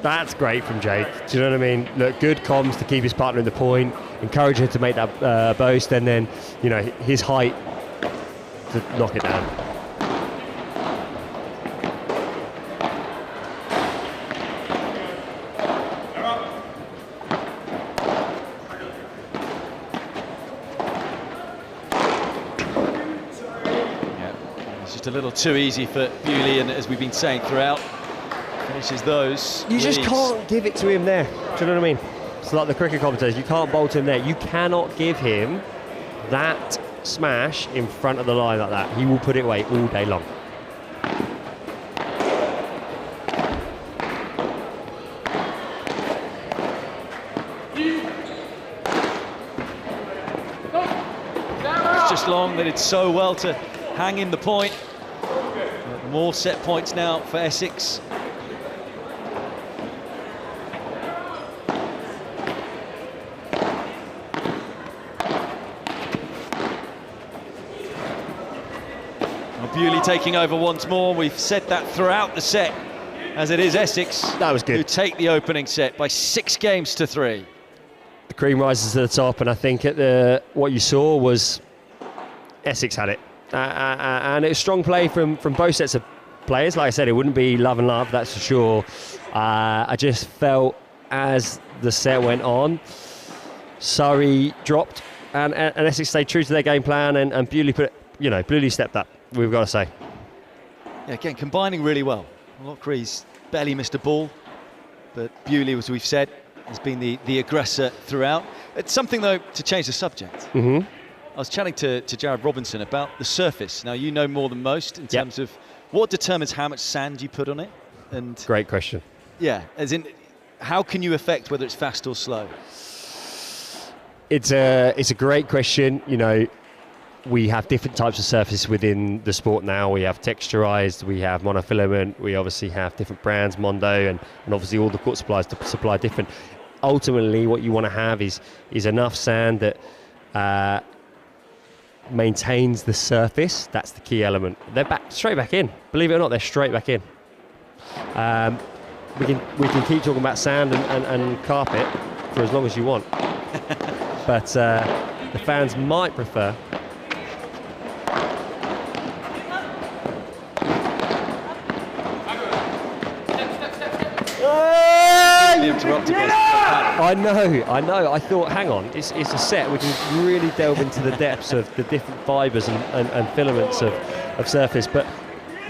That's great from Jake. Do you know what I mean? Look, good comms to keep his partner in the point, encourage her to make that boast, and then, his height to knock it down. Yeah, it's just a little too easy for Bewley, and as we've been saying throughout, finishes those. You just can't give it to him there. Do you know what I mean? It's like the cricket commentators. You can't bolt him there. You cannot give him that smash in front of the line like that. He will put it away all day long. It's just long. They did so well to hang in the point. More set points now for Essex. Bewley taking over once more. We've said that throughout the set, as it is Essex That was good. who take the opening set by 6 games to 3. The cream rises to the top, and I think what you saw was Essex had it. And it was strong play from both sets of players. Like I said, it wouldn't be love and love, that's for sure. I just felt as the set went on, Surrey dropped, and Essex stayed true to their game plan, and Bewley Bewley stepped up, we've got to say. Yeah, again, combining really well. Lockree's barely missed a ball, but Bewley, as we've said, has been the aggressor throughout. It's something, though, to change the subject. Mm-hmm. I was chatting to Jared Robinson about the surface. Now, you know more than most in terms of what determines how much sand you put on it. And Great question. yeah, as in, how can you affect whether it's fast or slow? It's a great question. You know, we have different types of surfaces within the sport now. We have texturized, we have monofilament, we obviously have different brands, Mondo, and obviously all the court suppliers to supply different. Ultimately, what you want to have is enough sand that maintains the surface. That's the key element. They're straight back in. Believe it or not, they're straight back in. We can keep talking about sand and carpet for as long as you want, but the fans might prefer. Interrupted by I know. I thought, hang on, it's a set. We can really delve into the depths of the different fibres and filaments of surface. But,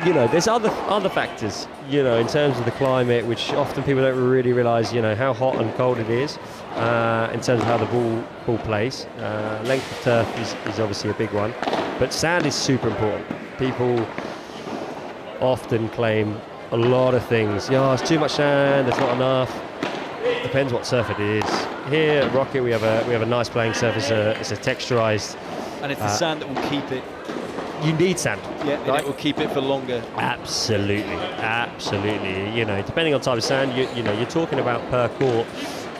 you know, there's other factors, you know, in terms of the climate, which often people don't really realise, you know, how hot and cold it is in terms of how the ball plays. Length of turf is obviously a big one. But sand is super important. People often claim a lot of things. Yeah, it's too much sand, there's not enough. Depends what surf it is. Here at Rocket we have a nice playing surface. It's a texturized, and it's the sand that will keep it. You need sand. Yeah, right? It will keep it for longer. Absolutely. You know, depending on type of sand, you know, you're talking about per court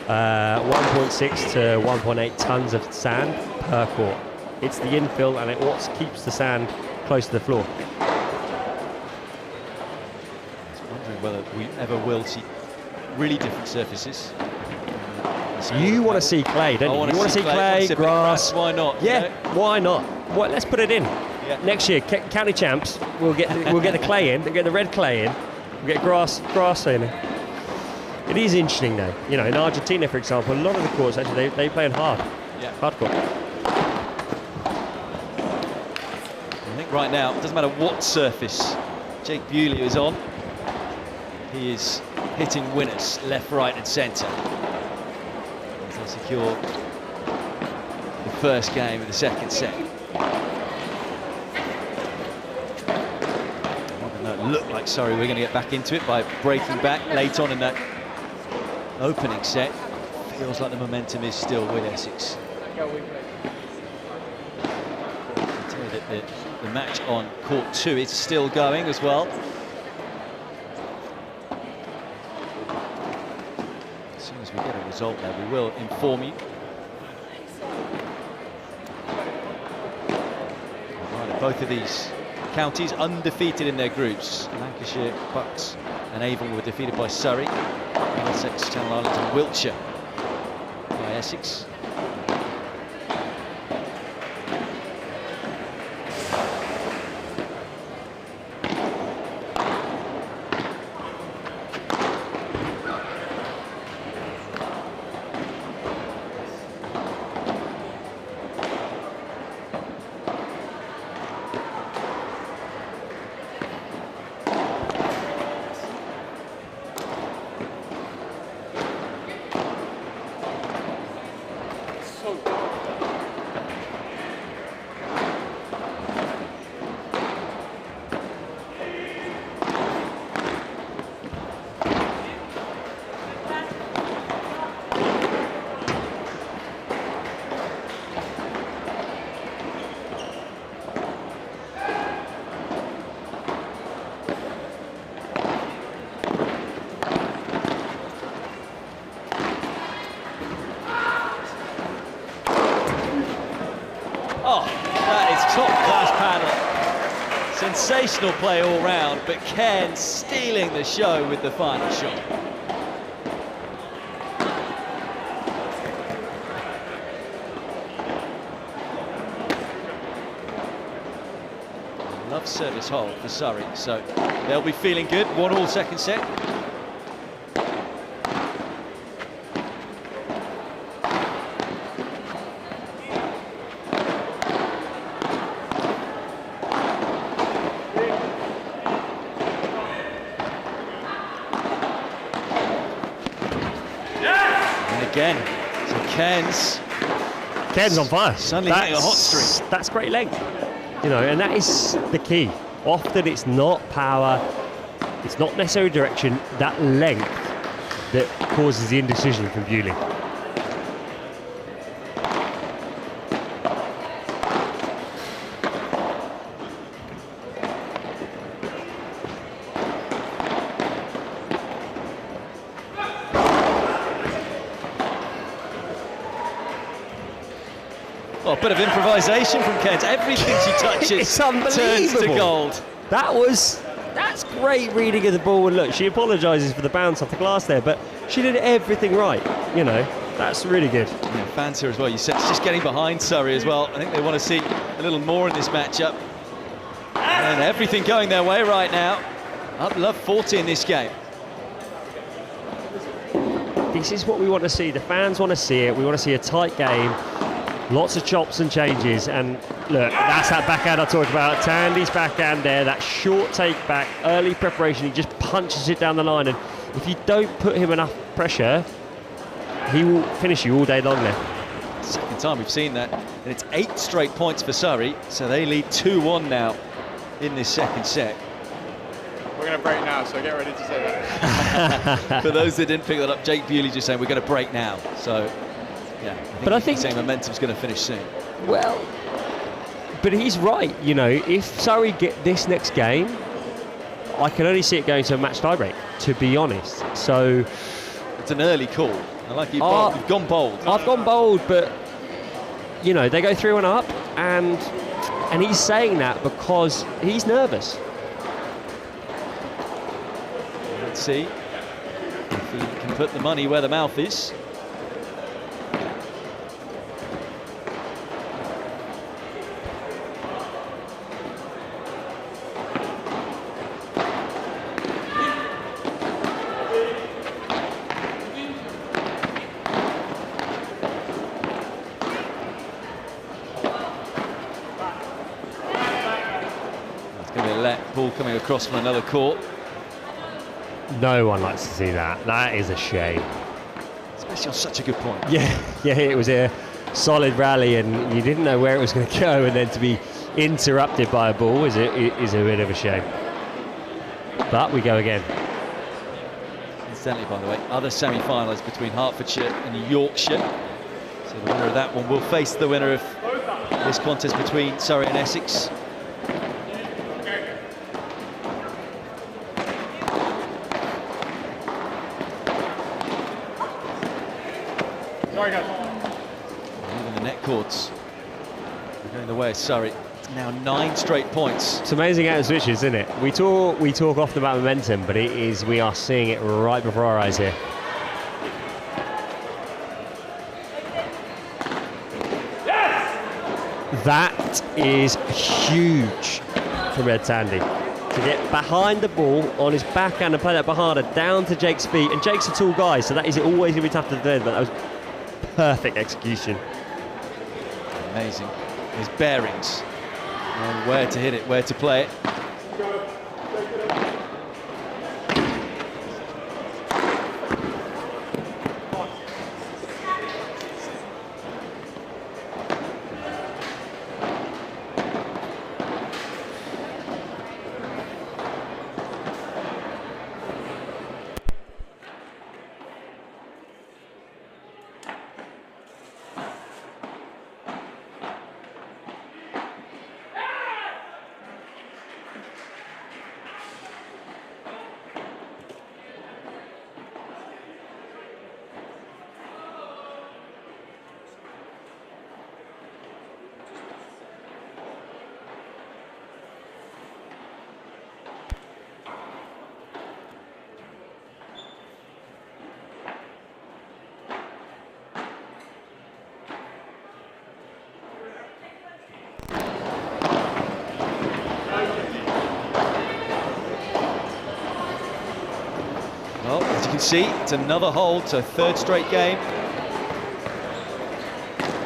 1.6 to 1.8 tons of sand per court. It's the infill, and it what keeps the sand close to the floor. Wondering whether we ever will see really different surfaces. You want to see clay, don't you? You want to see clay, grass. Why not? Yeah, you know? why not? Well, let's put it in. Yeah. Next year, county champs, we'll get the clay in. We'll get the red clay in. We'll get grass in. It is interesting though. You know, in Argentina, for example, a lot of the courts actually they play in hard court. I think right now, it doesn't matter what surface Jake Bewley is on, he is hitting winners left, right and centre. As they secure the first game of the second set. Even though it looked like Surrey we're going to get back into it by breaking back late on in that opening set, feels like the momentum is still with Essex. I tell you that the match on court 2 is still going as well. As soon as we get a result there, we will inform you. Right, both of these counties undefeated in their groups. Lancashire, Bucks and Avon were defeated by Surrey. Middlesex, Channel Islands and Wiltshire by Essex. Oh, that is top-class paddle. Sensational play all round, but Ken stealing the show with the final shot. Love service hold for Surrey, so they'll be feeling good. 1-1 second set. And again, so Ken's on fire. Suddenly hitting a hot streak. That's great length. You know, and that is the key. Often it's not power, it's not necessarily direction, that length that causes the indecision from Bewley. Oh, a bit of improvisation from Kent. Everything she touches turns to gold. That's great reading of the ball. And look, she apologises for the bounce off the glass there, but she did everything right. You know, that's really good. Yeah, fans here as well. You said it's just getting behind Surrey as well. I think they want to see a little more in this matchup. And everything going their way right now. I'd love 40 in this game. This is what we want to see. The fans want to see it. We want to see a tight game. Lots of chops and changes, and look, that's that backhand I talked about. Tandy's backhand there, that short take back, early preparation, he just punches it down the line, and if you don't put him enough pressure, he will finish you all day long there. Second time we've seen that, and it's 8 straight points for Surrey, so they lead 2-1 now in this second set. We're going to break now, so get ready to say that. For those that didn't pick that up, Jake Bewley just saying we're going to break now, so yeah, I think he's saying momentum's going to finish soon. Well, but he's right, you know, if Surrey get this next game, I can only see it going to a match tiebreak, to be honest. So it's an early call. I like you. You've gone bold. I've gone bold, but you know, they go 3-1 up, and he's saying that because he's nervous. Let's see if he can put the money where the mouth is. Ball coming across from another court. No one likes to see that. That is a shame. Especially on such a good point. Yeah, it was a solid rally and you didn't know where it was going to go, and then to be interrupted by a ball is a bit of a shame. But we go again. Incidentally, by the way, other semi-finals between Hertfordshire and Yorkshire. So the winner of that one will face the winner of this contest between Surrey and Essex. Even the net courts are going the way of Surrey. It's now 9 straight points. It's amazing out of switches, isn't it? We talk often about momentum, but we are seeing it right before our eyes here. Yes! That is huge from Ed Tandy. To get behind the ball on his backhand and play that behind her down to Jake's feet. And Jake's a tall guy, so that is always going to be tough to defend, but that was perfect execution. Amazing. His bearings and where to hit it, where to play it. can see it's another hold, so third straight game.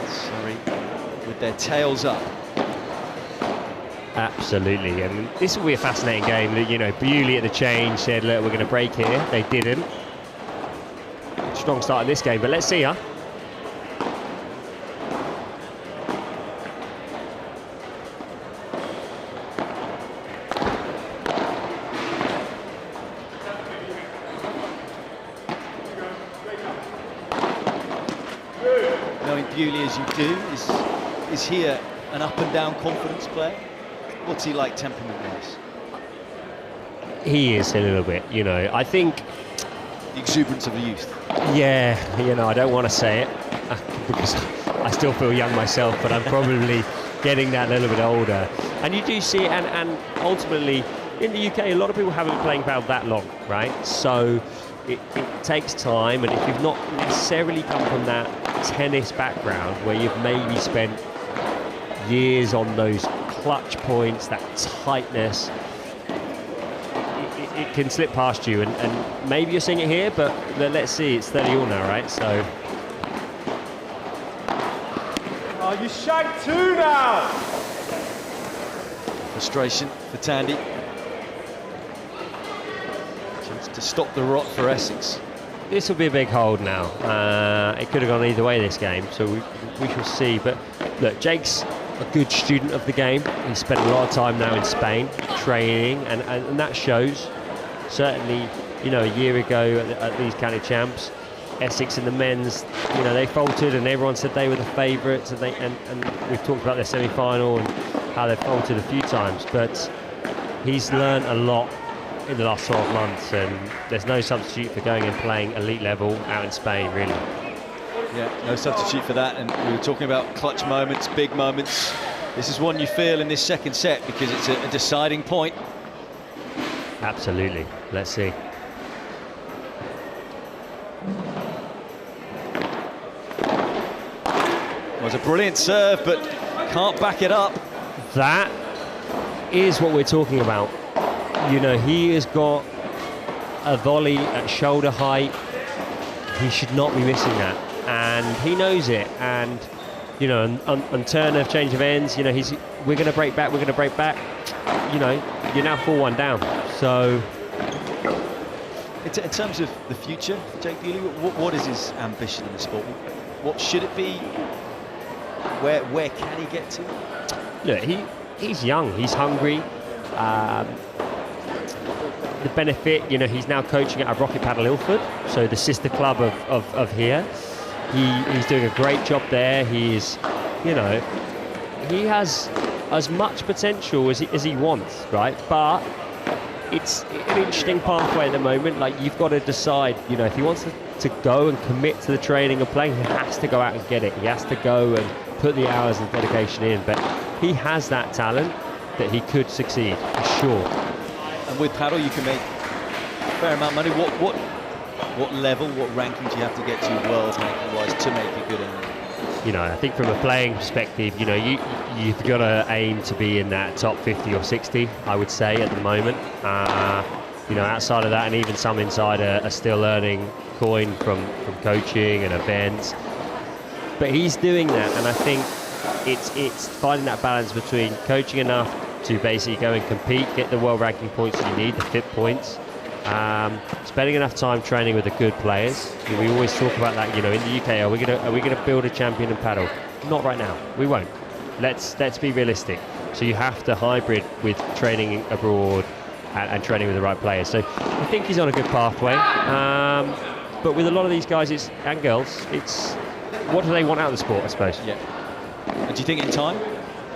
Surrey with their tails up. Absolutely, and this will be a fascinating game. That, you know, Bewley at the change said, look, we're going to break here. They didn't. Strong start in this game, but let's see, huh? Knowing Bewley as you do, is he an up and down confidence player? What's he like temperament-wise? He is a little bit, you know. I think The exuberance of the youth. yeah, you know, I don't want to say it because I still feel young myself, but I'm probably getting that a little bit older. And you do see it, and ultimately in the UK, a lot of people haven't been playing paddle that long, right? So it takes time, and if you've not necessarily come from that tennis background where you've maybe spent years on those clutch points, that tightness, it can slip past you, and maybe you're seeing it here, but let's see, it's 30 all now, right? So Oh, you shanked two now! Frustration for Tandy. Chance to stop the rot for Essex. this will be a big hold now. It could have gone either way this game, so we shall see. But look, Jake's a good student of the game. He's spent a lot of time now in Spain training, and that shows. Certainly, you know, a year ago at these county champs, Essex and the men's, you know, they faltered, and everyone said they were the favourites, and we've talked about their semi-final and how they've faltered a few times. But he's learned a lot in the last 12 months, and there's no substitute for going and playing elite level out in Spain, really. Yeah, no substitute for that. And we were talking about clutch moments, big moments. This is one you feel in this second set because it's a deciding point. Absolutely. Let's see. It was a brilliant serve, but can't back it up. That is what we're talking about. You know, he has got a volley at shoulder height. He should not be missing that, and he knows it. And you know, on turn of change of ends, you know, we're going to break back. We're going to break back. You know, you're now 4-1 down. So, In terms of the future, Jake Bewley, what is his ambition in the sport? What should it be? Where can he get to? look, he's young. He's hungry. The benefit, you know, he's now coaching at a Rocket Paddle Ilford, so the sister club of here. He's doing a great job there. He's, you know, he has as much potential as he wants, right? But it's an interesting pathway at the moment. Like, you've got to decide, you know, if he wants to go and commit to the training and playing, he has to go out and get it. He has to go and put the hours and dedication in. But he has that talent that he could succeed, for sure. And with paddle, you can make a fair amount of money. What level, what ranking do you have to get to world ranking-wise to make a good earning? You know, I think from a playing perspective, you know, you've got to aim to be in that top 50 or 60, I would say, at the moment. You know, outside of that, and even some inside are still earning coin from coaching and events. But he's doing that, and I think it's finding that balance between coaching enough to basically go and compete, get the world ranking points that you need, the FIP points, spending enough time training with the good players. We always talk about that, you know, in the UK, are we gonna build a champion in paddle? Not right now. We won't. Let's be realistic. So you have to hybrid with training abroad and training with the right players. So I think he's on a good pathway. But with a lot of these guys and girls, it's what do they want out of the sport, I suppose. Yeah. And do you think in time,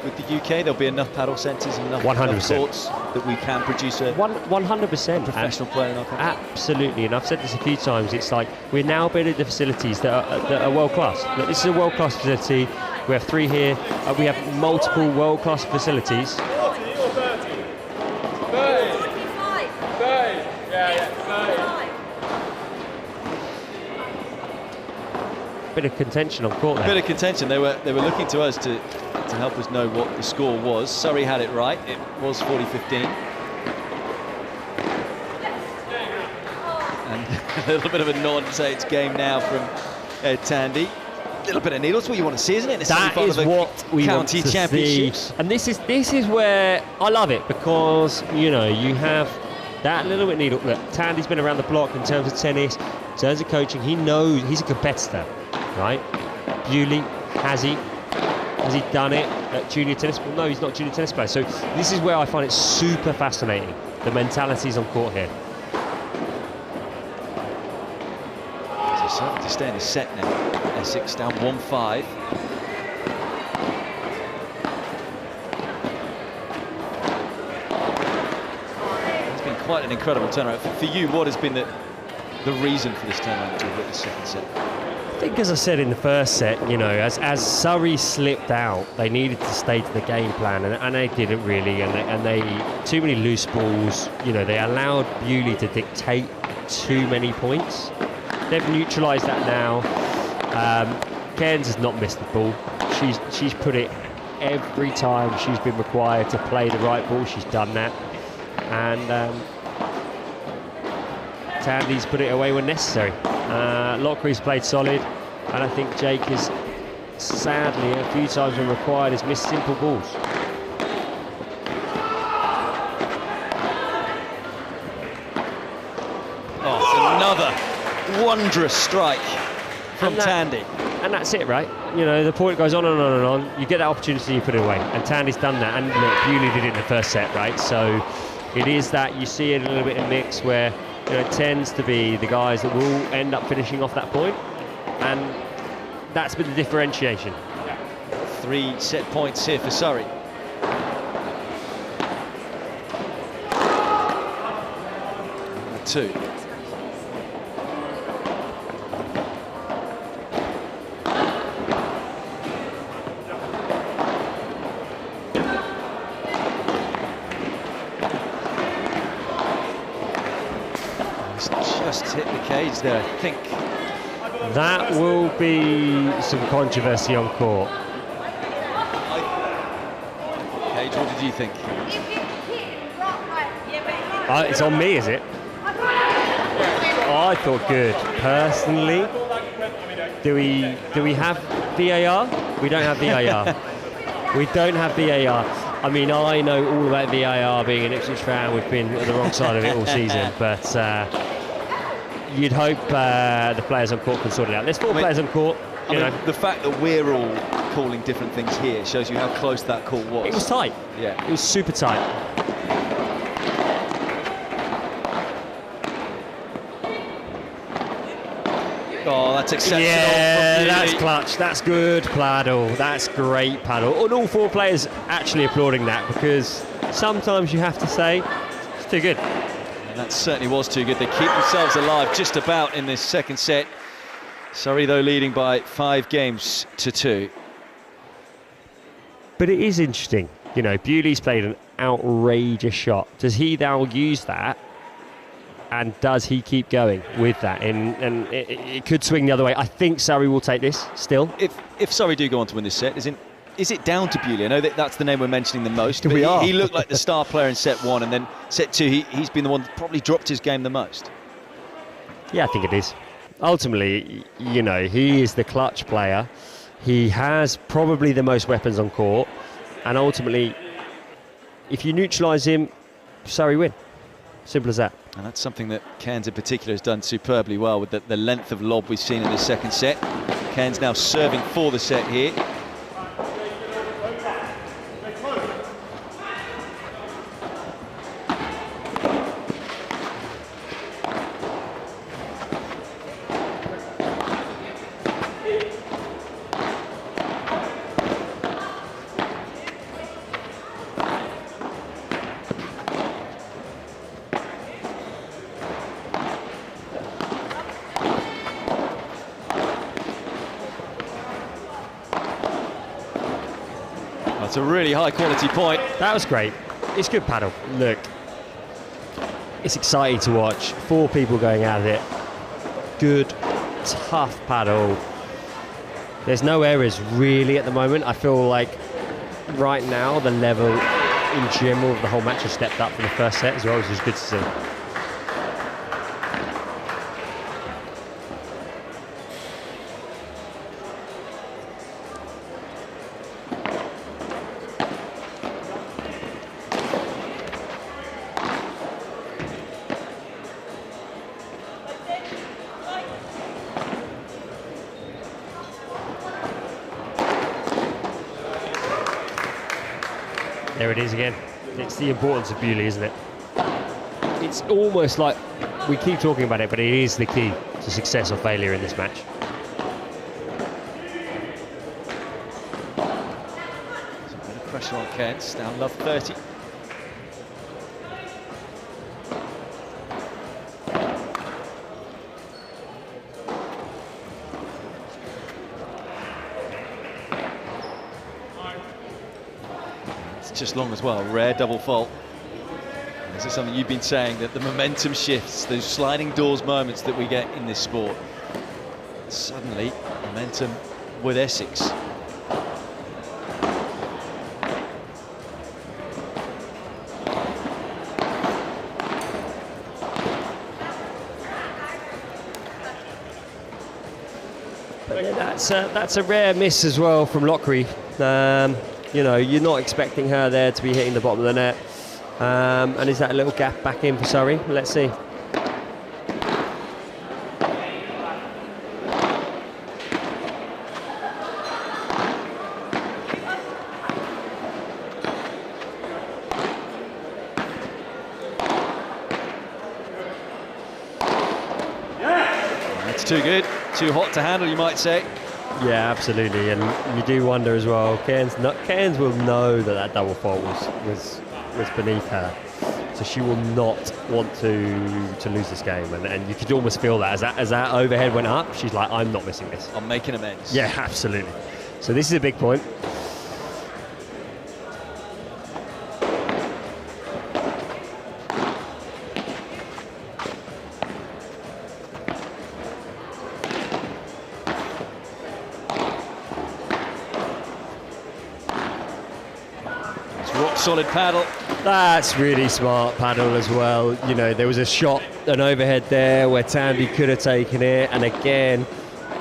with the UK, there'll be enough paddle centres and enough 100%. courts that we can produce a 100% professional player in our country? Absolutely, and I've said this a few times. It's like we're now building the facilities that are world class. Look, this is a world class facility. We have 3 here. We have multiple world class facilities. 40 or 30? 30. 30. Yeah, 30. Bit of contention on court there. Bit of contention. They were looking to us to help us know what the score was. Surrey had it right. It was 40-15. And a little bit of a nod and say it's game now from Tandy. A little bit of needles, what you want to see, isn't it? That is what we want county to championships. see. And this is where I love it, because you have that little bit needle. Look, Tandy's been around the block in terms of tennis, in terms of coaching. He knows he's a competitor, right? Bewley, has he done it at junior tennis? Well, no, he's not a junior tennis player. So this is where I find it super fascinating, the mentalities on court here. So starting to stay in the set now. Essex down 1-5. It's been quite an incredible turnaround. For you, what has been the reason for this turnaround to hit the second set? I think, as I said in the first set, as Surrey slipped out, they needed to stay to the game plan, and they didn't really, and they too many loose balls. They allowed Bewley to dictate too many points. They've neutralised that now. Cairns has not missed the ball. She's put it every time she's been required to play the right ball. She's done that, and Tandy's put it away when necessary. Lockree's played solid, and I think Jake has, sadly, a few times when required, has missed simple balls. Oh, it's another wondrous strike from Tandy. And that's it, right? The point goes on and on and on. You get that opportunity, you put it away. And Tandy's done that. And look, Bewley did it in the first set, right? So it is that you see it a little bit in mix where it tends to be the guys that will end up finishing off that point. And that's been the differentiation. 3 set points here for Surrey. And 2. Just hit the cage there, I think. That will be some controversy on court. Cage, what did you think? It's on me, is it? I thought good. Personally, do we have VAR? We don't have VAR. We don't have VAR. I mean, I know all about VAR, being an Ipswich fan. We've been on the wrong side of it all season, but you'd hope the players on court can sort it out. There's 4 players on court. The fact that we're all calling different things here shows you how close that call was. It was tight. Yeah. It was super tight. Oh, that's exceptional. Yeah, from that's Bewley. clutch. That's good, Paddle. That's great, Paddle. And all 4 players actually applauding that, because sometimes you have to say it's too good. And that certainly was too good. They keep themselves alive just about in this second set. Surrey, though, leading by 5 games to 2. But it is interesting. Bewley's played an outrageous shot. Does he now use that? And does he keep going with that? And it could swing the other way. I think Surrey will take this still. If Surrey do go on to win this set, is it down to Bewley? I know that's the name we're mentioning the most. But We are. He looked like the star player in set 1, and then set 2, he's been the one that probably dropped his game the most. Yeah, I think it is. Ultimately, he is the clutch player. He has probably the most weapons on court. And ultimately, if you neutralise him, Surrey win. Simple as that. And that's something that Cairns in particular has done superbly well with the length of lob we've seen in the second set. Cairns now serving for the set here. That's a really high quality point. That was great. It's good paddle. Look, it's exciting to watch. 4 people going at it. Good, tough paddle. There's no errors really at the moment. I feel like right now the level in general of the whole match has stepped up from the first set as well, which is good to see. There it is again. It's the importance of Bewley, isn't it? It's almost like we keep talking about it, but it is the key to success or failure in this match. So a bit of pressure on Cairns, down love 30. Just long as well, rare double fault. This is something you've been saying, that the momentum shifts, those sliding doors moments that we get in this sport. Suddenly, momentum with Essex. But yeah, that's a rare miss as well from Lockery. You know, you're not expecting her there to be hitting the bottom of the net. And is that a little gap back in for Surrey? Let's see. That's too good, too hot to handle, you might say. Yeah, absolutely, and you do wonder as well. Cairns will know that double fault was beneath her, so she will not want to lose this game. And you could almost feel that as that overhead went up, she's like, I'm not missing this. I'm making amends. Yeah, absolutely. So this is a big point. Solid paddle. That's really smart paddle as well. You know, there was a shot, an overhead there where Tandy could have taken it, and again,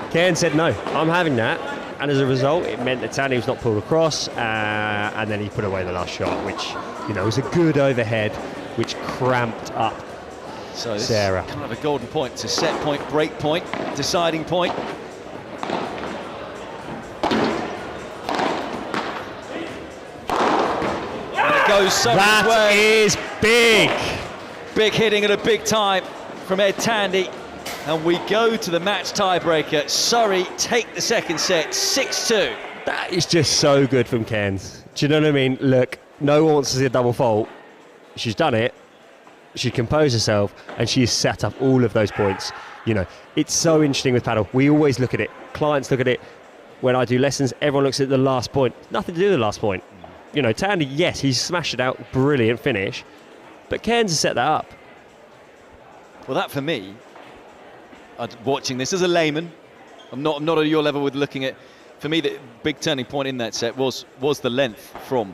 Cairns said no, I'm having that, and as a result, it meant that Tandy was not pulled across, and then he put away the last shot, which, you know, was a good overhead, which cramped up so Sarah. Kind of a golden point. It's a set point, break point, deciding point. That is big. Big hitting at a big time from Ed Tandy. And we go to the match tiebreaker. Surrey take the second set, 6-2. That is just so good from Cairns. Do you know what I mean? Look, no one wants to see a double fault. She's done it. She composed herself, and she's set up all of those points. You know, it's so interesting with paddle. We always look at it. Clients look at it. When I do lessons, everyone looks at the last point. Nothing to do with the last point. You know, Tandy, yes, he's smashed it out, brilliant finish, but Cairns has set that up. Well, that for me, watching this as a layman, I'm not at your level with looking at. For me, the big turning point in that set was the length from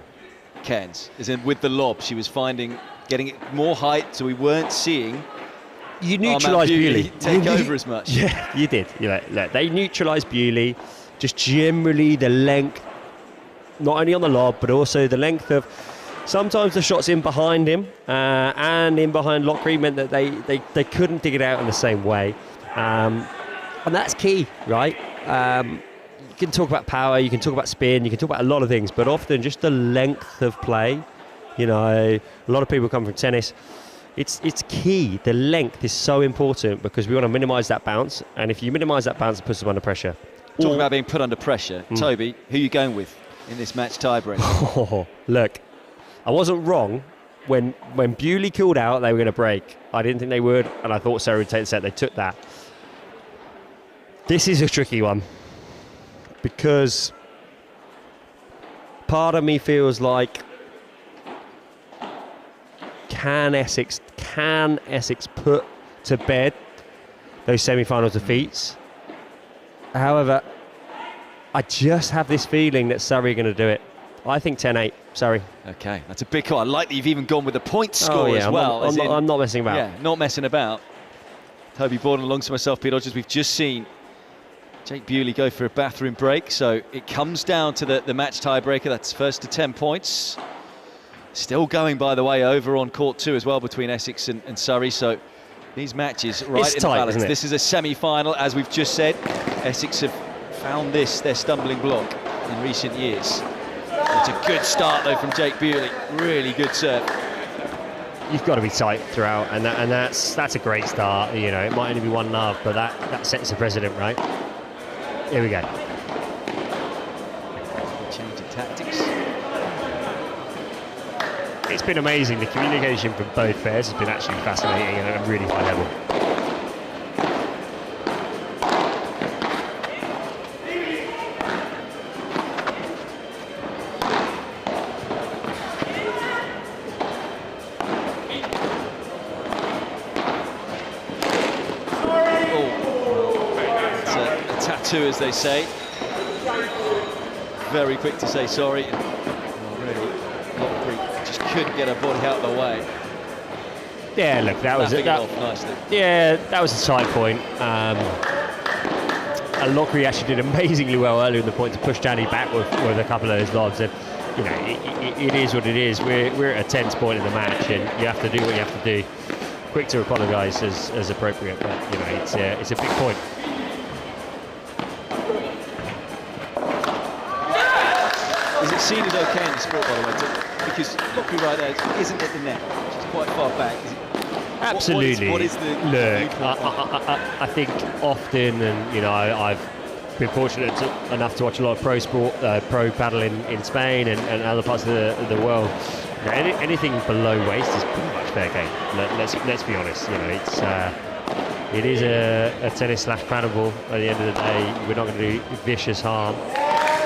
Cairns. As in, with the lob, she was getting it more height, so we weren't seeing. You neutralised Bewley. Take over as much. Yeah, you did. You know, look, they neutralised Bewley. Just generally the length. Not only on the lob, but also the length of sometimes the shots in behind him and in behind Lockery meant that they couldn't dig it out in the same way. And that's key, right? You can talk about power, you can talk about spin, you can talk about a lot of things, but often just the length of play. You know, a lot of people come from tennis. It's key. The length is so important because we want to minimise that bounce. And if you minimise that bounce, it puts them under pressure. Talking about being put under pressure, Toby, who are you going with in this match tiebreaker? Oh, look, I wasn't wrong. When Bewley called out, they were going to break. I didn't think they would, and I thought Sarah would take the set. They took that. This is a tricky one because part of me feels like can Essex put to bed those semi-final defeats? However, I just have this feeling that Surrey are going to do it. I think 10-8, Surrey. Okay, that's a big call. I like that you've even gone with the point score as well. I'm not messing about. Yeah, not messing about. Toby Borden alongside myself, Peter Odgers. We've just seen Jake Bewley go for a bathroom break, so it comes down to the match tiebreaker. That's first to 10 points. Still going, by the way, over on court 2 as well between Essex and Surrey, so these matches right it's in tight, the balance. Isn't it? This is a semi-final, as we've just said. Essex have found this their stumbling block in recent years. It's a good start though from Jake Bewley. Really good serve. You've got to be tight throughout, and that's a great start. You know, it might only be 1-0, but that sets the precedent, right? Here we go. Change of tactics. It's been amazing. The communication from both pairs has been actually fascinating and at a really high level. As they say, very quick to say sorry. Already, just couldn't get her body out of the way. Yeah, look, that was it. Yeah, that was a side point. And Lockery actually did amazingly well earlier in the point to push Danny back with a couple of those lobs. And you know, it is what it is. We're at a tense point in the match, and you have to do what you have to do. Quick to apologise as appropriate, but you know, it's a big point. Is it seen as okay in the sport, by the way, because Lockery right there isn't at the net, which is quite far back. Absolutely. What is the look? I think often, and you know, I've been fortunate enough to watch a lot of pro sport, pro paddle in Spain and other parts of the world. You know, anything below waist is pretty much fair game. Let's be honest. You know, it is a tennis / paddle ball. At the end of the day, we're not going to do vicious harm,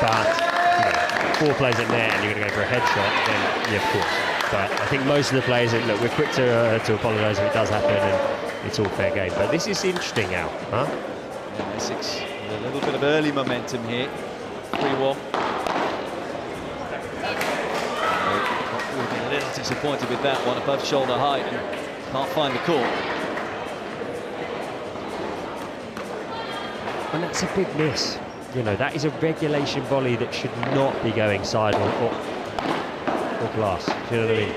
but. 4 players in there and you're going to go for a headshot, then yeah, of course. But I think most of the players, and look, we're quick to apologise if it does happen, and it's all fair game. But this is interesting now, huh? Yeah, Essex with a little bit of early momentum here. 3-1. We've been a little disappointed with that one, above shoulder height, and can't find the court. And that's a big miss. You know, that is a regulation volley that should not be going side or glass. Do you know what I mean?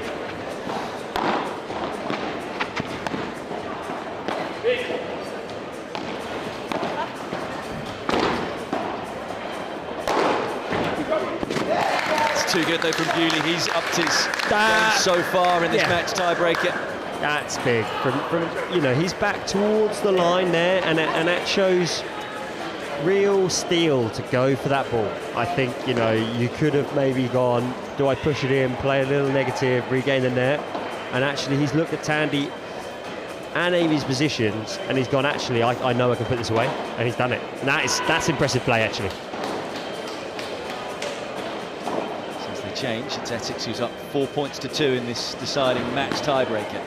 It's too good though from Bewley. He's upped his game so far in this match tiebreaker. That's big. From you know, he's back towards the line there, and that shows real steel to go for that ball. I think, you know, you could have maybe gone, do I push it in, play a little negative, regain the net? And actually he's looked at Tandy and Amy's positions and he's gone, actually, I know I can put this away, and he's done it. And that's impressive play, actually. Since they change, it's Essex who's up 4 points to 2 in this deciding match tiebreaker.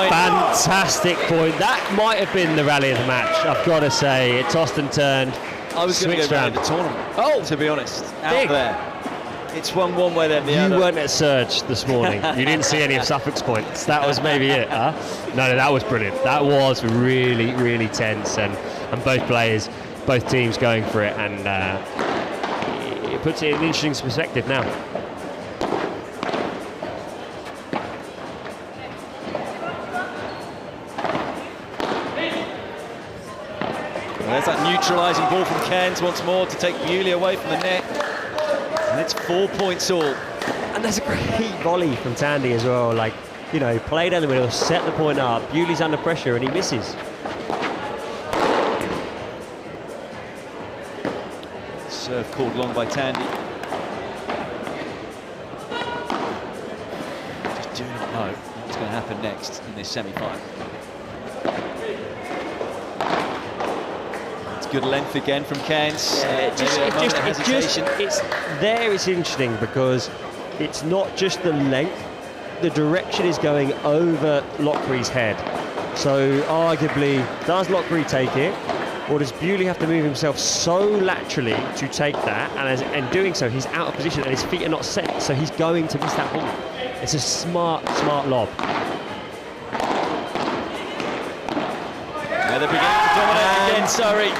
Fantastic point. That might have been the rally of the match, I've got to say. It tossed and turned. I was going to go around the tournament. Oh, to be honest, out there. It's 1-1 way then the other. You weren't at Surge this morning. You didn't see any of Suffolk's points. That was maybe it, huh? No, that was brilliant. That was really, really tense, and both players, both teams going for it, and it puts it in an interesting perspective now. There's that neutralising ball from Cairns once more to take Bewley away from the net. And it's 4 points all. And there's a great volley from Tandy as well. Like, you know, played down the middle, set the point up. Bewley's under pressure and he misses. Serve called long by Tandy. Just do not know what's going to happen next in this semi-final. Good length again from Cairns. It's interesting because it's not just the length, the direction is going over Lockree's head. So arguably, does Lockree take it, or does Bewley have to move himself so laterally to take that, and doing so he's out of position and his feet are not set, so he's going to miss that ball. It's a smart lob. They're beginning to dominate again, Surrey.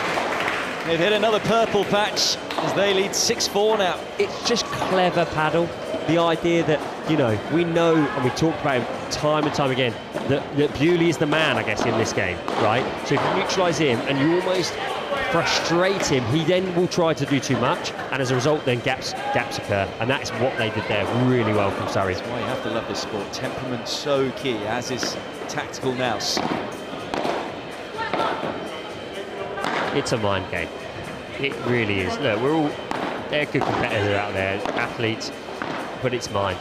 They've hit another purple patch as they lead 6-4 now. It's just clever paddle. The idea that, you know, we know, and we talked about him time and time again, that Bewley is the man, I guess, in this game, right? So if you neutralise him and you almost frustrate him, he then will try to do too much, and as a result, then gaps occur. And that's what they did there really well from Surrey. That's why you have to love this sport. Temperament so key, as is tactical nous. It's a mind game. It really is. Look, they're good competitors out there, athletes, but it's mind.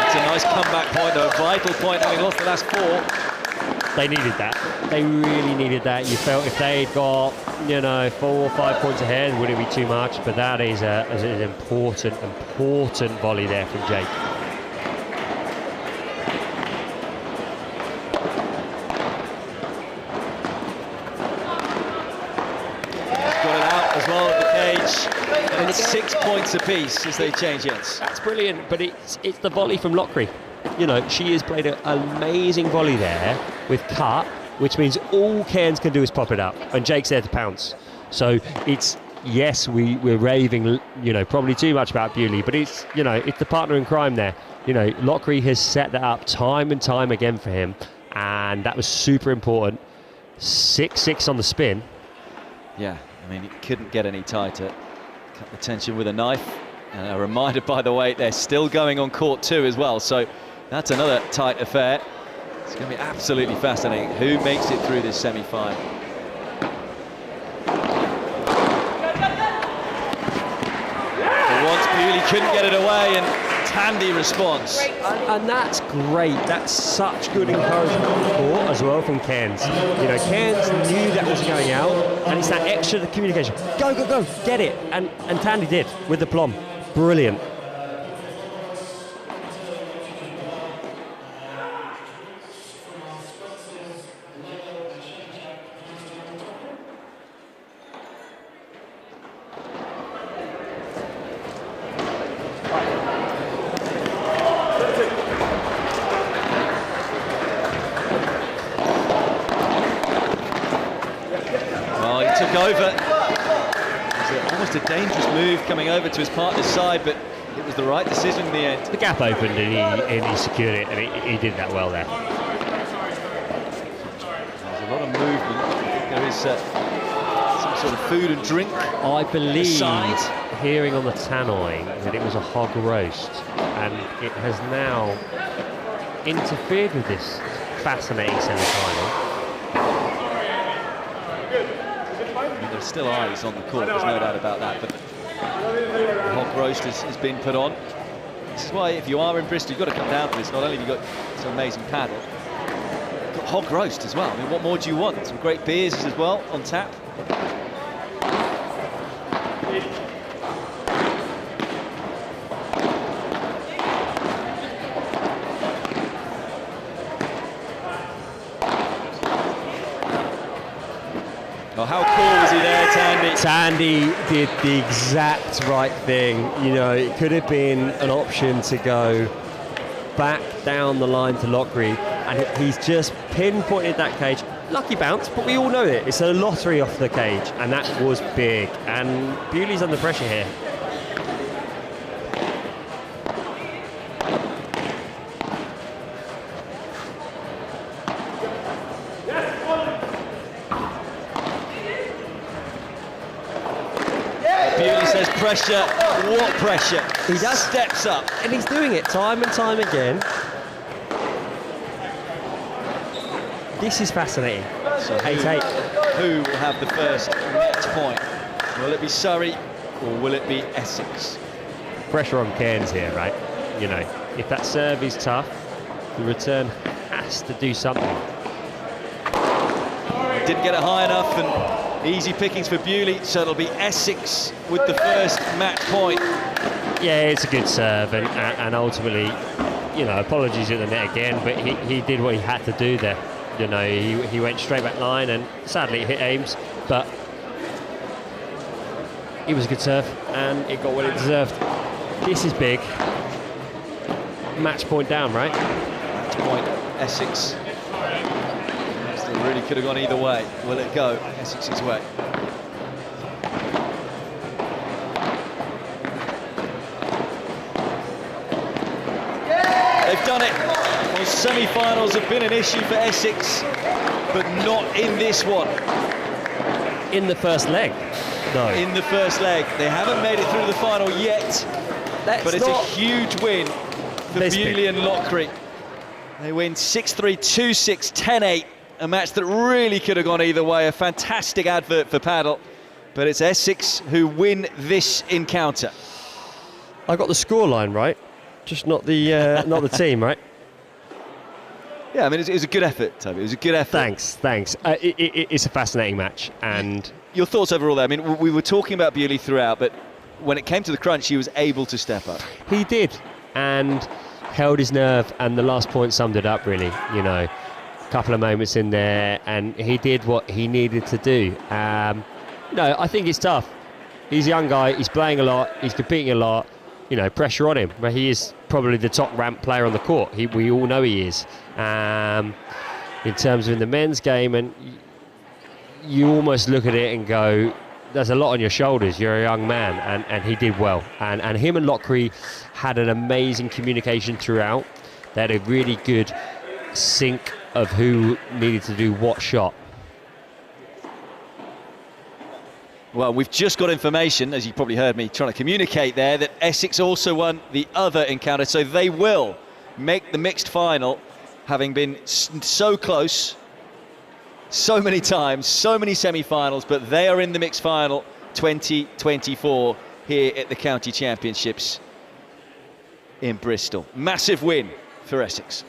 It's a nice comeback point, a vital point, having lost the last 4. They needed that. They really needed that. You felt if they'd got, you know, 4 or 5 points ahead, would it be too much? But that is an important volley there from Jake. And it's 6 points apiece as they change ends. That's brilliant, but it's the volley from Lockree. You know, she has played an amazing volley there with cut, which means all Cairns can do is pop it up, and Jake's there to pounce. So it's, yes, we're raving, you know, probably too much about Bewley, but it's, you know, it's the partner in crime there. You know, Lockree has set that up time and time again for him, and that was super important. 6-6 on the spin. Yeah, I mean, it couldn't get any tighter. Cut the tension with a knife. And a reminder, by the way, they're still going on court 2 as well. So that's another tight affair. It's going to be absolutely fascinating. Who makes it through this semi-final? For once, Bewley couldn't get it away, and Tandy responds. And that's great. That's such good encouragement on the court as well from Cairns. You know, Cairns knew that was going out, and it's that extra communication. Go, go, go, get it. And Tandy did with the plum. Brilliant. Well, he took over. Almost a dangerous move coming over to his partner's side, but it was the right decision in the end. The gap opened and he secured it, and he did that well there. There's a lot of movement. There is some sort of food and drink. I believe, hearing on the tannoy, that it was a hog roast, and it has now interfered with this fascinating semi-final. There's still eyes on the court, there's no doubt about that, but the hog roast has been put on. This is why, if you are in Bristol, you've got to come down to this. Not only have you got some amazing paddle, you've got hog roast as well. I mean, what more do you want? Some great beers as well on tap. Oh, how cool was he there, Tandy? Tandy did the exact right thing. You know, it could have been an option to go back down the line to Lockree, and he's just pinpointed that cage. Lucky bounce, but we all know it. It's a lottery off the cage, and that was big. And Bewley's under pressure here. Bewley says pressure. What pressure? He does. Steps up. And he's doing it time and time again. This is fascinating. So 8-8. Who will have the first match point? Will it be Surrey or will it be Essex? Pressure on Cairns here, right? You know, if that serve is tough, The return has to do something. Didn't get it high enough, and easy pickings for Bewley, so it'll be Essex with the first match point. Yeah, it's a good serve, and ultimately, you know, apologies at the net again, but he did what he had to do there. You know, he went straight back line, and sadly it hit Ames, but it was a good serve, and it got what it deserved. This is big. Match point down, right? Match point, Essex. Still really could have gone either way. Will it go Essex's way? They've done it. Well, semi-finals have been an issue for Essex, but not in this one. In the first leg, no. In the first leg. They haven't made it through the final yet, but it's a huge win for Bewley and Lockery. They win 6-3, 2-6, 10-8. A match that really could have gone either way. A fantastic advert for paddle, but it's Essex who win this encounter. I got the scoreline right, just not the not the team, right? Yeah, I mean, it was a good effort, Toby. It was a good effort. Thanks. It's a fascinating match, and your thoughts overall there? I mean, we were talking about Bewley throughout, but when it came to the crunch, he was able to step up. He did, and held his nerve, and the last point summed it up, really. You know, a couple of moments in there, and he did what he needed to do. No, I think it's tough. He's a young guy, he's playing a lot, he's competing a lot, you know, pressure on him, but he is probably the top ranked player on the court. We all know he is. In terms of in the men's game, and you almost look at it and go, there's a lot on your shoulders, you're a young man, and he did well. And him and Lockery had an amazing communication throughout. They had a really good sync of who needed to do what shot. Well, we've just got information, as you probably heard me trying to communicate there, that Essex also won the other encounter, so they will make the mixed final, having been so close so many times, so many semi-finals, but they are in the mixed final 2024 here at the County Championships in Bristol. Massive win for Essex.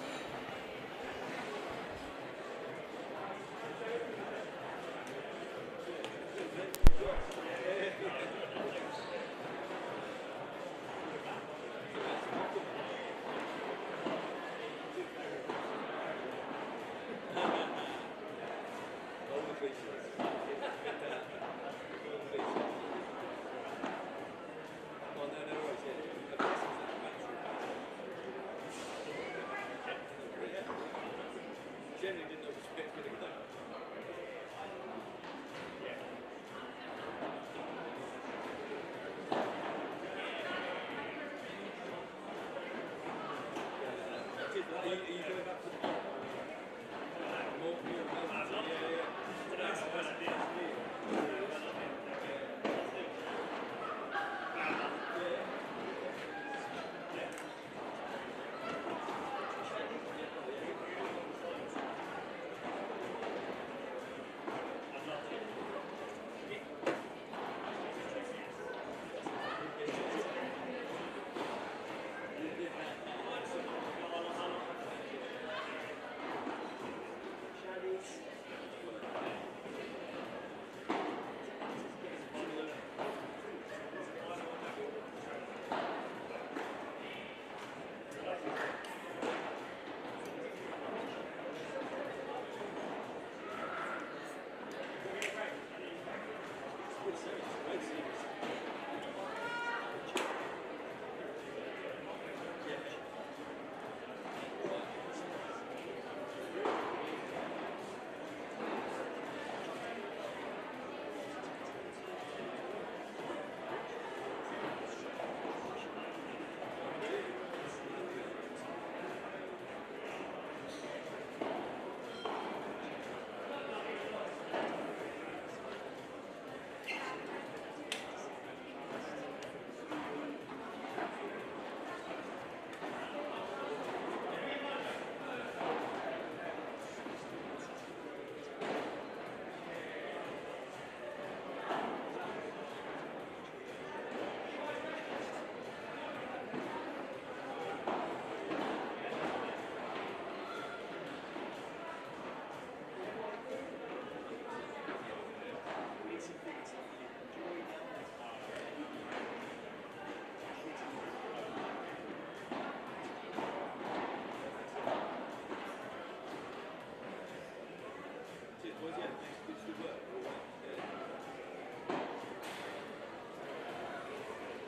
Was yeah, which would work.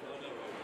Oh no, right.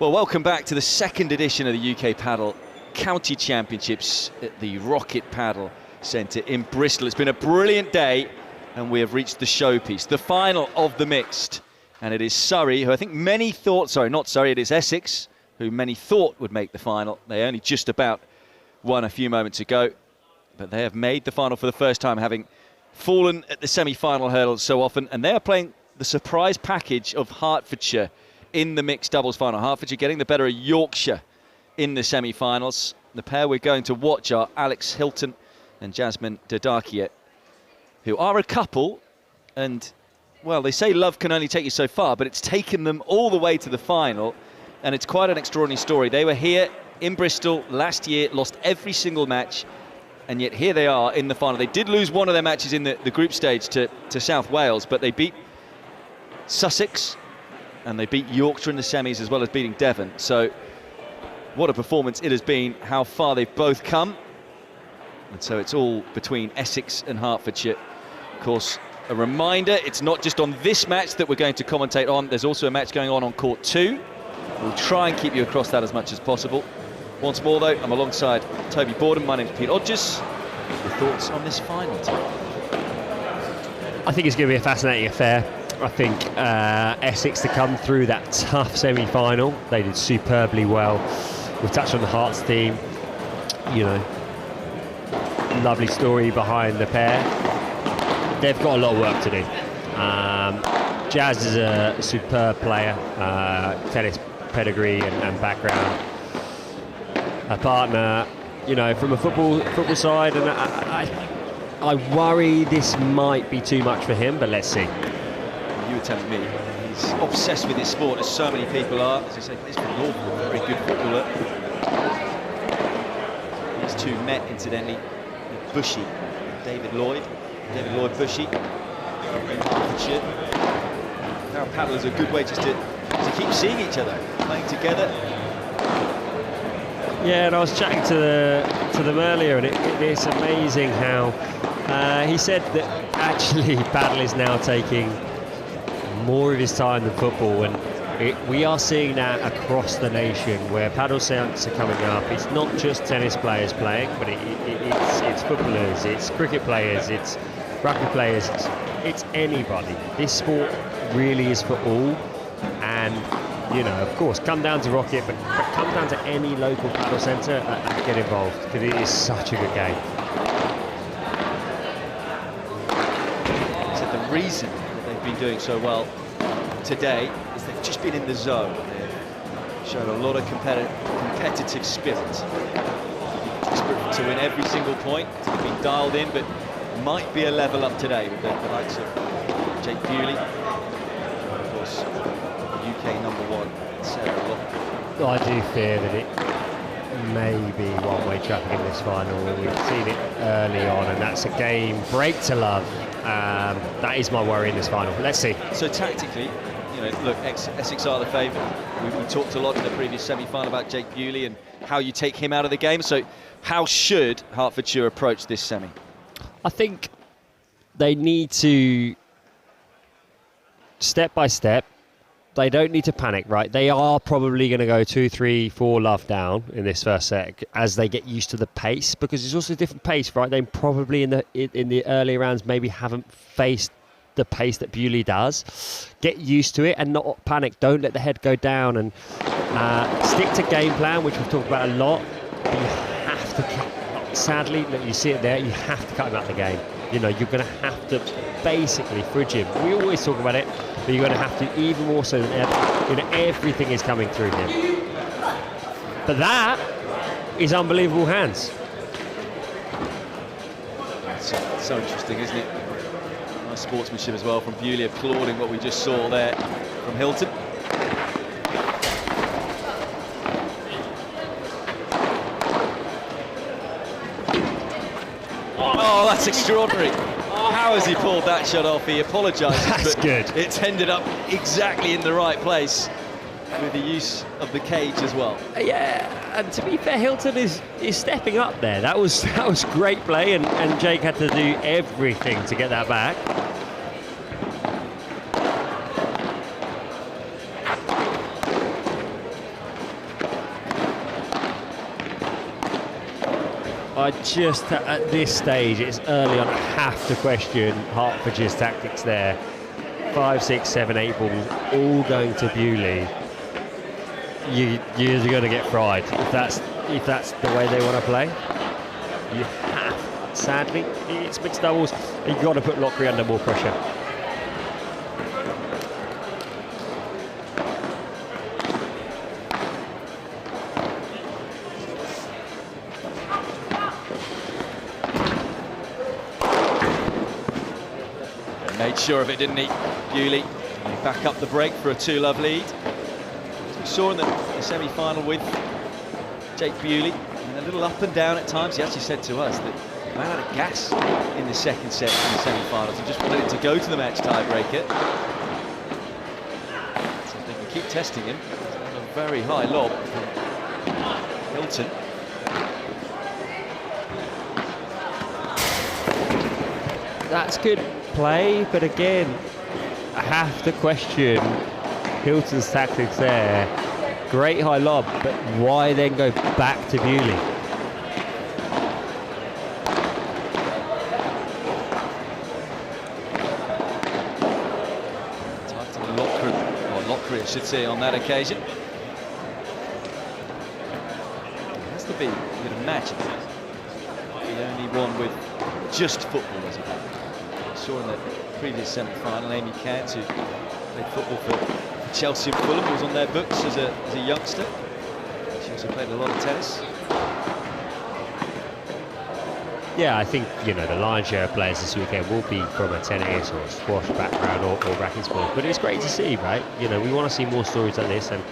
Well, welcome back to the second edition of the UK PADEL County Championships at the Rocket PADEL Centre in Bristol. It's been a brilliant day, and we have reached the showpiece, the final of the mixed. And it is Surrey, who I think many thought, sorry, not Surrey, it is Essex, who many thought would make the final. They only just about won a few moments ago, but they have made the final for the first time, having fallen at the semi-final hurdle so often. And they are playing the surprise package of Hertfordshire in the mixed doubles final. Hertfordshire getting the better of Yorkshire in the semi-finals. The pair we're going to watch are Alex Hilton and Jasmine Dadakia, who are a couple, and well, they say love can only take you so far, but it's taken them all the way to the final, and it's quite an extraordinary story. They were here in Bristol last year, lost every single match, and yet here they are in the final. They did lose one of their matches in the group stage to South Wales, but they beat Sussex, and they beat Yorkshire in the semis, as well as beating Devon. So what a performance it has been, how far they've both come. And so it's all between Essex and Hertfordshire. Of course, a reminder, it's not just on this match that we're going to commentate on. There's also a match going on court 2. We'll try and keep you across that as much as possible. Once more, though, I'm alongside Toby Borden. My name's Peter Odgers. Your thoughts on this final, Toby? I think it's going to be a fascinating affair. I think Essex to come through that tough semi-final. They did superbly well. We've touched on the Hearts team. You know, lovely story behind the pair. They've got a lot of work to do. Jazz is a superb player, tennis pedigree and background. A partner, you know, from a football side, and I worry this might be too much for him, but let's see. You were telling me he's obsessed with his sport, as so many people are. As I say, he's from Norfolk, a very good footballer. These two met, incidentally, with Bushy, David Lloyd Bushy, in Hertfordshire. Now paddle is a good way just to keep seeing each other, playing together. Yeah, and I was chatting to them earlier, and it's amazing how he said that actually paddle is now taking more of his time than football, and we are seeing that across the nation, where paddle centres are coming up. It's not just tennis players playing, but it's footballers, it's cricket players, it's rugby players, it's anybody. This sport really is for all, and you know, of course, come down to Rocket, but come down to any local paddle centre and get involved, because it is such a good game. So the reason that they've been doing so well today is they've just been in the zone. They've shown a lot of competitive spirit. Desperate to win every single point. They've been dialed in, but might be a level up today with the likes of Jake Bewley, and of course UK #1 Sarah Lock. I do fear that it may be one-way traffic in this final. We've seen it early on, and that's a game break to love. That is my worry in this final. Let's see. So tactically, you know, look, Essex are the favourite. We talked a lot in the previous semi-final about Jake Bewley and how you take him out of the game. So how should Hertfordshire approach this semi? I think they need to, step by step, they don't need to panic, right? They are probably going to go 2, 3, 4 love down in this first set as they get used to the pace, because it's also a different pace, right? They probably in the early rounds maybe haven't faced the pace that Bewley does. Get used to it and not panic. Don't let the head go down, and stick to game plan, which we've talked about a lot. But you have to, sadly, look, you see it there, you have to cut him out of the game. You know, you're going to have to basically fridge him. We always talk about it, but you're going to have to, even more so than ever. You know, everything is coming through him. But that is unbelievable hands. So interesting, isn't it? Nice sportsmanship as well from Bewley, applauding what we just saw there from Hilton. Oh, that's extraordinary. How has he pulled that shot off? He apologises. That's but good. It's ended up exactly in the right place with the use of the cage as well. Yeah, and to be fair, Hilton is stepping up there. That was great play, and Jake had to do everything to get that back. I just, at this stage, it's early on, I have to question Hertfordshire's tactics there. 5, 6, 7, 8 balls, all going to Bewley. You're going to get fried if that's the way they want to play. You have, sadly, it's mixed doubles. You've got to put Lockery under more pressure. Made sure of it, didn't he, Bewley? Back up the break for a 2-love lead. As we saw in the semi-final with Jake Bewley, and a little up and down at times. He actually said to us that he ran out of gas in the second set in the semi-finals and just wanted it to go to the match tiebreaker. So they can keep testing him. A very high lob from Hilton. That's good play, but again, I have to question Hilton's tactics there. Great high lob, but why then go back to Bewley? Tight to Lockery, I should say, on that occasion. It has to be, you'd imagine, the only one with just football as a back. Saw in the previous semi-final, Amy Cant, who played football for Chelsea and Fulham, was on their books as a youngster. She also played a lot of tennis. Yeah, I think, you know, the lion's share of players this weekend will be from a tennis or a squash background or racket sport, but it's great to see, right? You know, we want to see more stories like this, and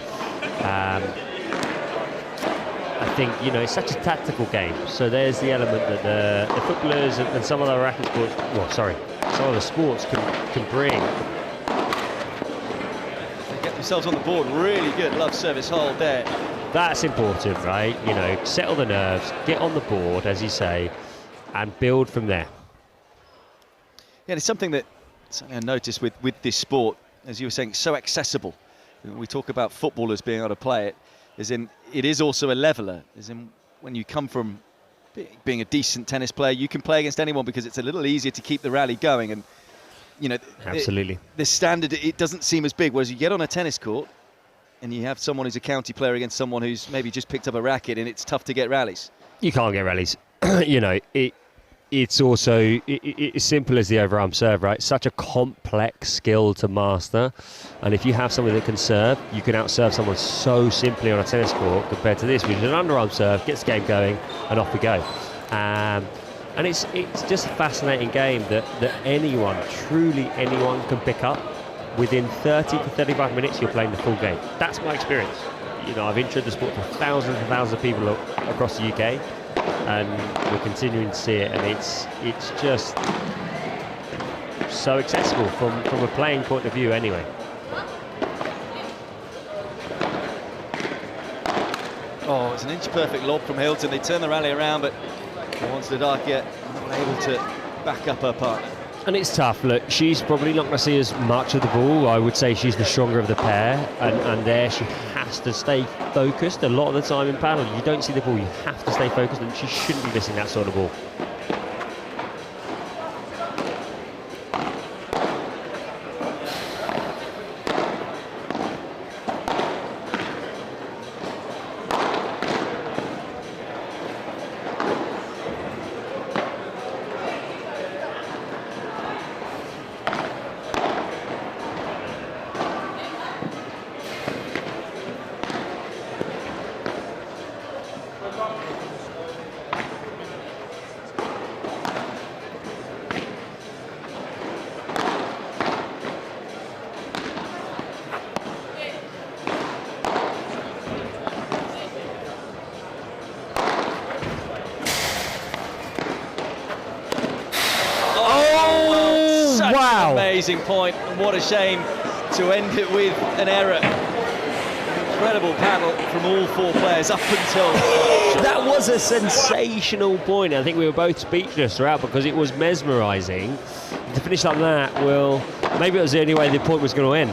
I think, you know, it's such a tactical game, so there's the element that the footballers and some of the racket sports, well, sorry, some of the sports can bring. They get themselves on the board, really good love service hold there. That's important, right? You know, settle the nerves, get on the board, as you say, and build from there. Yeah, it's something that I noticed with this sport, as you were saying, so accessible. We talk about footballers being able to play it, as in it is also a leveler, as in when you come from being a decent tennis player, you can play against anyone because it's a little easier to keep the rally going, and you know, absolutely, the standard, it doesn't seem as big, whereas you get on a tennis court and you have someone who's a county player against someone who's maybe just picked up a racket, and it's tough to get rallies. You can't get rallies. You know, it's also as simple as the overarm serve, right? Such a complex skill to master, and if you have someone that can serve, you can outserve someone so simply on a tennis court compared to this, which is an underarm serve, gets the game going, and off we go. And it's just a fascinating game that anyone, truly anyone, can pick up. Within 30 to 35 minutes, you're playing the full game. That's my experience. You know, I've introed the sport to thousands and thousands of people across the UK, and we're continuing to see it, and it's just so accessible from a playing point of view anyway. Oh, it's an inch perfect lob from Hilton. They turn the rally around, but once Dadarkia not able to back up her partner. And it's tough. Look, she's probably not going to see as much of the ball. I would say she's the stronger of the pair, and there she has to stay focused. A lot of the time in paddle, you don't see the ball, you have to stay focused, and she shouldn't be missing that sort of ball. Amazing point, and what a shame to end it with an error. Incredible paddle from all four players up until... That was a sensational point. I think we were both speechless throughout because it was mesmerising. To finish like that, well, maybe it was the only way the point was going to end.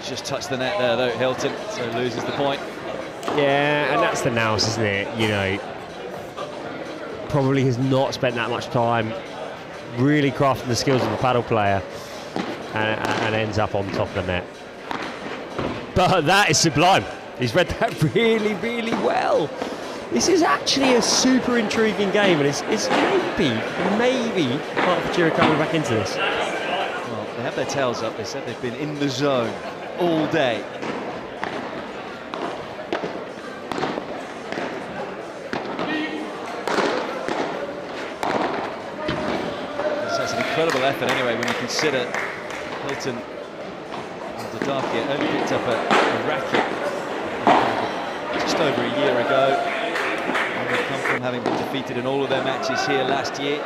Just touched the net there though, Hilton, so loses the point. Yeah, and that's the nous, isn't it? You know, probably has not spent that much time really crafting the skills of a paddle player and ends up on top of the net. But that is sublime. He's read that really, really well. This is actually a super intriguing game, and it's maybe Hertfordshire coming back into this. Well, they have their tails up. They said they've been in the zone all day. That's an incredible effort anyway when you consider Hilton and Dodaki only picked up a racket just over a year ago. And they come from having been defeated in all of their matches here last year.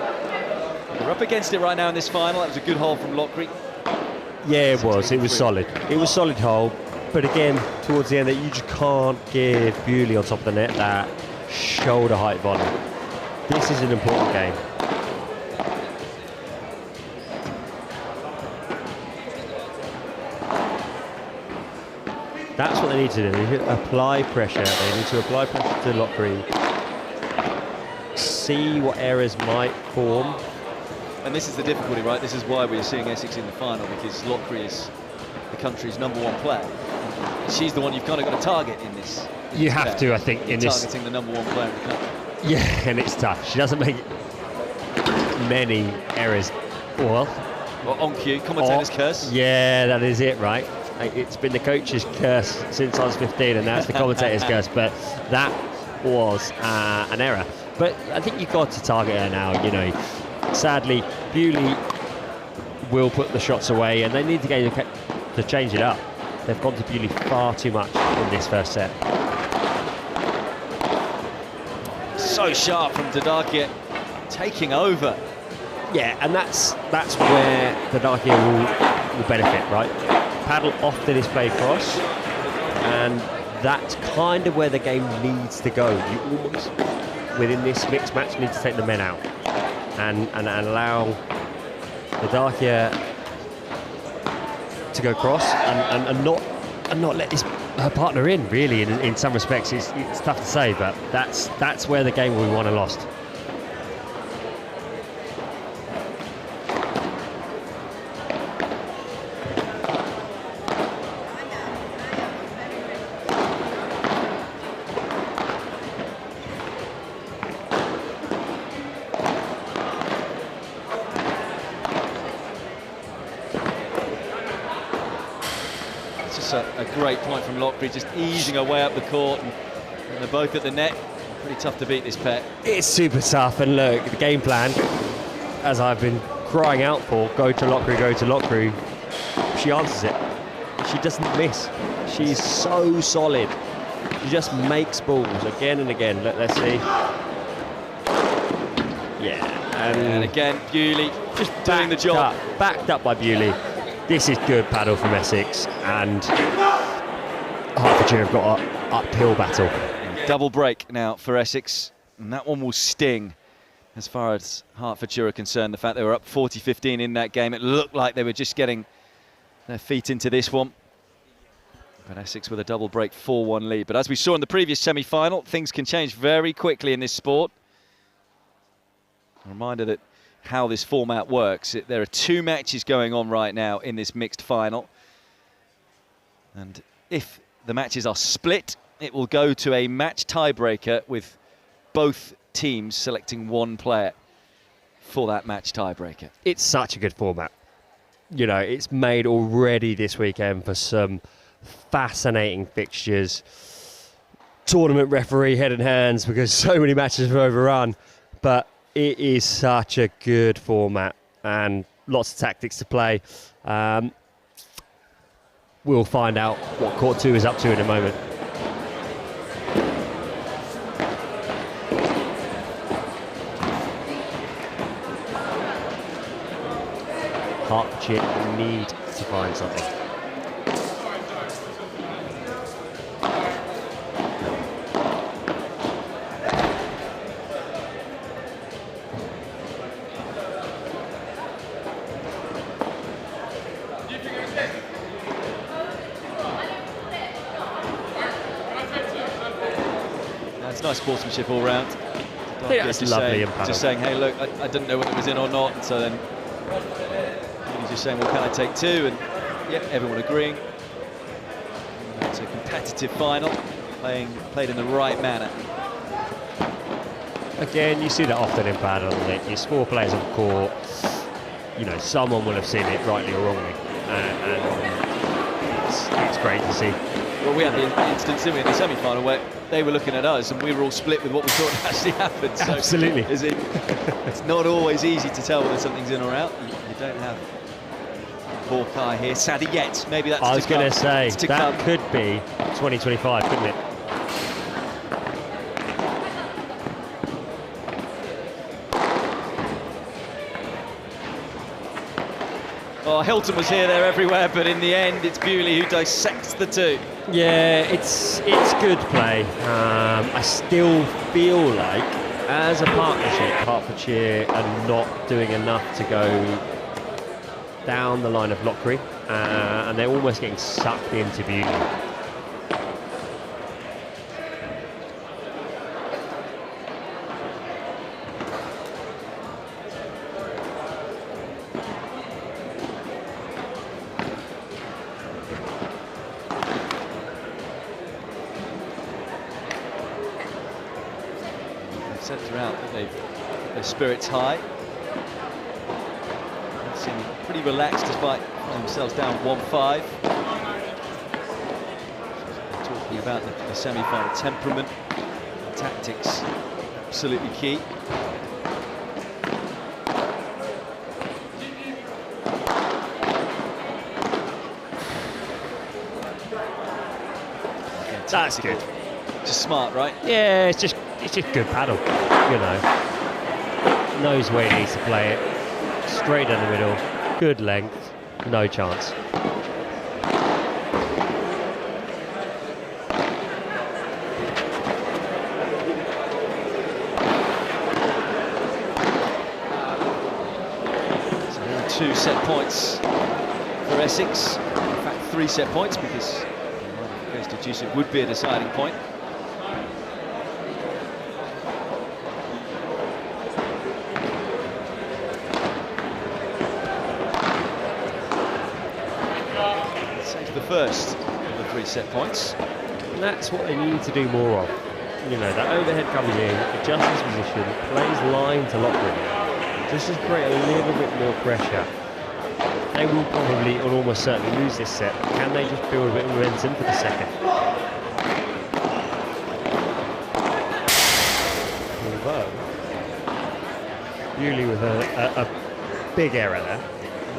They're up against it right now in this final. That was a good hole from Lockery. Yeah, it was. It was solid. It was solid hole. But again, towards the end, that you just can't give Bewley on top of the net that shoulder height volley. This is an important game. That's what they need to do. They need to apply pressure. They need to apply pressure to Lockery. See what errors might form. And this is the difficulty, right? This is why we're seeing Essex in the final, because Lockery is the country's #1 player. She's the one you've kind of got to target in this. You have to, I think, in this. Targeting the #1 player in the country. Yeah, and it's tough. She doesn't make many errors. Well, on cue, commentator's curse. Yeah, that is it, right? It's been the coach's curse since I was 15, and now it's the commentator's curse. But that was an error. But I think you've got to target her now. You know, sadly, Bewley will put the shots away, and they need to change it up. They've gone to Bewley far too much in this first set. So sharp from Dodaki, taking over. Yeah, and that's where Dodaki will benefit, right? Paddle often is played cross, and that's kind of where the game needs to go. You almost, within this mixed match, need to take the men out and allow Dodaki to go cross and not let her partner in. Really, in some respects, it's tough to say, but that's where the game will be won and lost. A great point from Lockery, just easing her way up the court, and they're both at the net. Pretty tough to beat this pair. It's super tough, and look, the game plan, as I've been crying out for, go to Lockery, go to Lockery, she answers it. She doesn't miss. She's so solid. She just makes balls again and again. Let's see. Yeah, and again, Bewley just doing the job. Backed up by Bewley. This is good paddle from Essex, and Hertfordshire have got an uphill battle. Double break now for Essex, and that one will sting as far as Hertfordshire are concerned. The fact they were up 40-15 in that game, it looked like they were just getting their feet into this one. But Essex with a double break 4-1 lead. But as we saw in the previous semi-final, things can change very quickly in this sport. A reminder that how this format works. There are 2 matches going on right now in this mixed final. And if the matches are split, it will go to a match tiebreaker with both teams selecting one player for that match tiebreaker. It's such a good format. You know, it's made already this weekend for some fascinating fixtures. Tournament referee head and hands because so many matches have overrun. But it is such a good format and lots of tactics to play. We'll find out what Court 2 is up to in a moment. Hertfordshire need to find something. nice sportsmanship all round. I think that's lovely in paddle. Just saying, hey, look, I didn't know whether it was in or not. And so then he's just saying, well, can I take two? And yeah, everyone agreeing. It's a competitive final, played in the right manner. Again, you see that often in paddle, that your small players on court, you know, someone will have seen it rightly or wrongly, and it's great to see. Well, we had the instance, didn't we, in the semi-final where they were looking at us and we were all split with what we thought actually happened. So Absolutely. It's not always easy to tell whether something's in or out. You don't have Hawkeye here, Sadie yet. Maybe that's I was going to say, to that come. could be 2025, couldn't it? Oh, Hilton was here, there, everywhere, but in the end, it's Bewley who dissects the two. Yeah, it's good play. I still feel like, as a partnership, Hertfordshire are not doing enough to go down the line of Lockery, and they're almost getting sucked into Bewley. Centre out, their spirits high. They seem pretty relaxed despite finding themselves down 1-5. Talking about the semi-final temperament, tactics, absolutely key. That's good. Just smart, right? Yeah, it's just good paddle, you know. Knows where he needs to play it. Straight down the middle, good length, no chance. So 2 set points for Essex. In fact, 3 set points because goes to Juice, it would be a deciding point. First of the 3 set points. And that's what they need to do more of. You know, that overhead comes in, adjusts his position, plays line to Lockery, just to create a little bit more pressure. They will probably, or almost certainly, lose this set. Can they just build a bit of momentum for the second? Although, Bewley with a big error there.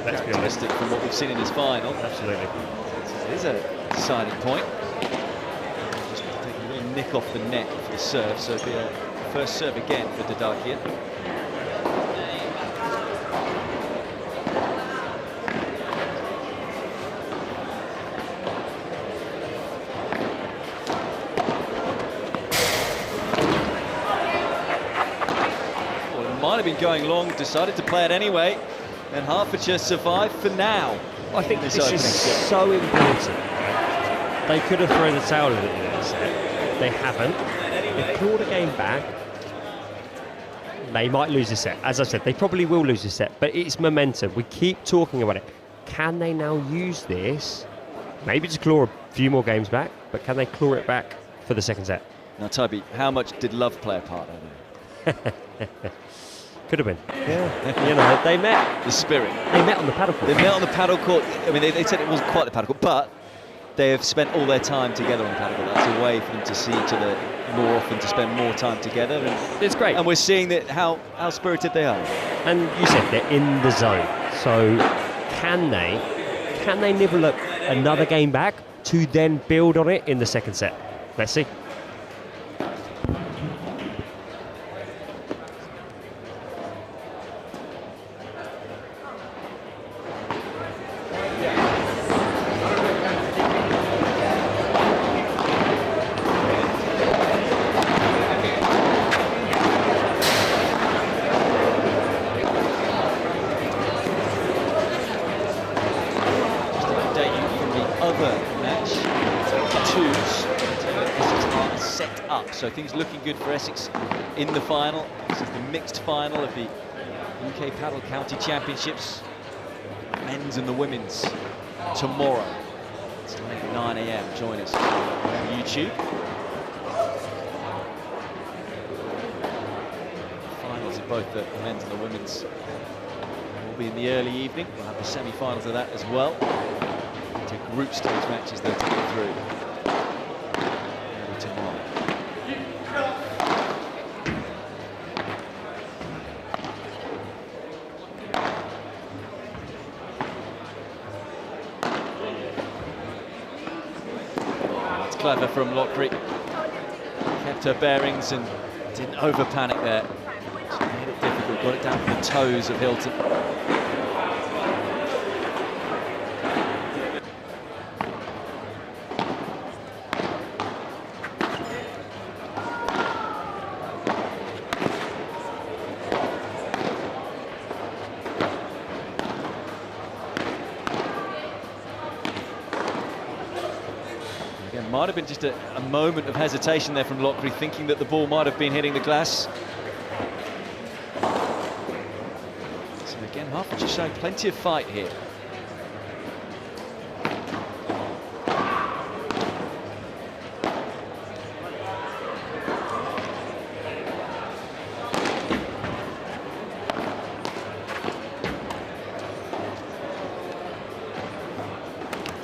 Let's be honest. From what we've seen in this final. Absolutely. It is a deciding point. Just taking a little nick off the net for the serve, so it'll be a first serve again for Dadakia. Well, it might have been going long, decided to play it anyway, and Hertfordshire survived for now. I think this is so important. They could have thrown the towel in the set. They haven't. They've clawed a game back. They might lose the set. As I said, they probably will lose the set, but it's momentum. We keep talking about it. Can they now use this? Maybe to claw a few more games back, but can they claw it back for the second set? Now, Toby, how much did love play a part in it? Could have been. Yeah. You know, they met. The spirit. They met on the paddle court. They met on the paddle court. I mean, they said it wasn't quite the paddle court, but they have spent all their time together on the paddle court. That's a way for them to see each other more often, to spend more time together. And it's great. And we're seeing that how spirited they are. And you said they're in the zone. So can they nibble up another game back to then build on it in the second set? Let's see. Other match, twos, so things looking good for Essex in the final. This is the mixed final of the UK PADEL County Championships, men's and the women's, tomorrow. Starting at 9 AM. Join us on YouTube. Finals of both the men's and the women's will be in the early evening. We'll have the semi-finals of that as well. To group stage matches they'll take you through early tomorrow. That's clever from Lockery. Kept her bearings and didn't over-panic there. She made it difficult, got it down to the toes of Hilton. Might have been just a moment of hesitation there from Lockery, thinking that the ball might have been hitting the glass. So again, Hertfordshire showing plenty of fight here.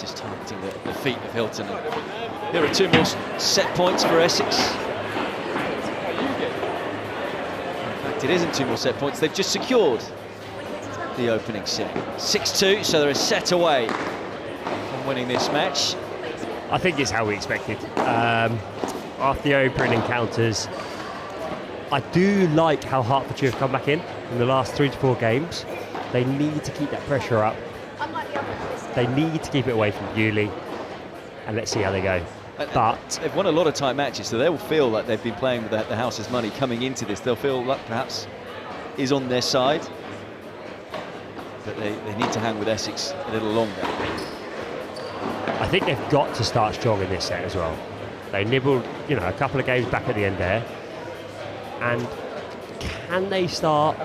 Just targeting the feet of Hilton. There are 2 more set points for Essex. In fact, it isn't 2 more set points. They've just secured the opening set. 6-2, so they're a set away from winning this match. I think it's how we expected. After the opening encounters, I do like how Hertfordshire have come back in the last 3 to 4 games. They need to keep that pressure up. They need to keep it away from Bewley. And let's see how they go. But they've won a lot of tight matches, so they will feel like they've been playing with the house's money coming into this. They'll feel luck perhaps is on their side, but they need to hang with Essex a little longer. I think they've got to start strong in this set as well. They nibbled, a couple of games back at the end there, and can they start,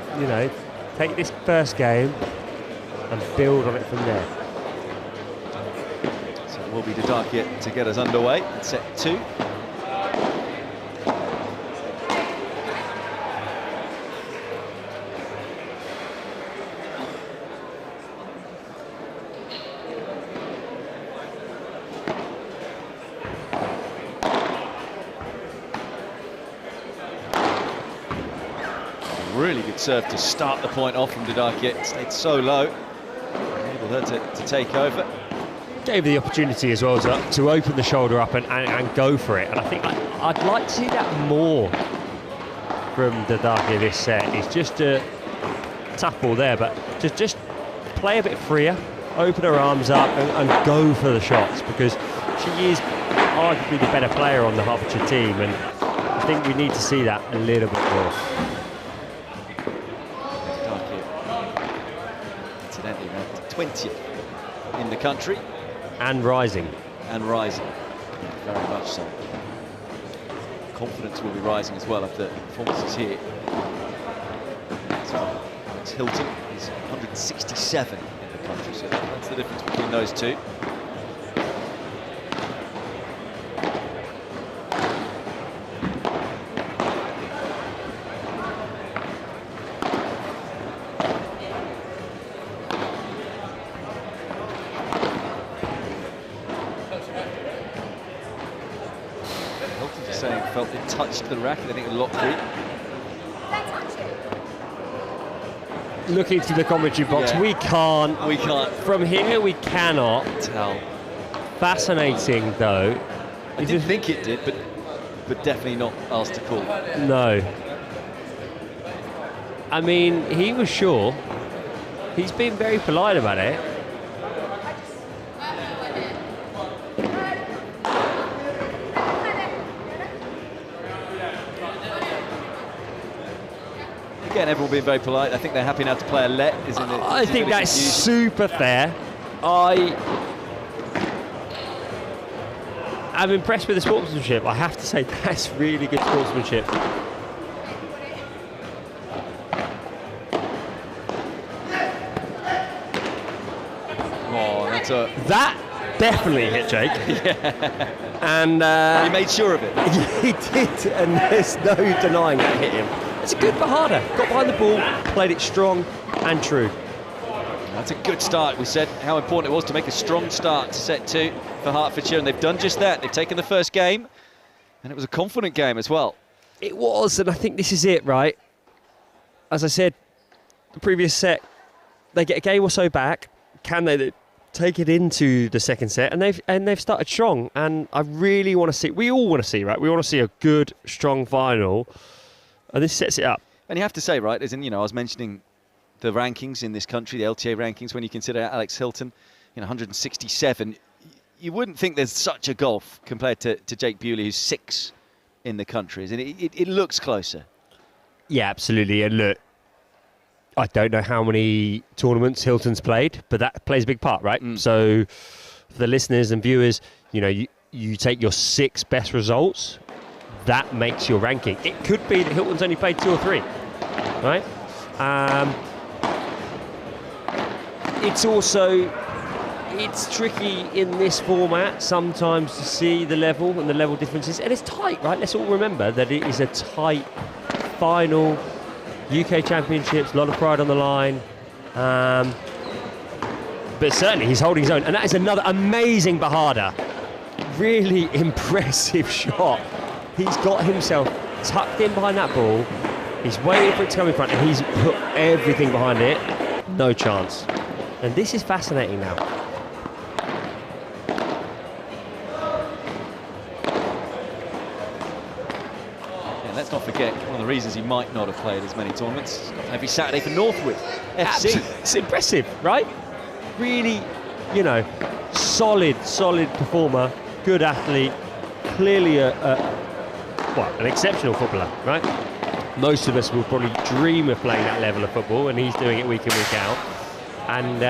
take this first game and build on it from there? Will be Didakia to get us underway in set 2. Really good serve to start the point off from Didakia. It stayed so low, enabled her to take over. Gave the opportunity as well to open the shoulder up and go for it. And I think I'd like to see that more from Didakia this set. It's just a tough ball there, but just play a bit freer, open her arms up and go for the shots, because she is arguably the better player on the Hertfordshire team, and I think we need to see that a little bit more. Didakia, incidentally, ranked 20th in the country. And rising. And rising, very much so. Confidence will be rising as well after performances here. So Hilton is 167 in the country, so that's the difference between those two. Felt it touched the racket, I think Lockery. Looking through the commentary box, Yeah. we can't. From here, we cannot tell. Fascinating, though. I didn't think it did, but definitely not asked to call. No. I mean, he was sure. He's been very polite about it. Again, everyone being very polite. I think they're happy now to play a let, isn't it? I think that's I'm impressed with the sportsmanship. I have to say, that's really good sportsmanship. Oh, that's a... That definitely hit Jake. Yeah. And he made sure of it. he did, and there's no denying that hit him. It's a good Bahada. Got behind the ball, played it strong and true. That's a good start. We said how important it was to make a strong start to set 2 for Hertfordshire, and they've done just that. They've taken the first game, and it was a confident game as well. It was, and I think this is it, right? As I said, the previous set, they get a game or so back. Can they take it into the second set? And they've started strong. And I really want to see. We all want to see, right? We want to see a good, strong final, and this sets it up. And you have to say, right? As in, I was mentioning the rankings in this country, the LTA rankings. When you consider Alex Hilton, 167, you wouldn't think there's such a gulf compared to Jake Bewley, who's 6 in the country. And it looks closer. Yeah, absolutely. And look, I don't know how many tournaments Hilton's played, but that plays a big part, right? So for the listeners and viewers, you take your 6 best results, that makes your ranking. It could be that Hilton's only played 2 or 3, right? It's tricky in this format sometimes to see the level and the level differences, and it's tight, right? Let's all remember that it is a tight final. UK Championships, a lot of pride on the line, but certainly he's holding his own, and that is another amazing Bahada. Really impressive shot. He's got himself tucked in behind that ball, he's waiting for it to come in front, and he's put everything behind it. No chance. And this is fascinating now. Let's not forget, one of the reasons he might not have played as many tournaments, he's got every Saturday for Northwood FC. It's impressive, right? Really, solid performer, good athlete, clearly an exceptional footballer, right? Most of us will probably dream of playing that level of football, and he's doing it week in, week out. And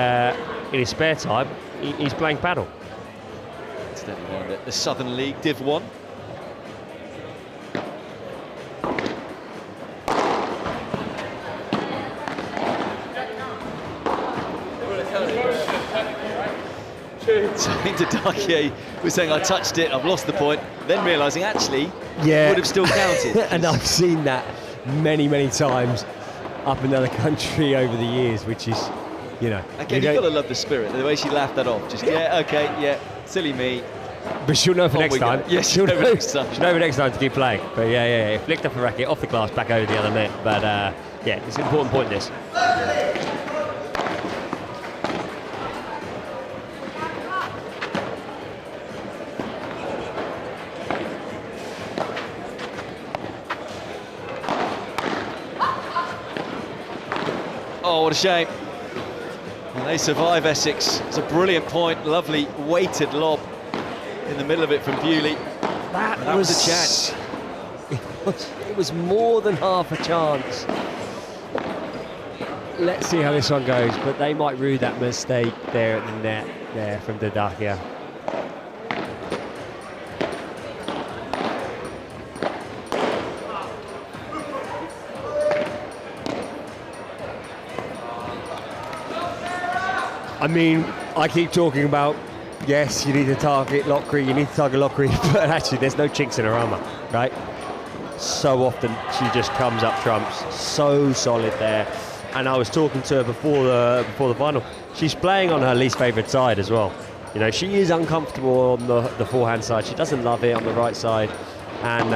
in his spare time, he's playing paddle. Incidentally, won the Southern League Div 1. Something to Darkier was saying, I touched it, I've lost the point, then realising actually it would have still counted. And I've seen that many times up in another country over the years, which is, Again, you've got to love the spirit, the way she laughed that off. Just, silly me. But she'll know for next time. Yes, she'll know for next time. She'll know for next time to keep playing. But yeah, flicked off the racket, off the glass, back over the other net. But it's an important point, this. Oh, what a shame. And they survive Essex. It's a brilliant point. Lovely weighted lob in the middle of it from Bewley. That was a chance. It was more than half a chance. Let's see how this one goes, but they might rue that mistake there at the net there from Dadakia. I mean, I keep talking about, yes, you need to target Lockery, but actually there's no chinks in her armour, right? So often she just comes up trumps, so solid there. And I was talking to her before the final. She's playing on her least favourite side as well. She is uncomfortable on the forehand side. She doesn't love it on the right side, and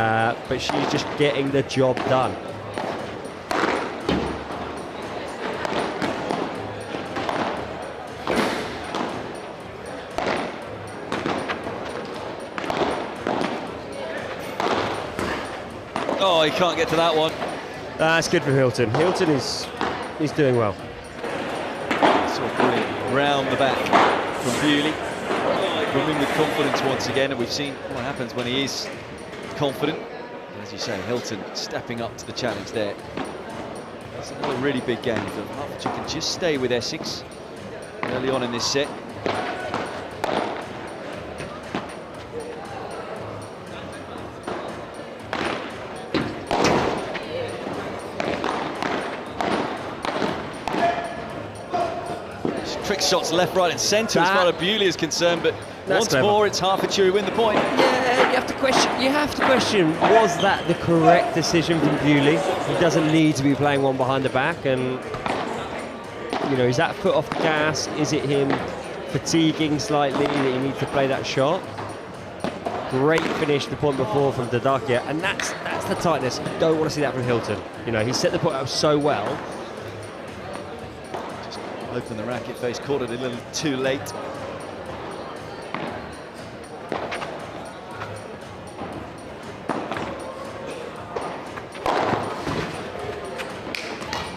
but she's just getting the job done. Oh, he can't get to that one. That's good for Hilton. Hilton is doing well. So brilliant. Round the back from Bewley. Running with confidence once again, and we've seen what happens when he is confident. As you say, Hilton stepping up to the challenge there. It's another really big game for Hertfordshire. Can just stay with Essex early on in this set. trick shots left, right and centre as far as Bewley is concerned, but once clever. more it's Hertfordshire who win the point. Yeah, you have to question, was that the correct decision from Bewley? He doesn't need to be playing one behind the back, and you know, is that foot off the gas? Is it him fatiguing slightly that he needs to play that shot? Great finish the point before from Dadakia, and that's the tightness. You don't want to see that from Hilton. You know, he set the point up so well. Just open the racket face, caught it a little too late.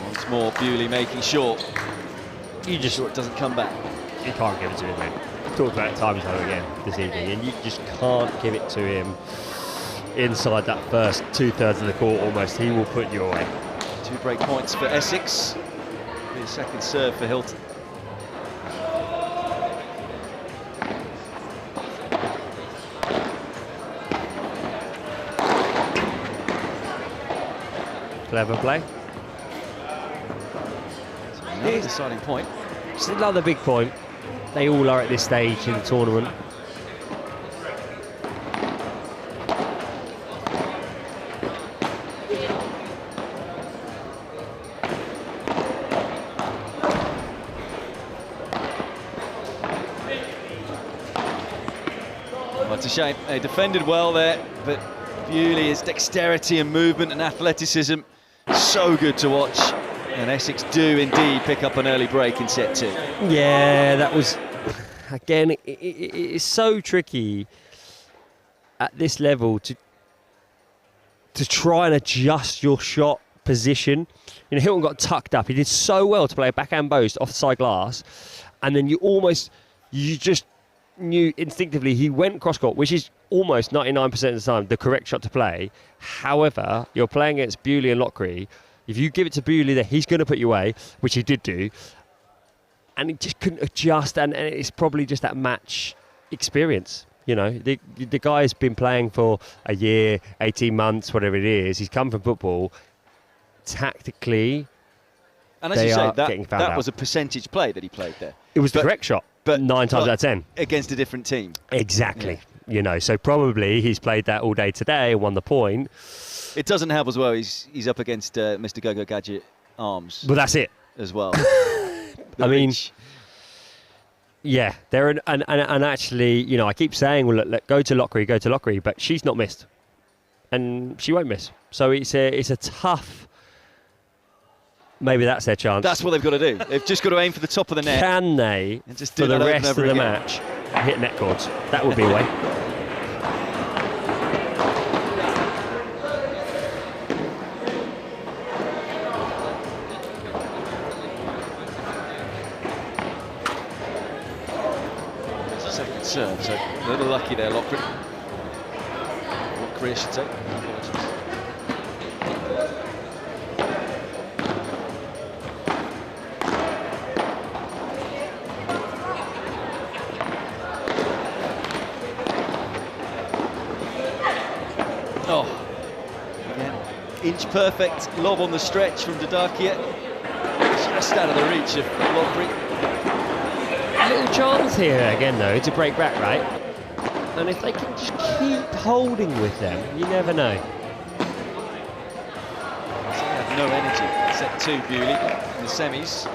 Once more, Bewley making sure. You just Sure it doesn't come back. You can't give it to him, mate. We've talked about it time and time again this evening, and you just can't give it to him inside that first 2/3 of the court almost. He will put you away. 2 break points for Essex. Be a second serve for Hilton. Clever play. Another deciding point. It's another big point. They all are at this stage in the tournament. Well, it's a shame. They defended well there, but Bewley, his dexterity and movement and athleticism, so good to watch. And Essex do indeed pick up an early break in set 2. Yeah, that was, again, it's so tricky at this level to try and adjust your shot position. You know, Hilton got tucked up. He did so well to play a backhand boast off the side glass, and then you just knew instinctively he went cross court, which is almost 99% of the time the correct shot to play. However, you're playing against Bewley and Lockery. If you give it to Bewley there, he's going to put you away, which he did do. And he just couldn't adjust, and it's probably just that match experience. You know, the guy's been playing for a year, 18 months, whatever it is. He's come from football. Tactically, And as they you say, are getting found that out. was a percentage play that he played there. It was the correct shot, but 9 times out of 10. Against a different team. Exactly. Yeah. You know, so probably he's played that all day today and won the point. It doesn't help as well. He's up against Mr. Go-Go Gadget Arms But that's it. as well. I mean, yeah, they're and actually, you know, I keep saying, well, look, go to Lockery, but she's not missed, and she won't miss. So it's a tough. Maybe that's their chance. that's what they've got to do. They've just got to aim for the top of the net. Can they, And just do for the that over and rest of over the again. match, hit net cords? That would be a way. Second serve, so a little lucky there, Lockery. Lockery, I should say. Apologies. Oh, again, inch perfect lob on the stretch from Dadakia. Just out of the reach of Lockery. Little chance here again, though, to break back, right? And if they can just keep holding with them, you never know. So they have no energy. Set 2, Bewley in the semis.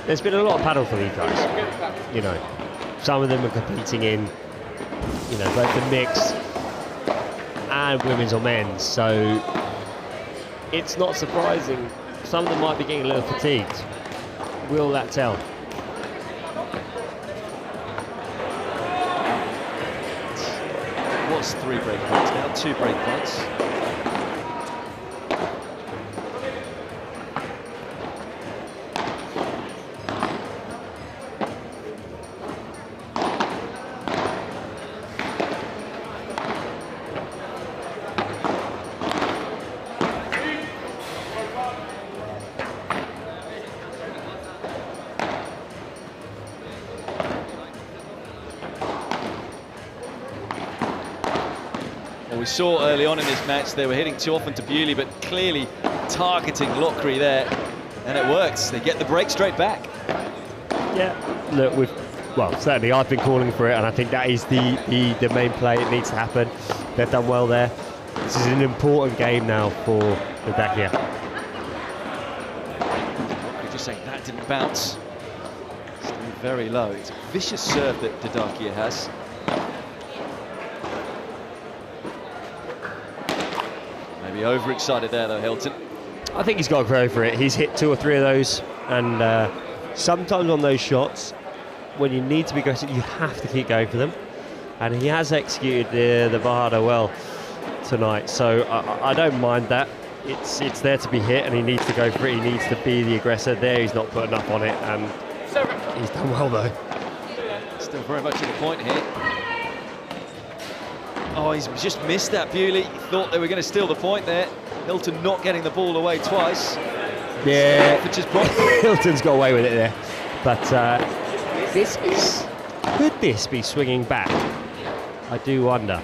There's been a lot of paddle for these guys. You know, some of them are competing in, you know, both the mixed and women's or men's. So it's not surprising. Some of them might be getting a little fatigued. Will that tell? What's 3 break points now? 2 break points. we saw early on in this match they were hitting too often to Bewley, but clearly targeting Lockery there, and it works. They get the break straight back. Yeah, look, well, certainly I've been calling for it, and I think that is the main play. It needs to happen. They've done well there. This is an important game now for the Dacia. Just saying that didn't bounce. Still very low. It's a vicious serve that Didakia has. Maybe overexcited there though, Hilton. I think he's got to go for it. He's hit 2 or 3 of those, and sometimes on those shots, when you need to be aggressive, you have to keep going for them. And he has executed the Bajada well tonight, so I don't mind that. It's there to be hit, and he needs to go for it. He needs to be the aggressor. There, he's not put enough on it, and he's done well though. Still very much at the point here. Oh, he's just missed that, Bewley. He thought they were going to steal the point there. Hilton not getting the ball away twice. Yeah, Hilton's got away with it there. But could this be swinging back? I do wonder.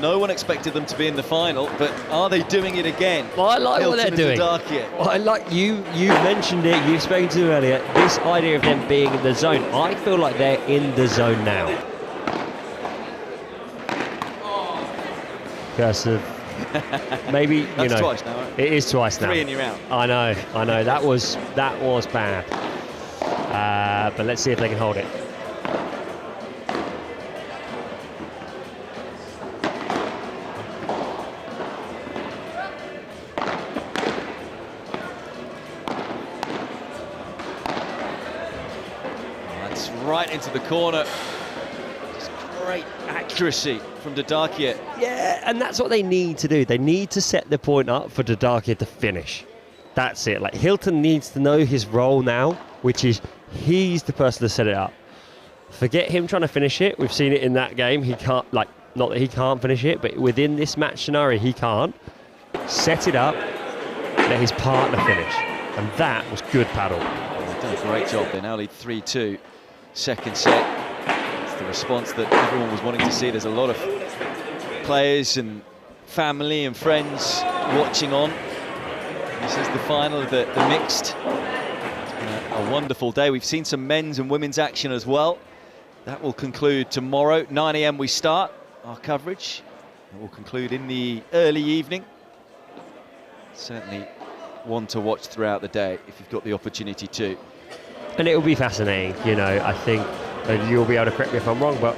No one expected them to be in the final, but are they doing it again? Well, I like what they're doing. Well, I like you mentioned it, you've spoken to it earlier, this idea of them being in the zone. I feel like they're in the zone now. Curse of maybe, you That's know. Twice now, right? It is twice now. 3 and you're out. I know, that was bad. But let's see if they can hold it. Right into the corner. Just great accuracy from Didakia. Yeah, and that's what they need to do. They need to set the point up for Didakia to finish. That's it. Like, Hilton needs to know his role now, which is he's the person to set it up. Forget him trying to finish it. We've seen it in that game. He can't, like, not that he can't finish it, but within this match scenario, he can't. Set it up, let his partner finish. And that was good paddle. They've done a great job. They now lead 3-2. Second set. It's the response that everyone was wanting to see. There's a lot of players and family and friends watching on. This is the final of the mixed. It's been a wonderful day. We've seen some men's and women's action as well. That will conclude tomorrow. 9 AM we start our coverage. It will conclude in the early evening. Certainly one to watch throughout the day if you've got the opportunity to. And it will be fascinating, you know. I think you'll be able to correct me if I'm wrong, but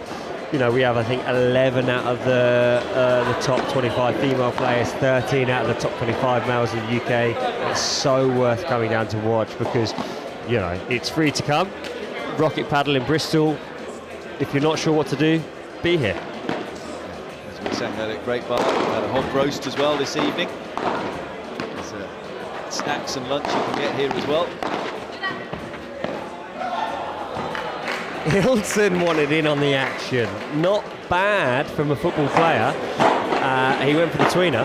you know, we have, I think, 11 out of the top 25 female players, 13 out of the top 25 males in the UK. It's so worth coming down to watch because, you know, it's free to come. Rocket Paddle in Bristol. If you're not sure what to do, be here. As we were saying, they had a great bar. We had a hog roast as well this evening. There's snacks and lunch you can get here as well. Hilton wanted in on the action. Not bad from a football player. He went for the tweener.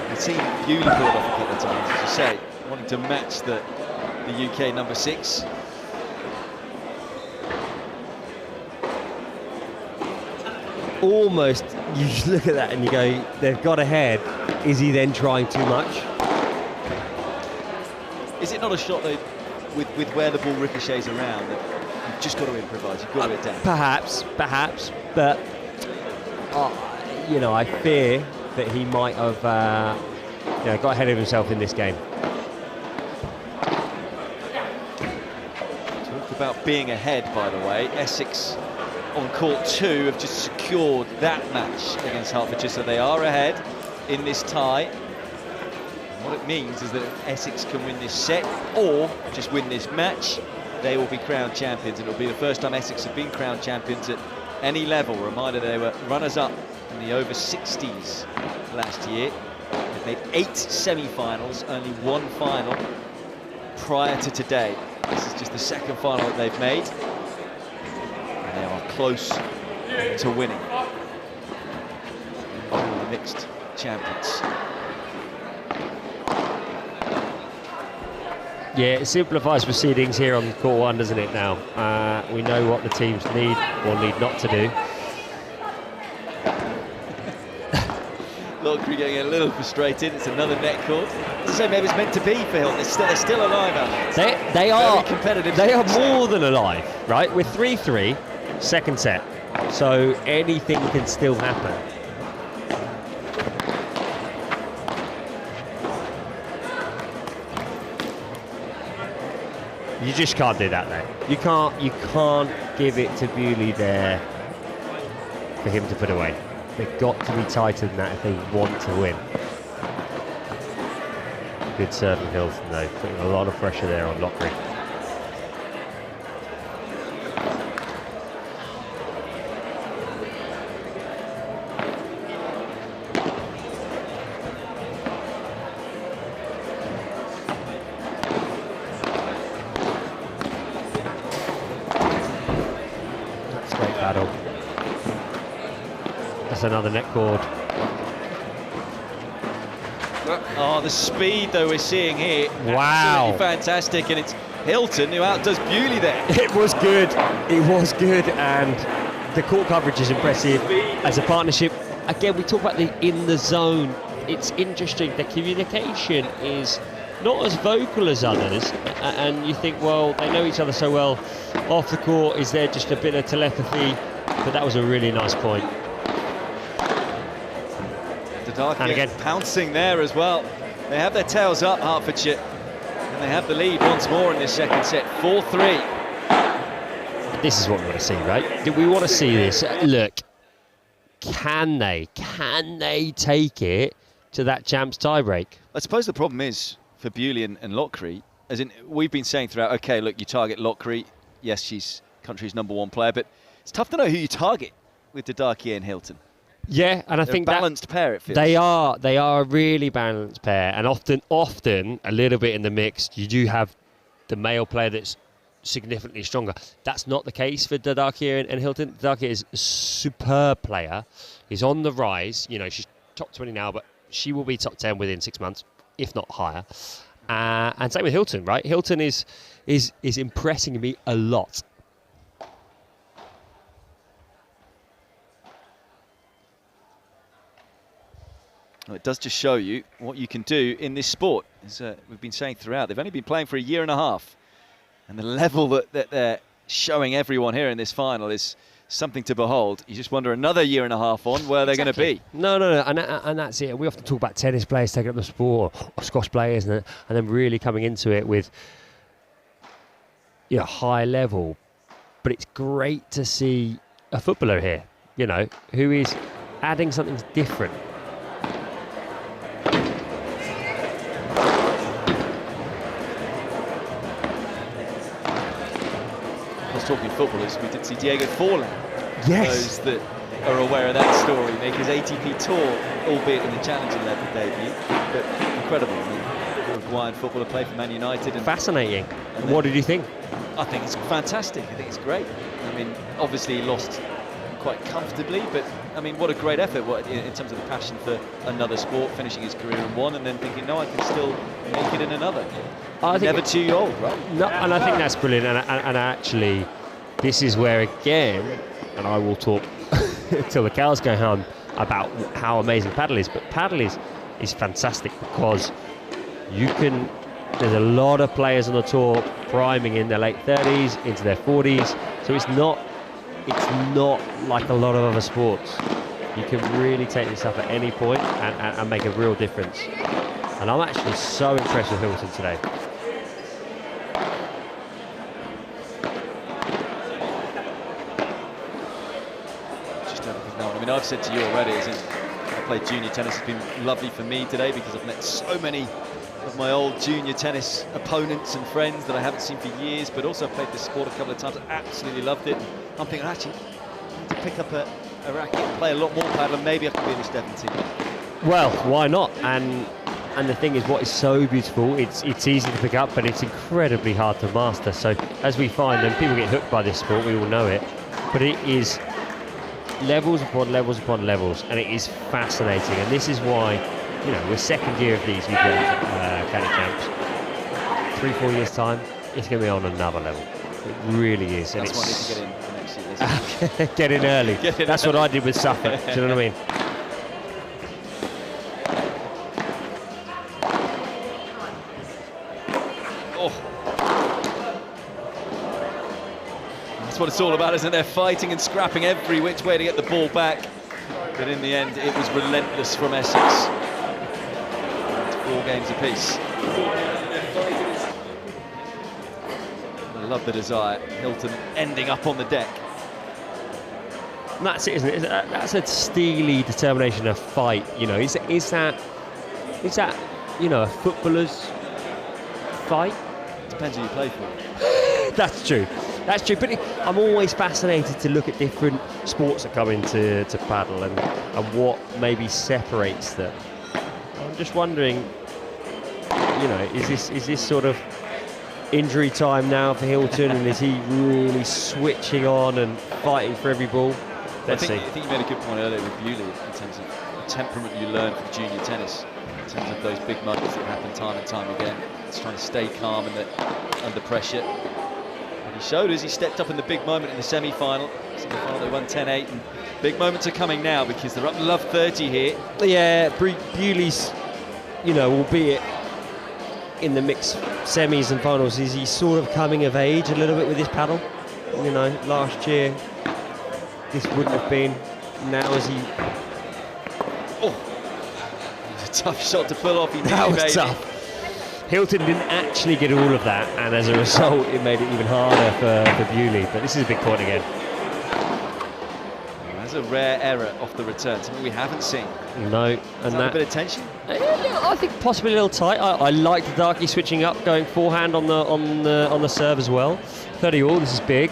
We've seen Bewley pull it off a couple of times, as you say, wanting to match the UK number 6. Almost, you look at that and you go, they've got ahead. Is he then trying too much? Is it not a shot, though, with where the ball ricochets around, that you've just got to improvise, you've got to adapt? Perhaps, but you know, I fear that he might have you know, got ahead of himself in this game. Talk about being ahead, by the way. Essex on court 2 have just secured that match against Hertfordshire, so they are ahead in this tie. And what it means is that if Essex can win this set or just win this match, they will be crowned champions. It'll be the first time Essex have been crowned champions at any level. Reminder, they were runners-up in the over 60s last year. They've made 8 semi-finals, only 1 final prior to today. This is just the second final that they've made. And they are close to winning. The mixed champions. Yeah, it simplifies proceedings here on court one, doesn't it, now? We know what the teams need or need not to do. Lockery getting a little frustrated. It's another net court. As I say, maybe it's meant to be for Hilton. They're still alive out there. They are competitive. They are more than alive, right? We're 3-3, second set. So anything can still happen. You just can't do that, though. You can't give it to Bewley there for him to put away. They've got to be tighter than that if they want to win. Good serve from Hilton, though, putting a lot of pressure there on Lockery. That's great battle. That's another net cord. Oh, the speed, though, we're seeing here. Wow. Absolutely fantastic, and it's Hilton who outdoes Bewley there. It was good. It was good, and the court coverage is impressive. As a partnership, again, we talk about the in the zone. It's interesting. The communication is not as vocal as others, and you think, well, they know each other so well. Off the court, is there just a bit of telepathy? But that was a really nice point. And again, pouncing there as well. They have their tails up, Hertfordshire, and they have the lead once more in this second set, 4-3. This is what we want to see, right? Do we want to see this? Look, can they take it to that champs tiebreak? I suppose the problem is for Bewley and Lockery, as in we've been saying throughout, okay, look, you target Lockery. Yes, she's country's #1 player, but it's tough to know who you target with Didakier and Hilton. Yeah, and I think a balanced pair, it feels. They are a really balanced pair, and often a little bit in the mix. You do have the male player that's significantly stronger. That's not the case for Didakier and Hilton. Didakier is a superb player. He's on the rise. You know, she's top 20 now, but she will be top 10 within 6 months, if not higher. And same with Hilton, right? Hilton is impressing me a lot. Well, it does just show you what you can do in this sport. As we've been saying throughout, they've only been playing for a year and a half. And the level that they're showing everyone here in this final is something to behold. You just wonder another year and a half on where they're going to be. No, and that's it. We often talk about tennis players taking up the sport, or squash players, and then really coming into it with high level. But it's great to see a footballer here, who is adding something different. Talking footballers, we did see Diego Forlan. Yes. Those that are aware of that story, make his ATP tour, albeit in the Challenger level debut, but incredible. I mean, Uruguayan footballer, played for Man United. And fascinating. And what did you think? I think it's fantastic. I think it's great. I mean, obviously he lost quite comfortably, but I mean, what a great effort in terms of the passion for another sport, finishing his career in one and then thinking, no, I can still make it in another. I think never too old, right? No, and I think that's brilliant. And actually, this is where, again, and I will talk till the cows go home about how amazing padel is, but padel is fantastic because there's a lot of players on the tour priming in their late 30s, into their 40s, so it's not like a lot of other sports. You can really take this up at any point and make a real difference. And I'm actually so impressed with Hilton today. I mean, I've said to you already, I played junior tennis. It's been lovely for me today because I've met so many of my old junior tennis opponents and friends that I haven't seen for years, but also played this sport a couple of times. I absolutely loved it. I'm thinking, actually, I need to pick up a racket and play a lot more paddle, and maybe I can be in this Devon team. Well, why not? And the thing is, what is so beautiful, it's easy to pick up, but it's incredibly hard to master. So as we find, and people get hooked by this sport, we all know it, but it is levels upon levels upon levels, and it is fascinating. And this is why, we're second year of these UK County Champs. 3-4 years' time, it's going to be on another level. It really is. And That's why I need to get in for next year. Isn't it? get in early. Get in That's early. what I did with Suffolk. Do you know what I mean? Oh. That's what it's all about, isn't it? They're fighting and scrapping every which way to get the ball back. But in the end, it was relentless from Essex. 4 games apiece. I love the desire. Hilton ending up on the deck. And that's it, isn't it? That's a steely determination, a fight. You know, is that you know, a footballer's fight? Depends who you play for. That's true. That's true. But I'm always fascinated to look at different sports that come into paddle and what maybe separates them. I'm just wondering, you know, is this sort of injury time now for Hilton, and is he really switching on and fighting for every ball? Let's see. I think you made a good point earlier with Bewley in terms of the temperament you learn from junior tennis, in terms of those big moments that happen time and time again. It's trying to stay calm under pressure. And he showed as he stepped up in the big moment in the semi-final. They won 10-8, and big moments are coming now because they're up love 30 here. Yeah, Bewley's, you know, albeit in the mixed semis and finals, is he sort of coming of age a little bit with his paddle? You know, last year this wouldn't have been. Now is he? Oh, it was a tough shot to pull off. He That nearly was made tough. Hilton didn't actually get all of that, and as a result, it made it even harder for Bewley. But this is a big point again. That's a rare error off the return, something we haven't seen. No, Is and that a bit of tension? I think possibly a little tight. I like the Darky switching up, going forehand on the serve as well. 30 all. This is big.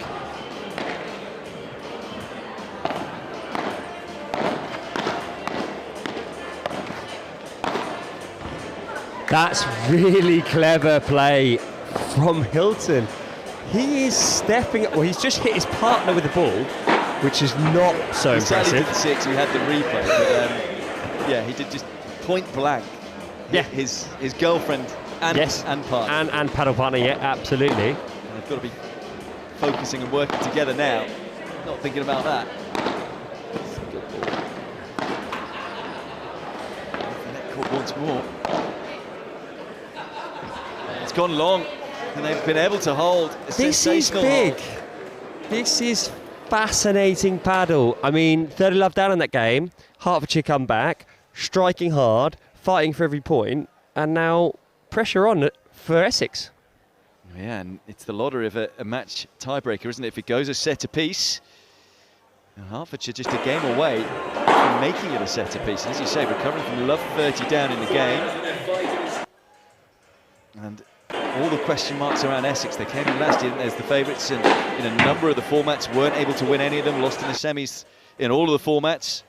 That's really clever play from Hilton. He is stepping up. Well, he's just hit his partner with the ball, which is not so He sadly impressive. did 6. We had the replay, but yeah, he did just point blank. Yeah. His girlfriend and Yes, and partner. and paddle partner. Yeah, absolutely. And they've got to be focusing and working together now. Not thinking about that. It's a good ball. Net caught once more. It's gone long, and they've been able to hold. A This is sensational big. hold. This is fascinating paddle. I mean, 30 love down in that game. Hertfordshire come back, striking hard, fighting for every point, and now pressure on for Essex. Yeah, and it's the lottery of a match tiebreaker, isn't it? If it goes a set apiece, and Hertfordshire just a game away from making it a set apiece. And as you say, recovering from love 30 down in the game. And all the question marks around Essex. They came in last year as the favourites in a number of the formats, weren't able to win any of them, lost in the semis in all of the formats.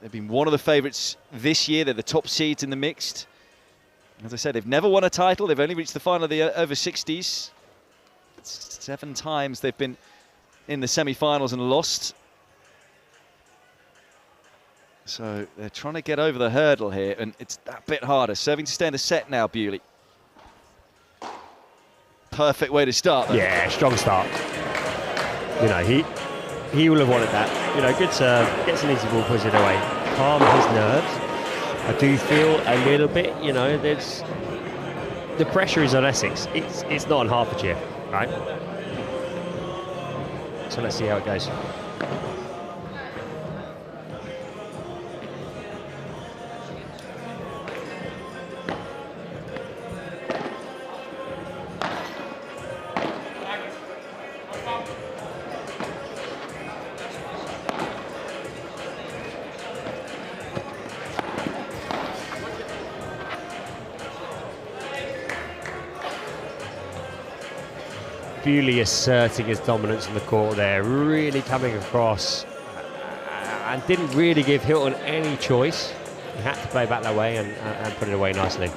They've been one of the favourites this year. They're the top seeds in the mixed. As I said, they've never won a title. They've only reached the final of the over 60s. 7 times they've been in the semi-finals and lost. So they're trying to get over the hurdle here, and it's that bit harder. Serving to stay in the set now, Bewley. Perfect way to start, though. Yeah, strong start. You know, he will have wanted that. You know, good serve, gets an easy ball, puts it away. Calm his nerves. I do feel a little bit, you know, there's the pressure is on Essex. It's not on Hertfordshire, right? So let's see how it goes. Bewley asserting his dominance in the court there, really coming across and didn't really give Hilton any choice. He had to play back that way and put it away nicely.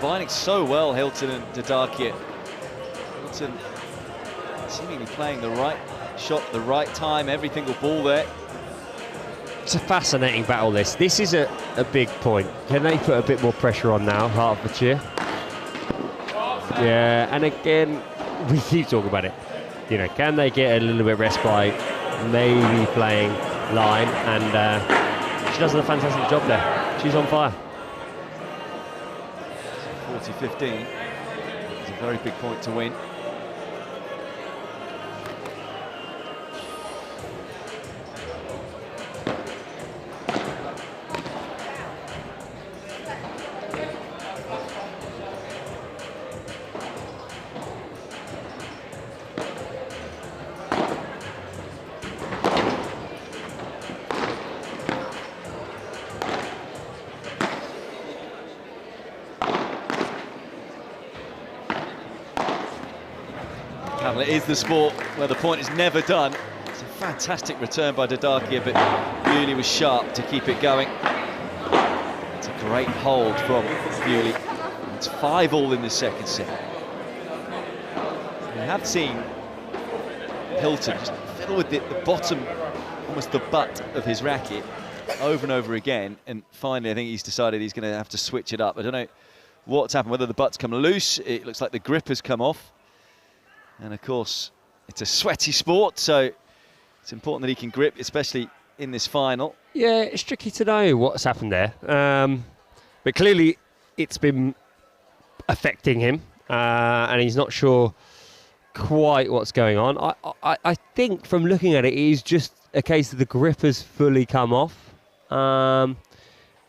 combining so well, Hilton and Didakia. Hilton seemingly playing the right shot at the right time, every single ball there. It's a fascinating battle, this. This is a big point. Can they put a bit more pressure on now, Hertfordshire? Yeah, and again, we keep talking about it. You know, can they get a little bit of respite, maybe playing line, and she does a fantastic job there. She's on fire. 40-15 is a very big point to win. It is the sport where the point is never done. It's a fantastic return by Didakia, but Bewley was sharp to keep it going. It's a great hold from Bewley. It's 5-all in the second set. We have seen Hilton just fiddle with the bottom, almost the butt of his racket over and over again, and finally I think he's decided he's going to have to switch it up. I don't know what's happened, whether the butt's come loose. It looks like the grip has come off. And of course, it's a sweaty sport, so it's important that he can grip, especially in this final. Yeah, it's tricky to know what's happened there. But clearly, it's been affecting him, and he's not sure quite what's going on. I think from looking at it, it is just a case that the grip has fully come off, and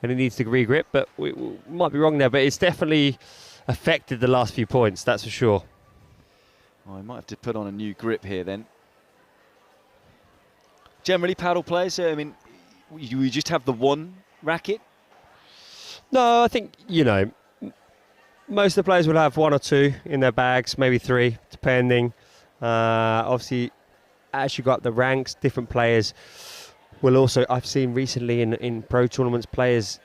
he needs to re-grip, but we might be wrong there, but it's definitely affected the last few points, that's for sure. Oh, I might have to put on a new grip here then. Generally, paddle players, I mean, you just have the one racket? No, I think, you know, most of the players will have one or two in their bags, maybe three, depending. Obviously, as you go up the ranks, different players will also, I've seen recently in pro tournaments, players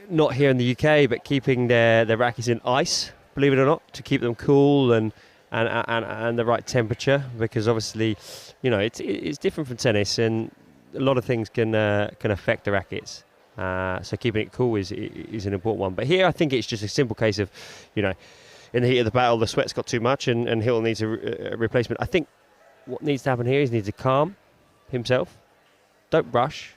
not here in the UK, but keeping their rackets in ice, believe it or not, to keep them cool and the right temperature, because obviously, you know, it's different from tennis, and a lot of things can affect the rackets. So keeping it cool is an important one. But here, I think it's just a simple case of, you know, in the heat of the battle, the sweat's got too much, and Hilton needs a replacement. I think what needs to happen here is he needs to calm himself, don't rush,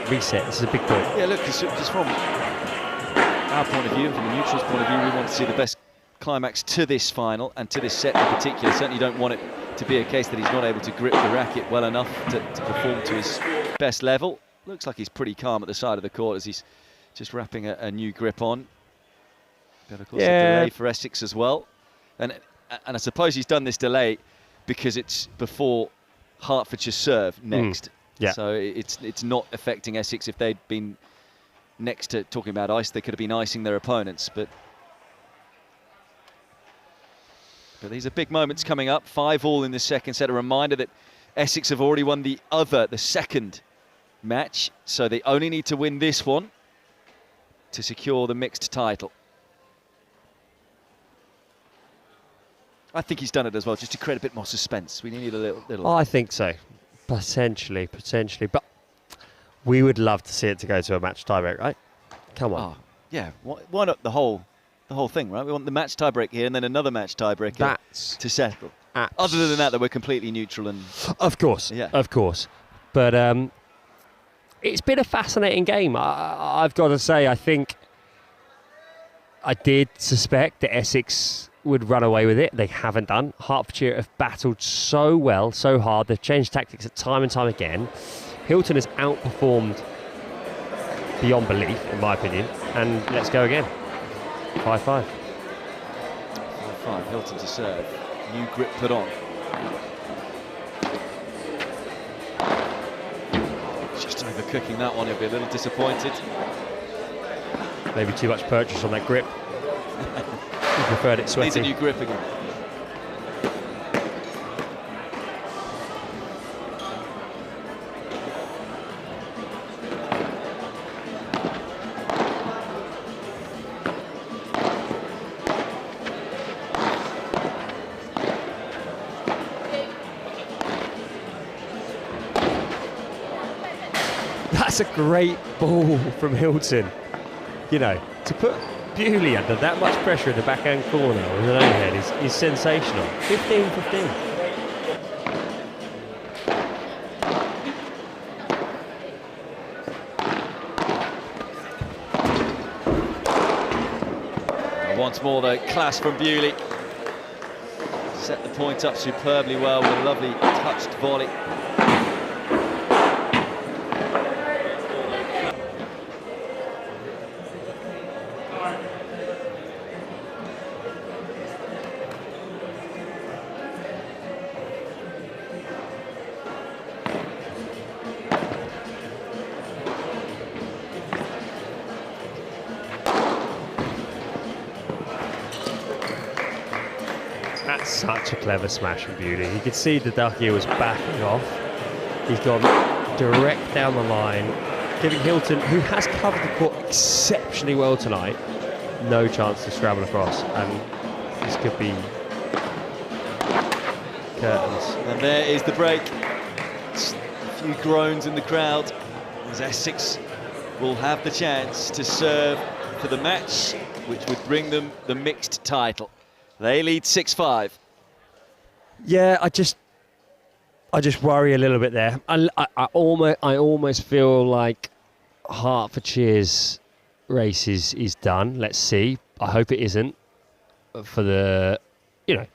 reset. This is a big point. Yeah, look, just from our point of view, from the neutral's point of view, we want to see the best climax to this final and to this set in particular. Certainly don't want it to be a case that he's not able to grip the racket well enough to perform to his best level. Looks like he's pretty calm at the side of the court as he's just wrapping a new grip on. But of course, a delay for Essex as well. And I suppose he's done this delay because it's before Hertfordshire serve next. Yeah. So it's not affecting Essex. If they'd been next to talking about ice, they could have been icing their opponents. But these are big moments coming up. 5-all in the second set. A reminder that Essex have already won the second match, so they only need to win this one to secure the mixed title. I think he's done it as well, just to create a bit more suspense. We need a little. Oh, I think so, potentially, but we would love to see it to go to a match tiebreak, right? Come on. Oh, yeah. Why not the whole thing, right? We want the match tiebreak here, and then another match tiebreak to settle. Other than that, we're completely neutral and. Of course, yeah, of course, but it's been a fascinating game. I've got to say, I think I did suspect that Essex would run away with it. They haven't done. Hertfordshire have battled so well, so hard. They've changed tactics time and time again. Hilton has outperformed beyond belief, in my opinion. And let's go again. 5-5. 5-5. Hilton to serve. New grip put on. Just overcooking that one. He'll be a little disappointed. Maybe too much purchase on that grip. He preferred it sweaty. Needs a new grip again. That's a great ball from Hilton. You know, to put Bewley under that much pressure in the backhand corner with an overhead is sensational. 15-15. Once more, though, class from Bewley. Set the point up superbly well with a lovely touched volley. That's such a clever smash from Bewley. You could see the ducky was backing off. He's gone direct down the line, giving Hilton, who has covered the court exceptionally well tonight, no chance to scramble across. And this could be curtains. And there is the break. A few groans in the crowd as Essex will have the chance to serve for the match, which would bring them the mixed title. They lead 6-5. Yeah, I just worry a little bit there. I almost feel like Hertfordshire's race is done. Let's see. I hope it isn't for the for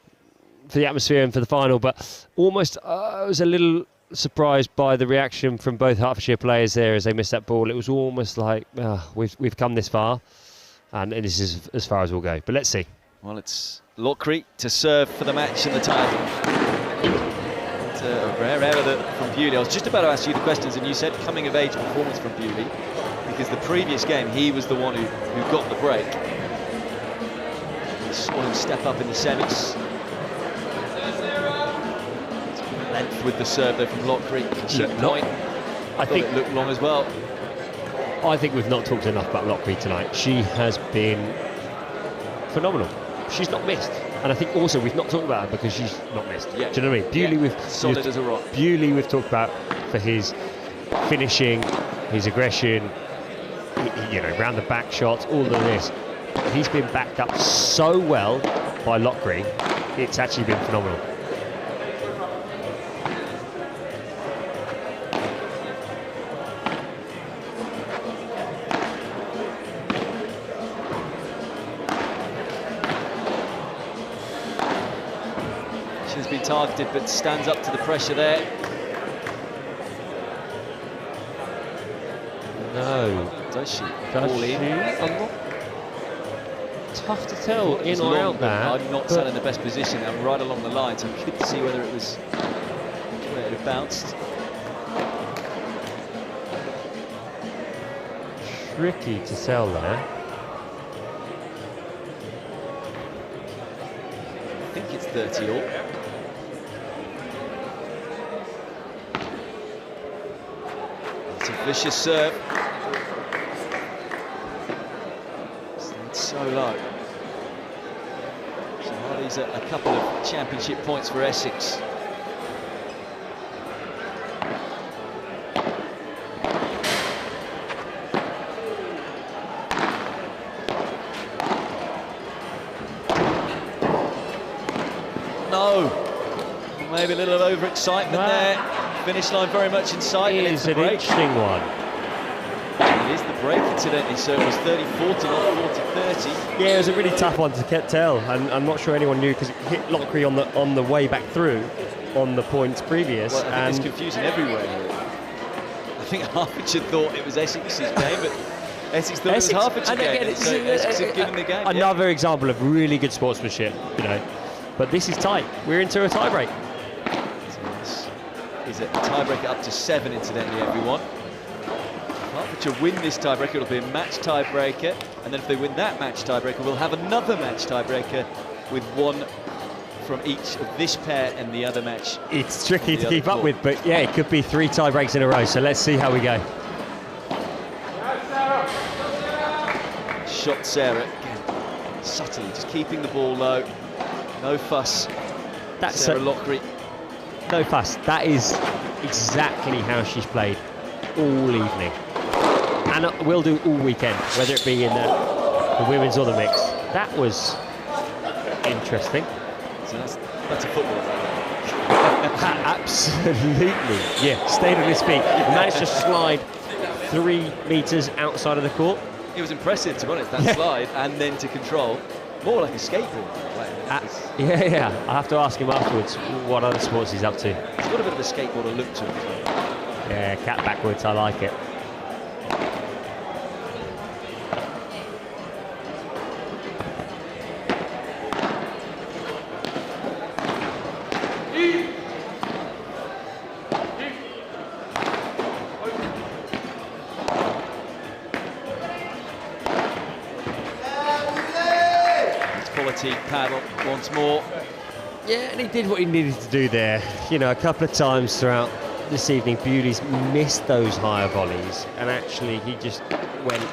the atmosphere and for the final. But almost I was a little surprised by the reaction from both Hertfordshire players there as they missed that ball. It was almost like we've come this far, and this is as far as we'll go. But let's see. Well, it's Lockry to serve for the match and the title. It's a rare error from Bewley. I was just about to ask you the questions, and you said coming of age performance from Bewley, because the previous game he was the one who got the break. We saw him step up in the semis. Length with the serve there from Lockry. Cheap point. I think it looked long as well. I think we've not talked enough about Lockry tonight. She has been phenomenal. She's not missed, and I think also we've not talked about her because she's not missed. Yeah. Do you know what I mean? Bewley, solid as a rock. Bewley, we've talked about for his finishing, his aggression, round the back shots, all of this. He's been backed up so well by Lockry. It's actually been phenomenal. Has been targeted but stands up to the pressure there. No. Does she? Does she? I'm not... Tough to tell in or out there. I'm not sat in the best position. I'm right along the line, so I couldn't see whether it was where it had bounced. Tricky to tell there. I think it's 30 all. It's a vicious serve. It's so low. So are these a couple of championship points for Essex? No. Maybe a little overexcitement there. Finish line very much in sight. It is an interesting one. It is the break, incidentally, so it was 30-40, not 40-30. Yeah, it was a really tough one to tell, and I'm not sure anyone knew because it hit Lockry on the way back through on the points previous. Well, I think there's confusion everywhere here. I think Hertfordshire thought it was Essex's game, but Essex thought it was Hertfordshire game, so Essex have given the game. Another example of really good sportsmanship, But this is tight. We're into a tie-break. Is a tiebreaker up to 7, incidentally, everyone. Hertfordshire win this tiebreaker, it'll be a match tiebreaker, and then if they win that match tiebreaker, we'll have another match tiebreaker with one from each of this pair and the other match. It's tricky to keep up with, but yeah, it could be 3 tiebreaks in a row, so let's see how we go. Shot Sarah, again, subtly, just keeping the ball low, no fuss. That's Sarah Lockry. No fuss. That is exactly how she's played all evening. and will do all weekend, whether it be in the women's or the mixed. That was interesting. So that's a football right Absolutely, yeah. Stayed on his feet, managed to slide 3 meters outside of the court. there. It was impressive, to be honest, that slide, and then to control, more like a skateboard. Yeah. I have to ask him afterwards what other sports he's up to. It's got a bit of a skateboarder look to it as well. Yeah, cat backwards, I like it. Paddle once more. Yeah, and he did what he needed to do there. You know, a couple of times throughout this evening, Bewley's missed those higher volleys, and actually he just went,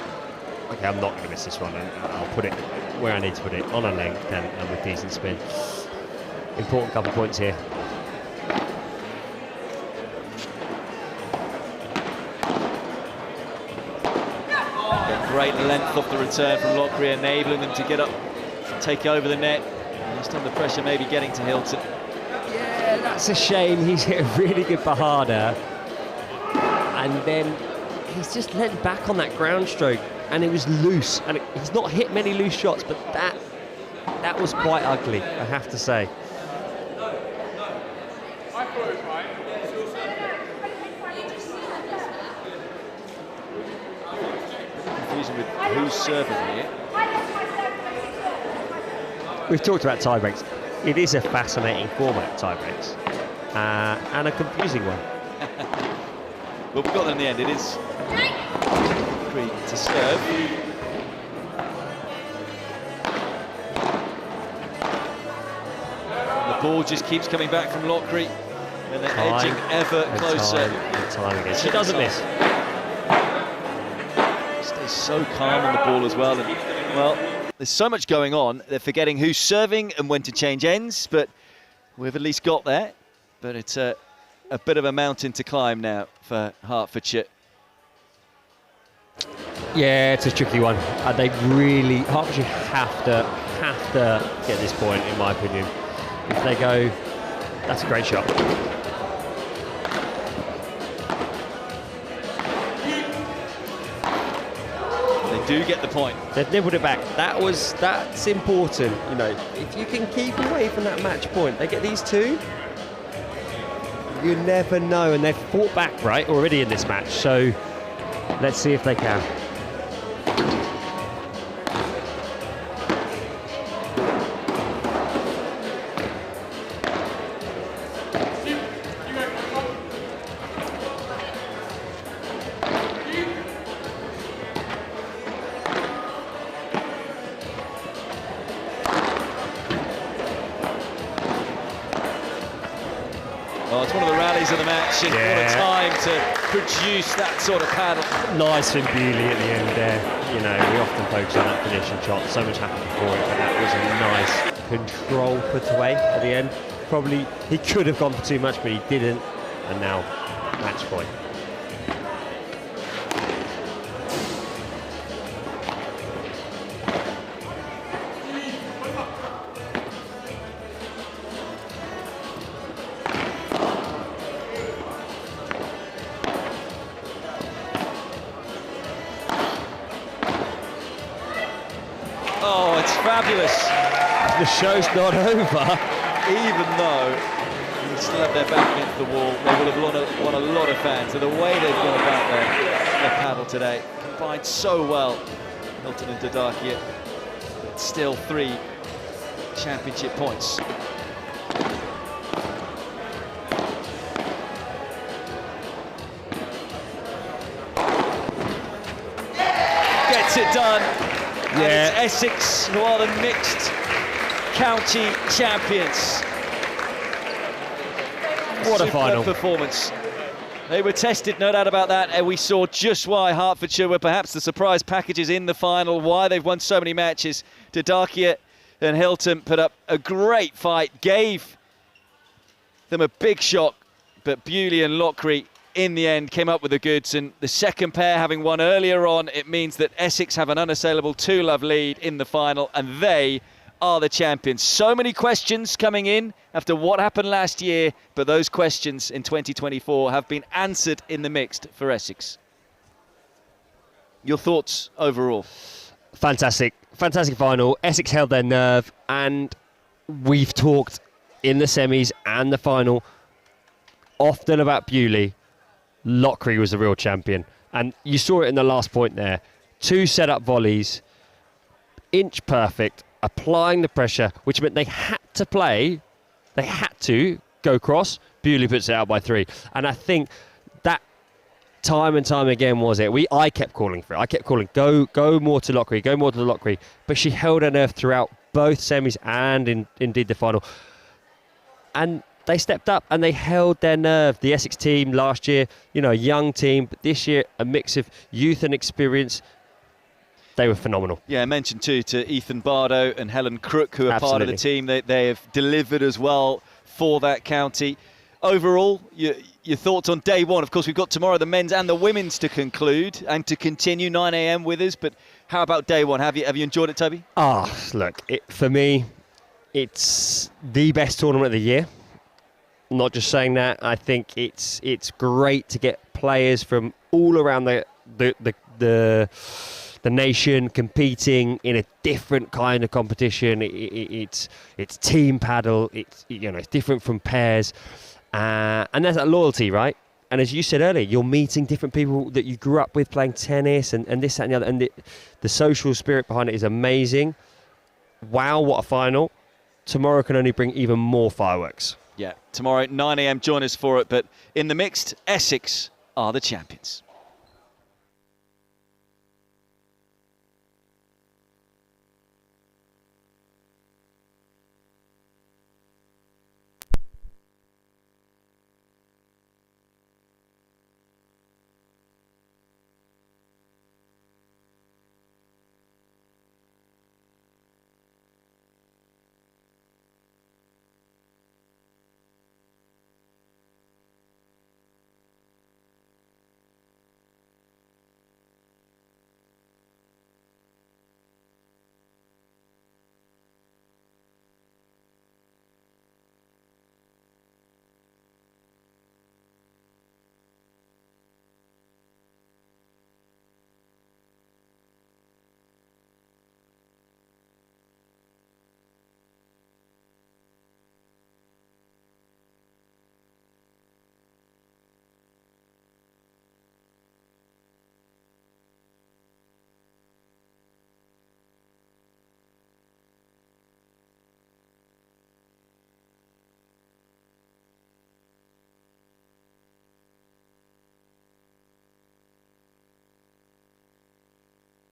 okay, I'm not going to miss this one, and I'll put it where I need to put it, on a length and with decent spin. Important couple of points here. Great length off the return from Lockrie, enabling them to get up, take over the net. Just under pressure, maybe getting to Hilton. Yeah, that's a shame. He's hit a really good Bahada, and then he's just let back on that ground stroke, and it was loose. And he's not hit many loose shots, but that was quite ugly, I have to say. Confusion with who's serving here. We've talked about tie breaks. It is a fascinating format, tie breaks, and a confusing one. Well, we got them in the end. It is Lockrie to serve. And the ball just keeps coming back from Lockrie, and they're edging ever closer. Time again. She doesn't miss. Stays so calm on the ball as well, and well, there's so much going on, they're forgetting who's serving and when to change ends, but we've at least got there. But it's a bit of a mountain to climb now for Hertfordshire. Yeah, it's a tricky one. They really, Hertfordshire have to get this point, in my opinion. If they go, that's a great shot. Do get the point. They've nibbled it back. That's important. You know, if you can keep away from that match point, they get these 2. You never know, and they've fought back right already in this match. So let's see if they can. Oh, it's one of the rallies of the match, and what a time to produce that sort of paddle. Nice from Bewley at the end there. You know, we often focus on that finishing shot. So much happened before it, but that was a nice control put away at the end. Probably he could have gone for too much, but he didn't. And now, match point. Oh, it's fabulous. The show's not over. Even though they still have their back against the wall, they will have won a lot of fans. And the way they've gone about their paddle today, combined so well, Hilton and Didakia. Still 3 championship points. Gets it done. And it's Essex who are the mixed county champions. What a final performance. They were tested, no doubt about that, and we saw just why Hertfordshire were perhaps the surprise packages in the final, why they've won so many matches. Didakia and Hilton put up a great fight, gave them a big shock, but Bewley and Lockrie in the end came up with the goods, and the second pair having won earlier on, it means that Essex have an unassailable 2-love lead in the final, and they are the champions. So many questions coming in after what happened last year, but those questions in 2024 have been answered in the mixed for Essex. Your thoughts overall? Fantastic final. Essex held their nerve, and we've talked in the semis and the final often about Bewley. Lockery was the real champion, and you saw it in the last point there. 2 set-up volleys, inch perfect, applying the pressure, which meant they had to go cross. Bewley puts it out by 3, and I think that time and time again was it. I kept calling for it. I kept calling, go more to Lockery, but she held her nerve throughout both semis and indeed the final. And they stepped up and they held their nerve. The Essex team last year, a young team, but this year a mix of youth and experience. They were phenomenal. Yeah, I mentioned too to Ethan Bardo and Helen Crook, who are part of the team. They have delivered as well for that county. Overall, your thoughts on day one? Of course, we've got tomorrow the men's and the women's to conclude and to continue 9 a.m. with us. But how about day one? Have you enjoyed it, Toby? Look, for me, it's the best tournament of the year. I'm not just saying that. I think it's great to get players from all around the nation competing in a different kind of competition. It's team paddle. It's different from pairs, and there's that loyalty, right? And as you said earlier, you're meeting different people that you grew up with playing tennis and this, that, and the other. And the social spirit behind it is amazing. Wow, what a final! Tomorrow can only bring even more fireworks. Yeah, tomorrow at 9 a.m. join us for it. But in the mixed, Essex are the champions.